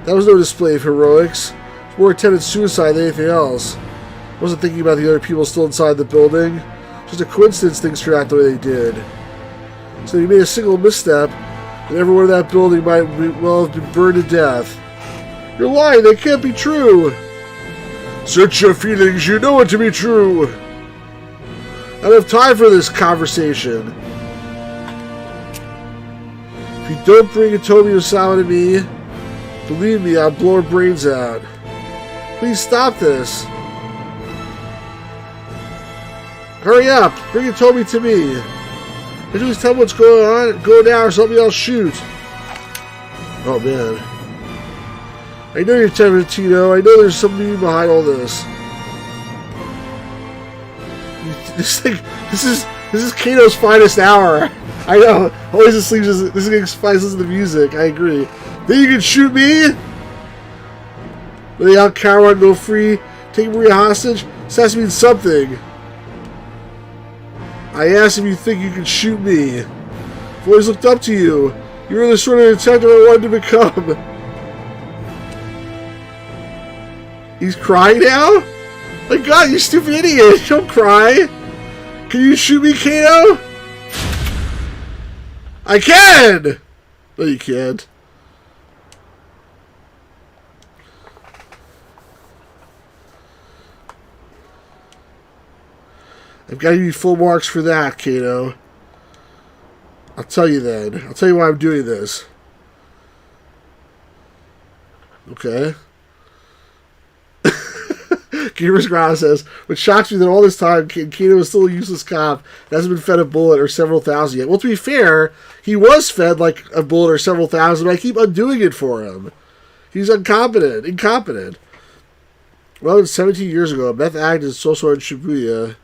That was no display of heroics. It's more attempted suicide than anything else. I wasn't thinking about the other people still inside the building. Just a coincidence things turned out the way they did. So you made a single misstep, and everyone in that building might well have been burned to death. You're lying, that can't be true! Search your feelings, you know it to be true! I don't have time for this conversation. If you don't bring a Tobi Osawa to me, believe me, I'll blow her brains out. Please stop this. Hurry up! Bring a Tobi to me! Could you please tell me what's going on? Go now or something else shoot. Oh man. I know you're tempted, Tino. I know there's somebody behind all this. This is Kano's finest hour. I know. Always asleep. This is finest listen to music. I agree. Then you can shoot me. Lay out Kawa, go free. Take Maria hostage. This has to mean something. I asked if you think you can shoot me. I've always looked up to you. You were the sort of detective I wanted to become. He's crying now? My God, you stupid idiot! Don't cry! Can you shoot me, Kano? I can! No, you can't. I've got to give you full marks for that, Kano. I'll tell you then. I'll tell you why I'm doing this. Okay. Gamers Ground says, what shocks me that all this time, Kano is still a useless cop and hasn't been fed a bullet or several thousand yet. Well, to be fair, he was fed like a bullet or several thousand, but I keep undoing it for him. He's incompetent. Well, it's 17 years ago, Meth Agnes also in Shibuya.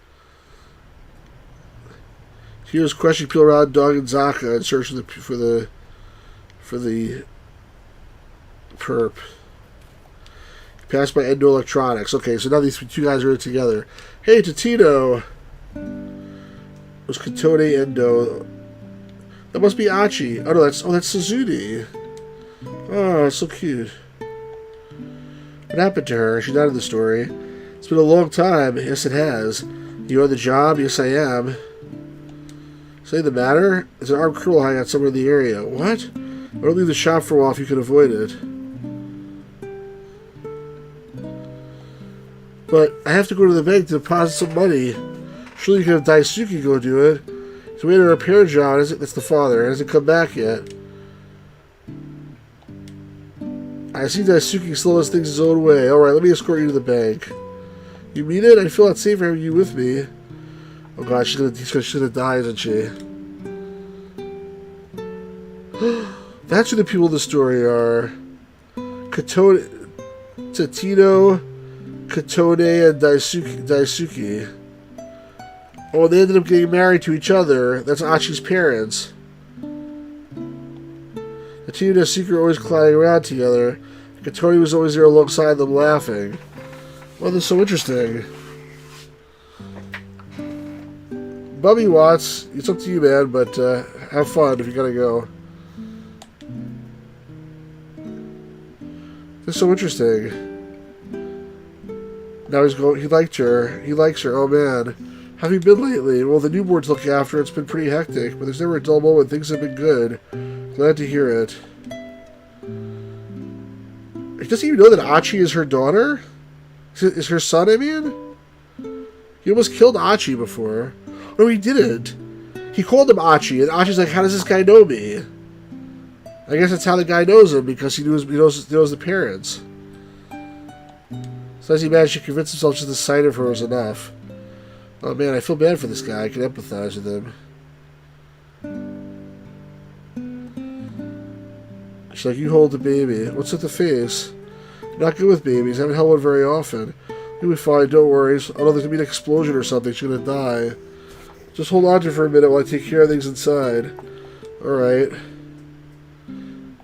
He was questioning people around Dog and Zaka in search for the perp. Passed by Endo Electronics. Okay, so now these two guys are together. Hey, Totino. Was Katone Endo. That must be Achi. Oh no, that's Suzuni. Oh, so cute. What happened to her? She died in the story. It's been a long time. Yes, it has. You on the job? Yes, I am. Something the matter? There's an armed criminal hanging out somewhere in the area. What? Don't leave the shop for a while if you can avoid it. But I have to go to the bank to deposit some money. Surely you can have Daisuke go do it. He's waiting on a repair job. That's the father. He hasn't come back yet. I see Daisuke slow as things his own way. Alright, let me escort you to the bank. You mean it? I feel not safe having you with me. Oh god, she's gonna die, isn't she? That's who the people in the story are. Tatino, Katone, and Daisuke. Oh, they ended up getting married to each other. That's Achi's parents. Tatino and Daisuke are always clowning around together. Katone was always there alongside them laughing. Well, this is so interesting. Bubby Watts, it's up to you, man, but have fun if you gotta go. This is so interesting. Now he's going. He liked her. He likes her. Oh man, have you been lately? Well, the newborn's looking after. It's been pretty hectic, but there's never a dull moment. Things have been good. Glad to hear it. Does he even know that Achi is her daughter? Is her son, I mean? He almost killed Achi before. No, he didn't. He called him Achi, and Achi's like, how does this guy know me? I guess that's how the guy knows him, because he knows the parents. So as he managed to convince himself just the sight of her was enough. Oh man, I feel bad for this guy. I can empathize with him. She's like, you hold the baby. What's with the face? Not good with babies. I haven't held one very often. You'll be fine, don't worry. I don't think there'll be an explosion or something. She's gonna die. Just hold on to her for a minute while I take care of things inside. Alright.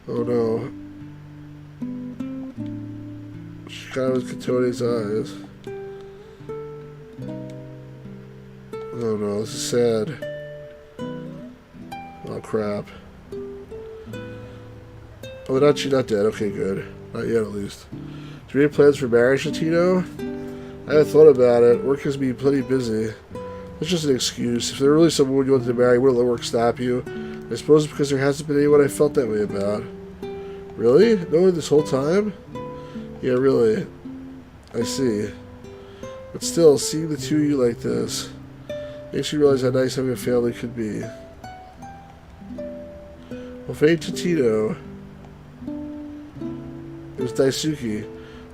Oh no. She kind of with Katone's eyes. Oh no, this is sad. Oh crap. Oh, she's not dead. Okay, good. Not yet, at least. Do you have any plans for marriage, Latino? I haven't thought about it. Work has been plenty busy. That's just an excuse. If there were really someone you wanted to marry, wouldn't let work stop you. I suppose it's because there hasn't been anyone I felt that way about. Really? No one this whole time? Yeah, really. I see. But still, seeing the two of you like this makes you realize how nice having a family could be. Well, fade to Tito. It was Daisuke.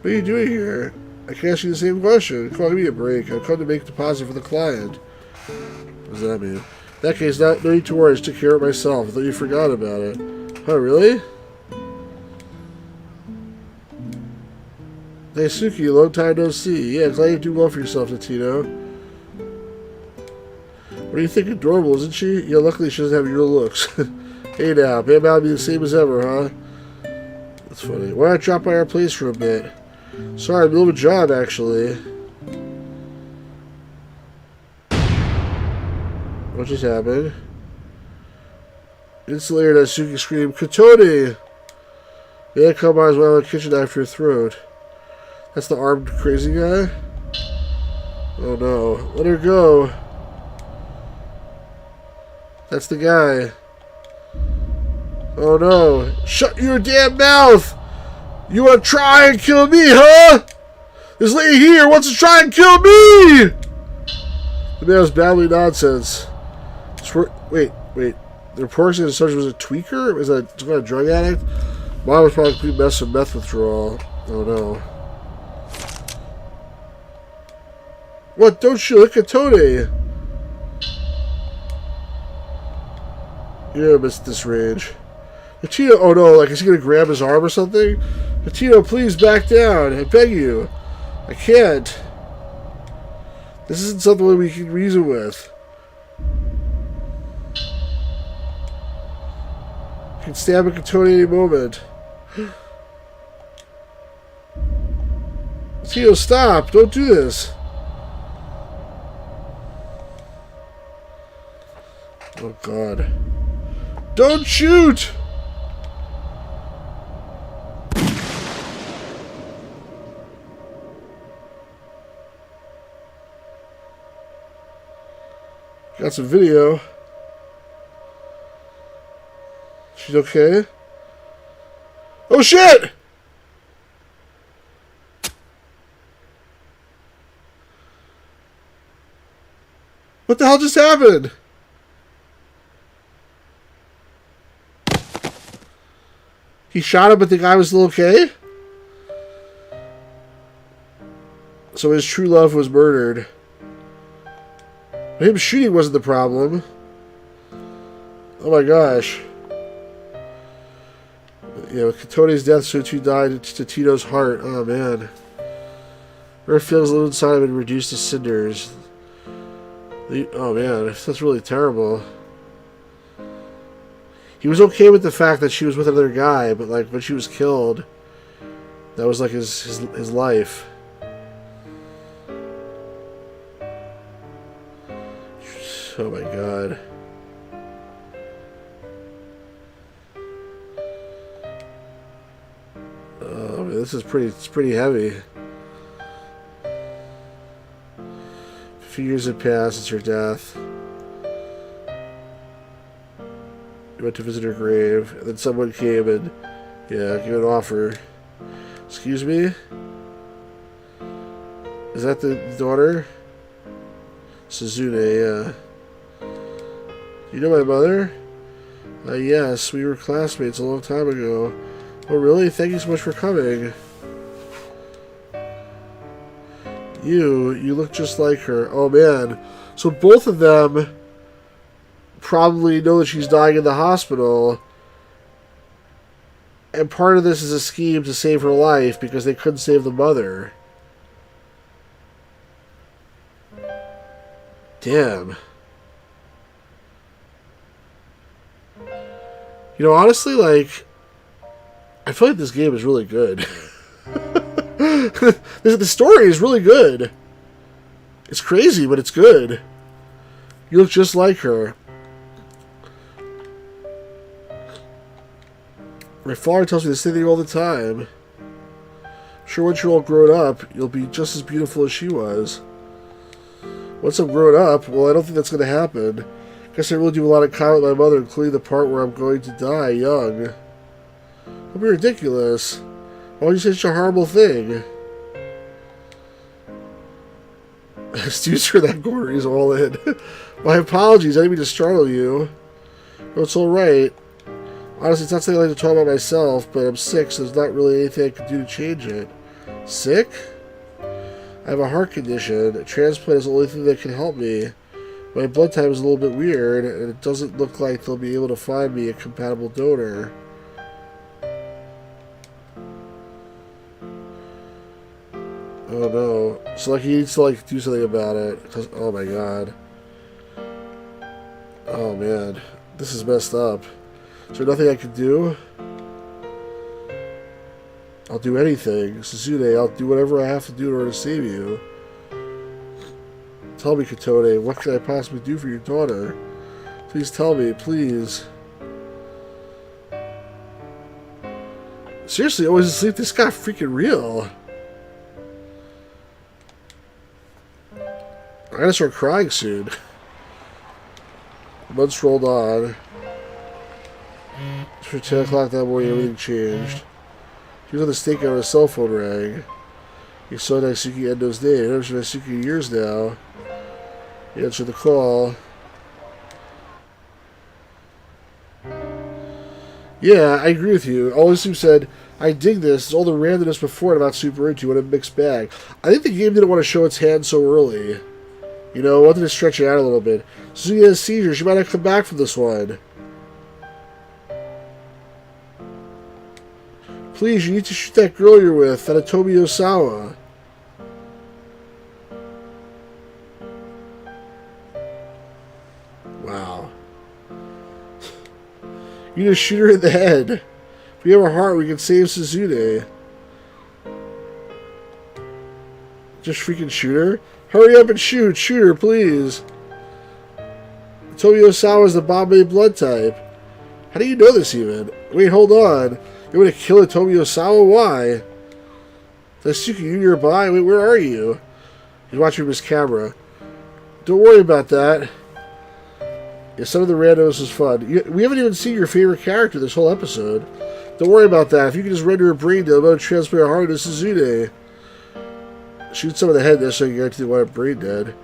What are you doing here? I can ask you the same question. Come on, give me a break. I've come to make a deposit for the client. What does that mean? In that case, no need to worry. I just took care of it myself. I thought you forgot about it. Oh, really? Daisuke, long time no see. Yeah, glad you do well for yourself, Tatino. What do you think? Adorable, isn't she? Yeah, luckily she doesn't have your looks. Hey now, Bam Bam be the same as ever, huh? That's funny. Why not drop by our place for a bit? Sorry, I'm in the middle of a job, actually. What just happened? Instantly heard Daisuke scream, Katone! Yeah, come on as well in the kitchen knife for your throat. That's the armed crazy guy? Oh no. Let her go. That's the guy. Oh no. Shut your damn mouth! You want to try and kill me, huh? This lady here wants to try and kill me! The man was babbling nonsense. Wait. The person in such was a tweaker? Was that some kind of drug addict? Mine was probably a complete mess of meth withdrawal. Oh no. What? Don't you look at Tony? You're gonna miss this range. Tito, oh no, like is he gonna grab his arm or something? Tito, please back down. I beg you. I can't. This isn't something we can reason with. You can stab a Katone any moment. Tito, stop! Don't do this. Oh god. Don't shoot! Got some video. She's okay? Oh shit! What the hell just happened? He shot him, but the guy was still okay? So his true love was murdered. Him shooting wasn't the problem. Oh my gosh. Yeah, with Katone's death, so too died to Tito's heart. Oh man. Her feelings lived inside him and reduced to cinders. Oh man, that's really terrible. He was okay with the fact that she was with another guy, but like when she was killed, that was like his life. Oh my god. Oh man, it's pretty heavy. A few years had passed since her death. He went to visit her grave, and then someone came and, yeah, gave an offer. Excuse me? Is that the daughter? Suzune, yeah. You know my mother? Yes, we were classmates a long time ago. Oh, really? Thank you so much for coming. You look just like her. Oh, man. So both of them probably know that she's dying in the hospital, and part of this is a scheme to save her life because they couldn't save the mother. Damn. You know, honestly, like, I feel like this game is really good. The story is really good. It's crazy, but it's good. You look just like her. My father tells me the same thing all the time. I'm sure once you're all grown up, you'll be just as beautiful as she was. Once I'm grown up, well, I don't think that's going to happen. Guess I really do a lot of time with my mother, including the part where I'm going to die young. Don't be ridiculous. Why would you say such a horrible thing? Stu's for that corner, he's all in. My apologies, I didn't mean to startle you. No, it's alright. Honestly, it's not something I like to talk about myself, but I'm sick, so there's not really anything I can do to change it. Sick? I have a heart condition. A transplant is the only thing that can help me. My blood type is a little bit weird, and it doesn't look like they'll be able to find me a compatible donor. Oh no. So like he needs to like do something about it. Oh my god. Oh man. This is messed up. Is there nothing I can do? I'll do anything. Suzune, I'll do whatever I have to do in order to save you. Tell me, Katone, what can I possibly do for your daughter? Please tell me, please. Seriously, always asleep? This guy freaking real. I'm gonna start crying soon. The months rolled on. For 10 o'clock that morning, everything changed. He was on the stakeout when his cell phone rang. He saw Daisuke Endo's name. I've known Daisuke in years now. He answered the call. Yeah, I agree with you. Always said, I dig this. It's all the randomness before and I'm not super into. What a mixed bag. I think the game didn't want to show its hand so early. You know, wanted to stretch it out a little bit. Suzuki has a seizure. She might not come back from this one. Please, you need to shoot that girl you're with, that Atomi Osawa. Wow. You need to shoot her in the head. If we have a heart, we can save Suzune. Just freaking shoot her? Hurry up and shoot! Shoot her, please! Atomi Osawa is the Bombay blood type. How do you know this even? Wait, hold on. You want to kill Atomi Osawa? Why? Daisuke, you nearby? Wait, where are you? He's watching from his camera. Don't worry about that. Yeah, some of the randos was fun. We haven't even seen your favorite character this whole episode. Don't worry about that. If you can just render a brain dead, I'm going to transfer your heart to Suzune. Shoot some of the head so you can guarantee they want a brain dead.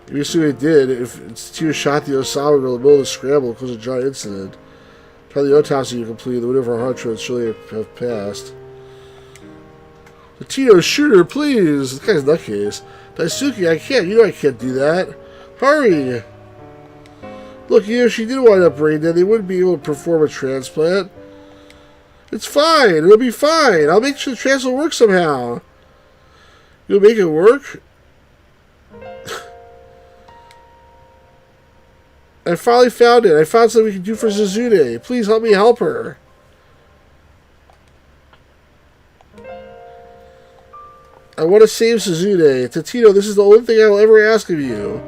If you see what it did, if Tio shot the Osawa girl in the middle of the scramble, it caused a giant incident. Try the autopsy you completed, the window of our heart should surely have passed. The Tito, shoot her, please! This guy's nutcase. Daisuke, I can't. You know I can't do that. Hurry! Look, if she did wind up brain dead, they wouldn't be able to perform a transplant. It's fine. It'll be fine. I'll make sure the transplant will work somehow. You'll make it work? I finally found it. I found something we can do for Suzune. Please help me help her. I want to save Suzune. Tatino, this is the only thing I will ever ask of you.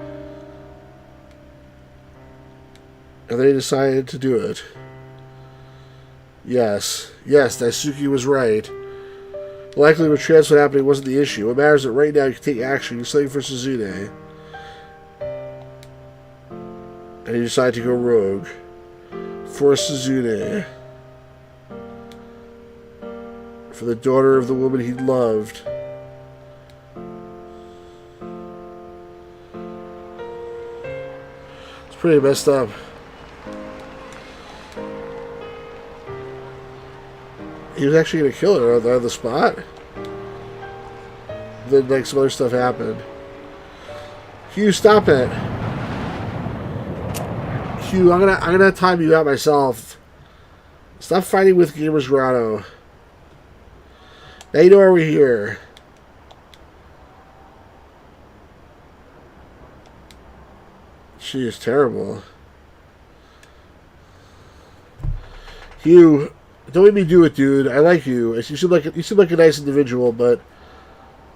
And they decided to do it. Yes. Yes, Daisuke was right. The likelihood of a transplant happening wasn't the issue. What matters is that right now you can take action. You're something for Suzune. And he decided to go rogue. For Suzune. For the daughter of the woman he loved. It's pretty messed up. He was actually going to kill her on the spot. Then, like, some other stuff happened. Hugh, stop it. Hugh, I'm gonna time you out myself. Stop fighting with Gamers Grotto. Now you know why we're here. She is terrible. Hugh, don't make me do it, dude. I like you. You seem like a nice individual, but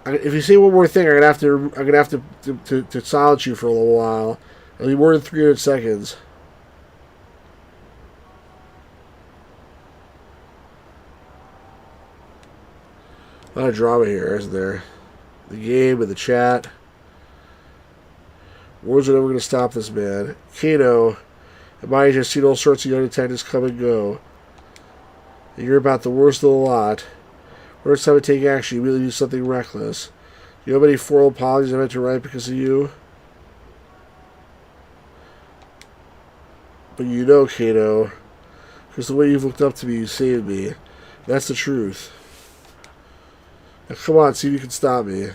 if you say one more thing, I'm gonna have to silence you for a little while. It'll be more than 300 seconds. A lot of drama here, isn't there? The game and the chat. Words are never going to stop this man. Kano, at my age, I've seen all sorts of young detectives come and go. And you're about the worst of the lot. When it's time to take action, you immediately do something reckless. You know how many formal apologies I've had to write because of you? But you know, Kano, because the way you've looked up to me, you saved me. That's the truth. Now, come on, see if you can stop me.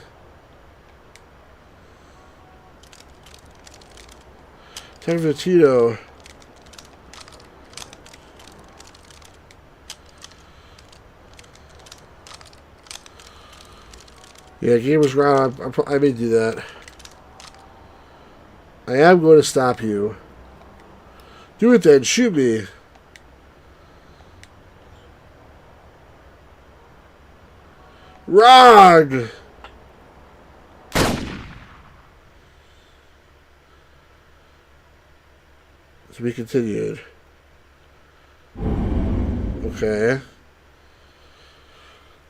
Time for Tito. Yeah, game was ground. I may do that. I am going to stop you. Do it then. Shoot me. Rog! To be continued. Okay.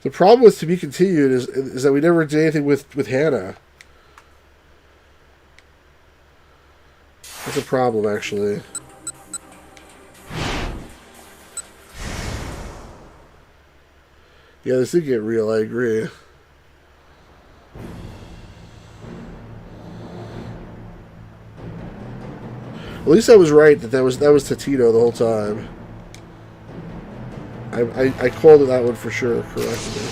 The problem with to be continued is that we never did anything with Hannah. That's a problem, actually. Yeah, this did get real, I agree. At least I was right that was Tatito the whole time. I called it that one for sure correctly.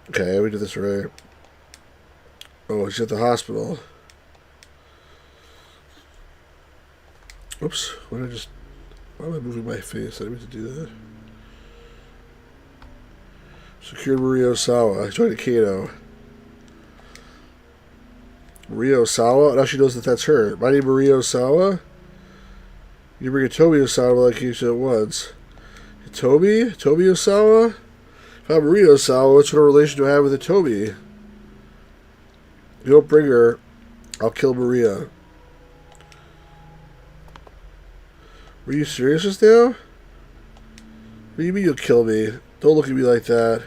Okay, we did this right. Oh, she's at the hospital. Oops, why am I moving my face? I didn't mean to do that. Secured Maria Osawa. I joined Kato. Maria Osawa? Now she knows that that's her. My name is Maria Osawa? You bring a Toby Osawa like you said once. Toby? Toby Osawa? If I'm Maria Osawa, what sort of relation do I have with a Toby? You don't bring her, I'll kill Maria. Were you serious just now? What do you mean you'll kill me? Don't look at me like that.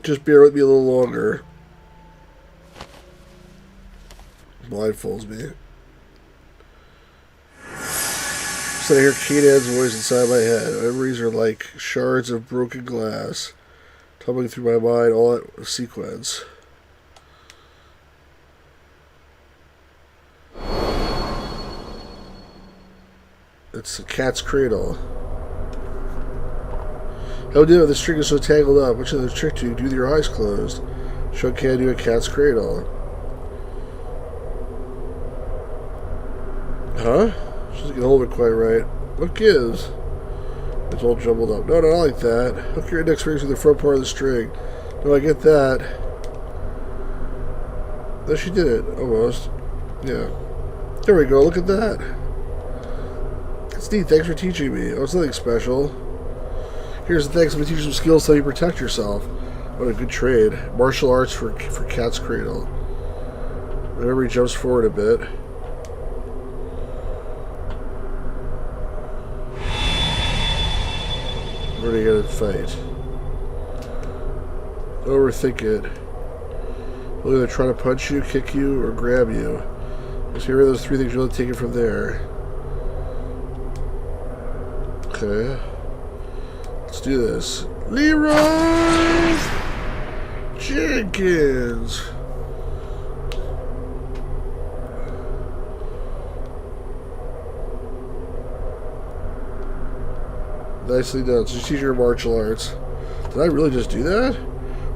Just bear with me a little longer. Blindfolds me. So I hear Kanan's voice inside my head. Memories are like shards of broken glass, tumbling through my mind all at sequence. It's a cat's cradle. How do the string is so tangled up? Which of the trick do you do with your eyes closed? Show can do a cat's cradle. Huh? She doesn't get hold of it quite right. What gives? It's all jumbled up. No, not like that. Hook your index fingers to the front part of the string. No, I get that. No, she did it. Almost. Yeah. There we go. Look at that. That's neat. Thanks for teaching me. Oh, it's nothing special. Here's the thing. I'm going to teach you some skills to help you protect yourself. What a good trade. Martial arts for cat's cradle. Remember, he jumps forward a bit. What are you going to fight? Don't overthink it. They'll either try to punch you, kick you, or grab you. So here are those three things. You'll take it from there. Okay. Let's do this. Leroy Jenkins. Nicely done. So you teach your martial arts. Did I really just do that?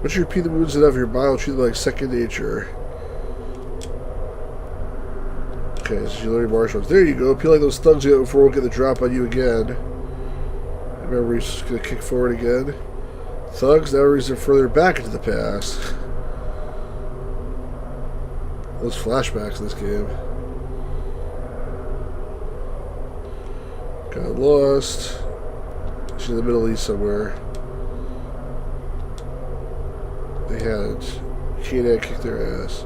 Once you repeat the moves enough, your body will treat them like second nature. Okay, so you learn martial arts. There you go. Peel like those thugs you got before we'll get the drop on you again. Remember, he's just going to kick forward again. Thugs, now reason further back into the past. Those flashbacks in this game. Got lost. She's in the Middle East somewhere. They hadn't. Kanan kicked their ass.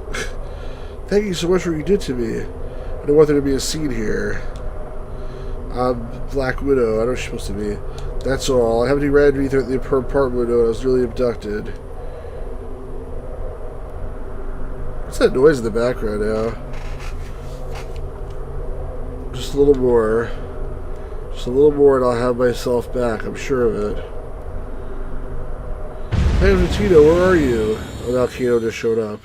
Thank you so much for what you did to me. I don't want there to be a scene here. I'm Black Widow. I know what she's supposed to be. That's all. I haven't ran underneath the apartment window and I was really abducted. What's that noise in the background now? Just a little more. Just a little more and I'll have myself back. I'm sure of it. Hey, Tino, where are you? Oh, now Kano just showed up.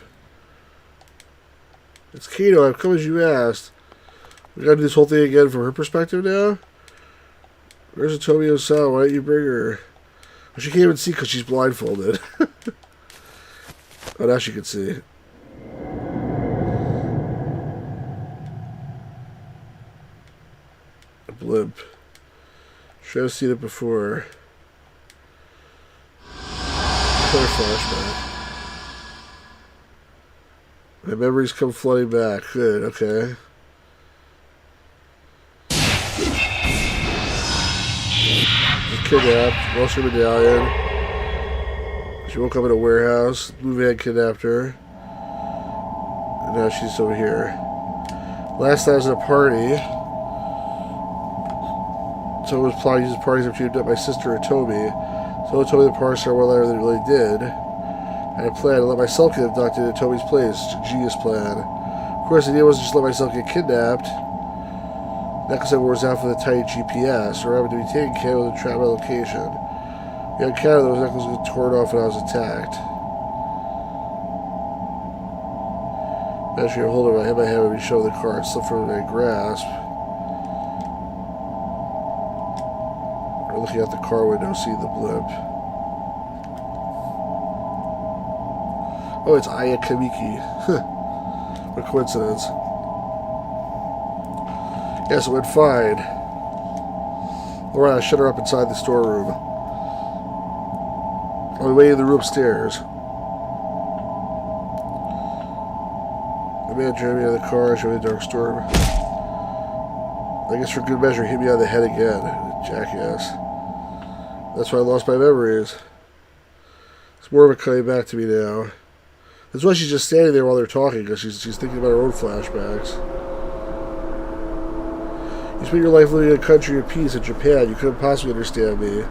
It's Kano. I've come as you asked. We gotta do this whole thing again from her perspective now? Where's Otomi-san? Why don't you bring her? Well, she can't even see because she's blindfolded. Oh, now she can see. A blimp. Should have seen it before. Another flashback. My memories come flooding back. Good, okay. Kidnapped, lost her medallion. She woke up in a warehouse. Blue van kidnapped her. And now she's over here. Last time I was at a party. Someone was plotting to use the parties to abduct my sister Otomi. Someone told me the party started more later than it really did. I had a plan to let myself get abducted at Toby's place. It's a genius plan. Of course, the idea wasn't just let myself get kidnapped. Necklace I wore was out for the tiny GPS, or happened to be taken care of with a trap my location. We had counted those necklaces got torn off when I was attacked. Managed to get a hold of it. I had my hand when we showed the car. It slipped from my grasp. We're looking out the car window, seeing the blimp. Oh, it's Aya Kamiki. What a coincidence. Yes, it went fine. Alright, I shut her up inside the storeroom. On the way to the room upstairs. The man drove me out of the car and showed me the dark storeroom. I guess for good measure, he hit me on the head again. Jackass. That's why I lost my memories. more of it coming back to me now. That's why she's just standing there while they're talking, because she's thinking about her own flashbacks. You spent your life living in a country of peace in Japan. You couldn't possibly understand me.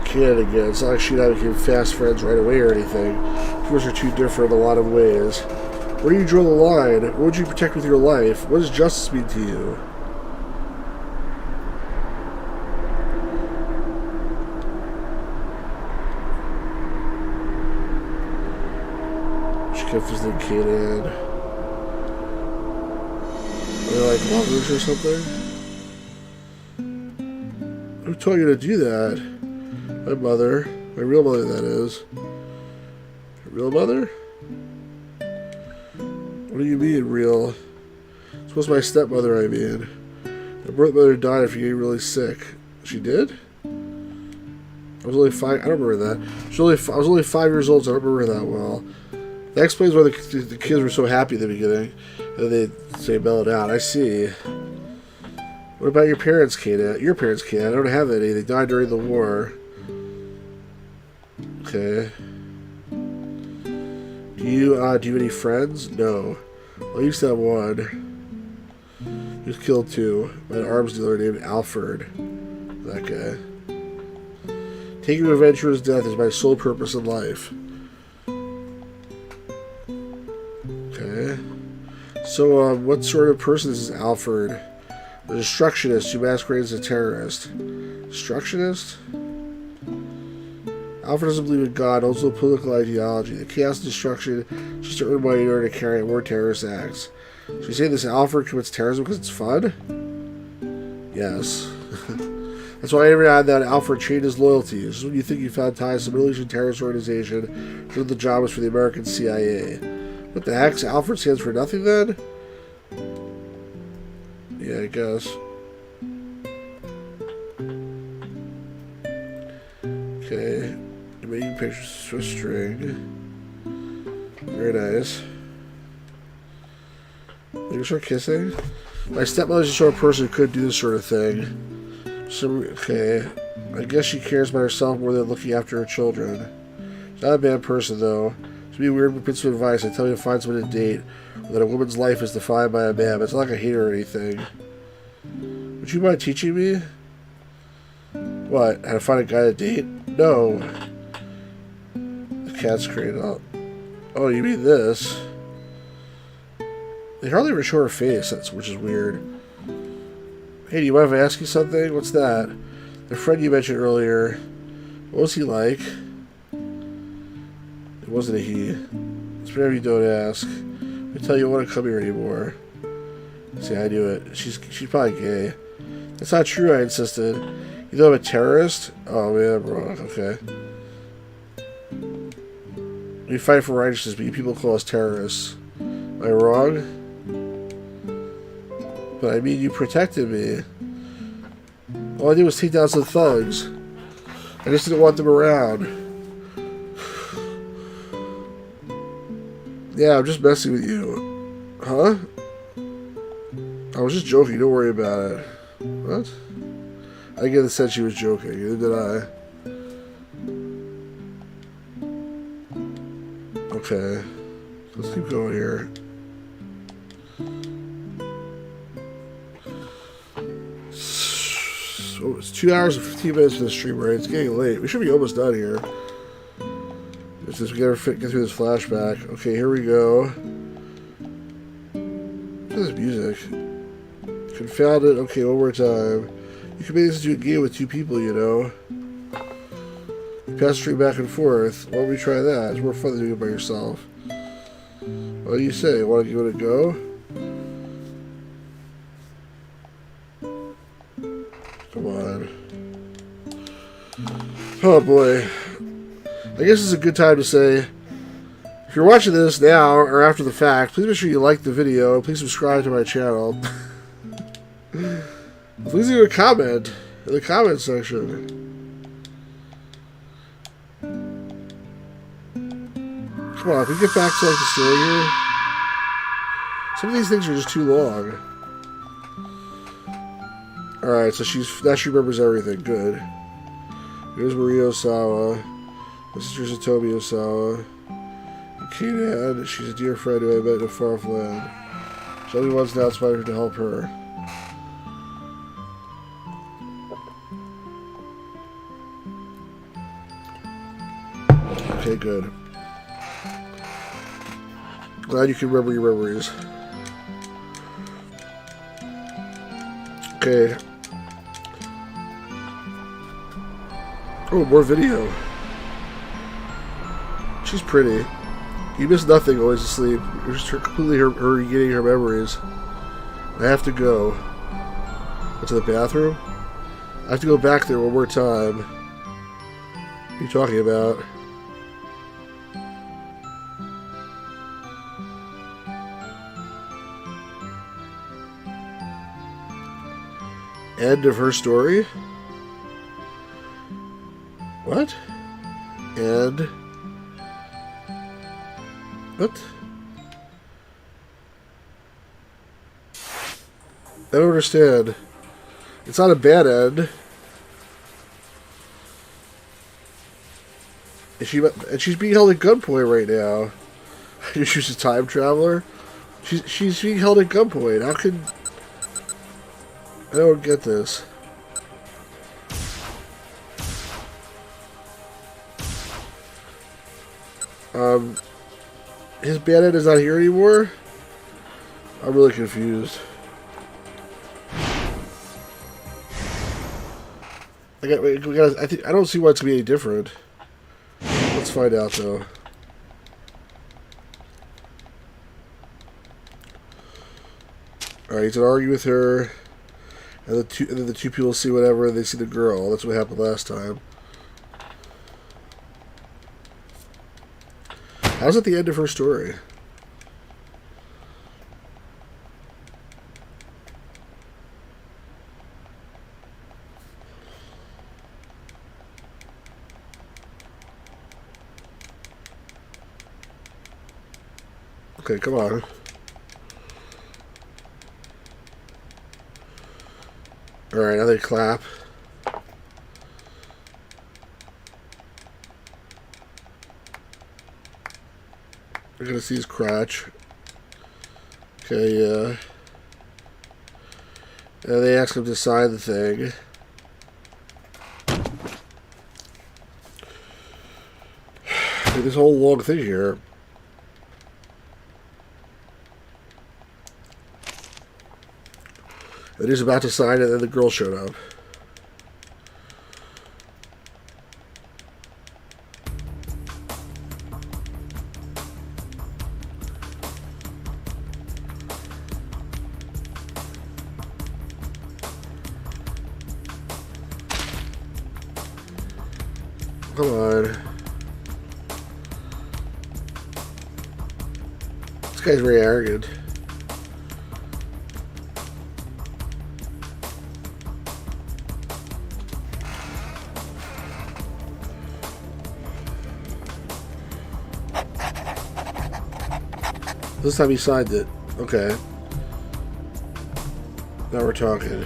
Can't again. It's not like she and I became fast friends right away or anything. People are too different in a lot of ways. Where do you draw the line? What would you protect with your life? What does justice mean to you? She kept visiting Canaan. Are they like lovers or something? Who told you to do that? My mother. My real mother, that is. Your real mother? What do you mean, real? It's supposed to be my stepmother, I mean. My birth mother died after getting really sick. She did? I was only 5. I don't remember that. I was only 5 years old, so I don't remember that well. That explains why the kids were so happy at the beginning. And they say mellow out. I see. What about your parents, Kate? Your parents, Kate? I don't have any. They died during the war. Okay. Do you have any friends? No. Well, I used to have one. He was killed too by an arms dealer named Alfred. That guy. Taking revenge for his death is my sole purpose in life. Okay. So, what sort of person is this Alfred? A destructionist who masquerades as a terrorist. Destructionist? Alfred doesn't believe in God, also political ideology. The chaos and destruction just to earn money in order to carry out more terrorist acts. So you say this Alfred commits terrorism because it's fun? Yes. That's why every time that Alfred changed his loyalties. This is when you think you found ties to a Middle Eastern terrorist organization, so the job was for the American CIA. What the heck? Alfred stands for nothing then? Yeah, I guess. Okay. You're making pictures with string. Very nice. They start kissing? My stepmother's the sort of person who could do this sort of thing. So, okay. I guess she cares about herself more than looking after her children. She's not a bad person, though. To be weird bits of advice, I tell you to find someone to date, or that a woman's life is defined by a man. But it's not like I hate her or anything. Would you mind teaching me? What? How to find a guy to date? No. The cat's Cradle. Oh, you mean this? They hardly ever show her face, which is weird. Hey, do you mind if I ask you something? What's that? The friend you mentioned earlier, what was he like? It wasn't a he. It's whatever you don't ask. I tell you, I want to come here anymore. See, I knew it. She's probably gay. That's not true, I insisted. You know I'm a terrorist? Oh, man, I'm wrong. Okay. We fight for righteousness, but you people call us terrorists. Am I wrong? But I mean, you protected me. All I did was take down some thugs. I just didn't want them around. Yeah, I'm just messing with you. Huh? I was just joking, don't worry about it. What? I didn't get the sense she was joking, neither did I. Okay. Let's keep going here. So it's 2 hours and 15 minutes for the stream, right? It's getting late. We should be almost done here. It's just we gotta get through this flashback. Okay, here we go. Look at this music. Confound it. Okay, one more time. You can make this into a game with two people, you know. You pass the stream back and forth. Why don't we try that? It's more fun than doing it by yourself. What do you say? Want to give it a go? Come on. Oh boy. I guess it's a good time to say, if you're watching this now or after the fact, please make sure you like the video and please subscribe to my channel. Please leave a comment in the comment section. Come on, if we get back to like the story here. Some of these things are just too long. Alright, so now she remembers everything. Good. Here's Maria Osawa. My sister's Hitomi Osawa. Yukinan, she's a dear friend who I met in a far-off land. She only wants an outsider to help her. Okay, good. Glad you can remember your memories. Okay. Oh, more video. She's pretty. You miss nothing, always asleep. You're just completely regaining her memories. I have to go. To the bathroom? I have to go back there one more time. What are you talking about? End of her story? What? And... what? I don't understand. It's not a bad end. And she's being held at gunpoint right now. She's a time traveler. She's being held at gunpoint. How can... I don't get this. His bad end is not here anymore? I'm really confused. I don't see why it's gonna be any different. Let's find out though. Alright, he's gonna argue with her, and then the two people see whatever, and they see the girl. That's what happened last time. How's it the end of her story? Okay, come on. Alright, now they clap. We're gonna see his crotch. Okay, yeah. And they ask him to sign the thing. This whole long thing here. And he's about to sign it, and then the girl showed up. Come on. This guy's very arrogant. This time he signed it. Okay. Now we're talking.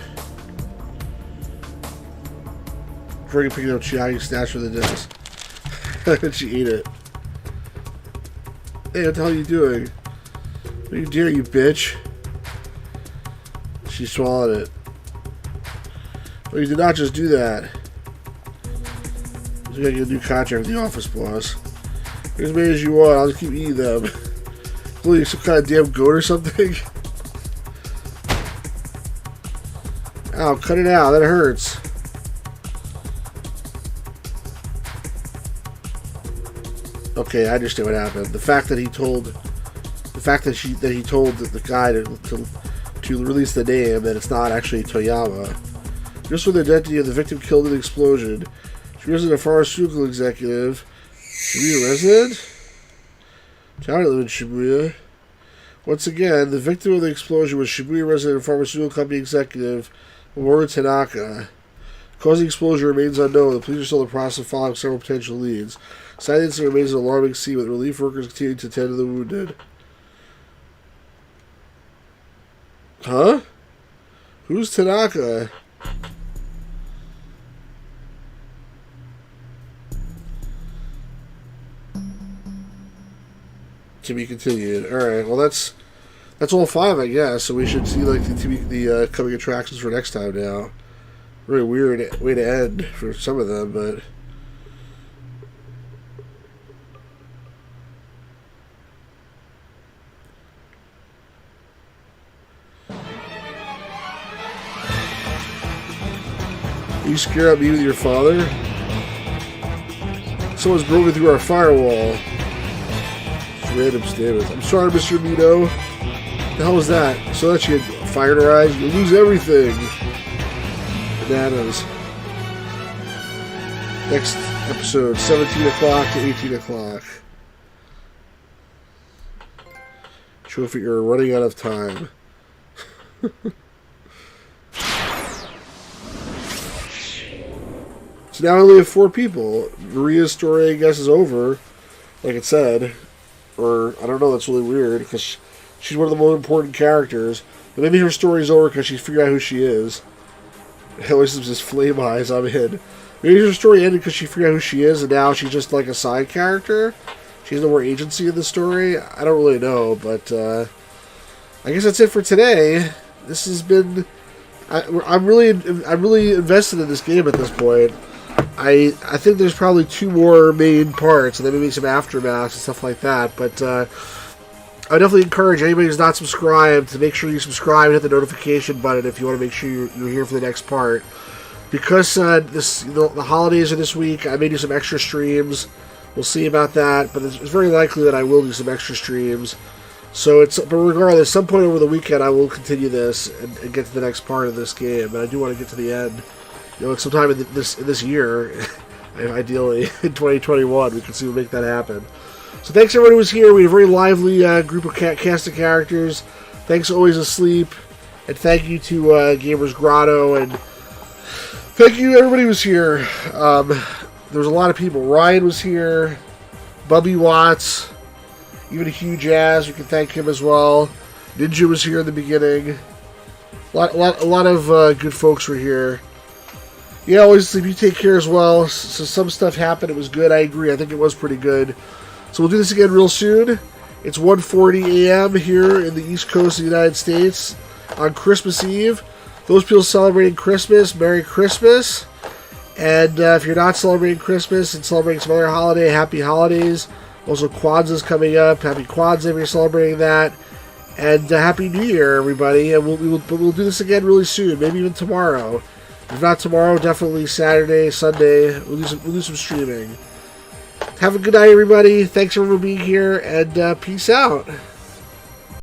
Freaking picking up Chiaki snatched from the desk. And she ate it. Hey, what the hell are you doing? What are you doing, you bitch? She swallowed it. Well, you did not just do that. You gotta get a new contract with the office boss. Get as many as you want, I'll just keep eating them. Including some kind of damn goat or something. Ow, cut it out, that hurts. Okay, I understand what happened. The fact that he told the guy to release the name, that it's not actually Toyama. Just with the identity of the victim killed in the explosion. She wasn't a pharmaceutical executive. Shibuya resident? Town live in Shibuya. Once again, the victim of the explosion was Shibuya resident and pharmaceutical company executive Mamoru Tanaka. The cause of the explosion remains unknown. The police are still in the process of following several potential leads. Silence remains an alarming scene, with relief workers continuing to tend to the wounded. Huh? Who's Tanaka? To be continued. All right. Well, that's all 5, I guess. So we should see like the coming attractions for next time now. Really weird way to end for some of them, but. Are you scared of me with your father? Someone's broken through our firewall. Random statements. I'm sorry, Mr. Mito. The hell was that? So that she had fire in her eyes? You'll lose everything. Bananas. Next episode, 17 o'clock to 18 o'clock. Trophy, you're running out of time. So now I only have 4 people. Maria's story, I guess, is over. Like it said. Or, I don't know, that's really weird, because she's one of the most important characters. But maybe her story's over because she's figured out who she is. Always just flame eyes, I'm in. Maybe her story ended because she figured out who she is, and now she's just like a side character. She has no more agency in the story. I don't really know, but I guess that's it for today. This has been... I'm really invested in this game at this point. I think there's probably 2 more main parts, and then maybe some aftermaths and stuff like that. But I would definitely encourage anybody who's not subscribed to make sure you subscribe and hit the notification button if you want to make sure you're here for the next part. Because the holidays are this week, I may do some extra streams. We'll see about that, but it's very likely that I will do some extra streams. So but regardless, some point over the weekend I will continue this and get to the next part of this game. And I do want to get to the end. You know, sometime in this year, ideally in 2021, we can see we'll make that happen. So thanks everyone who was here. We had a very lively group of cast of characters. Thanks always asleep, and thank you to Gamers Grotto, and thank you everybody who was here. There was a lot of people. Ryan was here, Bubby Watts, even a Huge Ass. We can thank him as well. Ninja was here in the beginning. A lot of good folks were here. Yeah, always if you take care as well. So some stuff happened. It was good. I agree. I think it was pretty good. So we'll do this again real soon. It's 1:40 a.m. here in the East Coast of the United States on Christmas Eve. Those people celebrating Christmas, Merry Christmas. And if you're not celebrating Christmas and celebrating some other holiday, Happy Holidays. Also, Kwanzaa's coming up. Happy Kwanzaa if you're celebrating that. And Happy New Year, everybody. And we'll do this again really soon. Maybe even tomorrow. If not tomorrow, definitely Saturday, Sunday. We'll do some streaming. Have a good night, everybody. Thanks for being here, and peace out.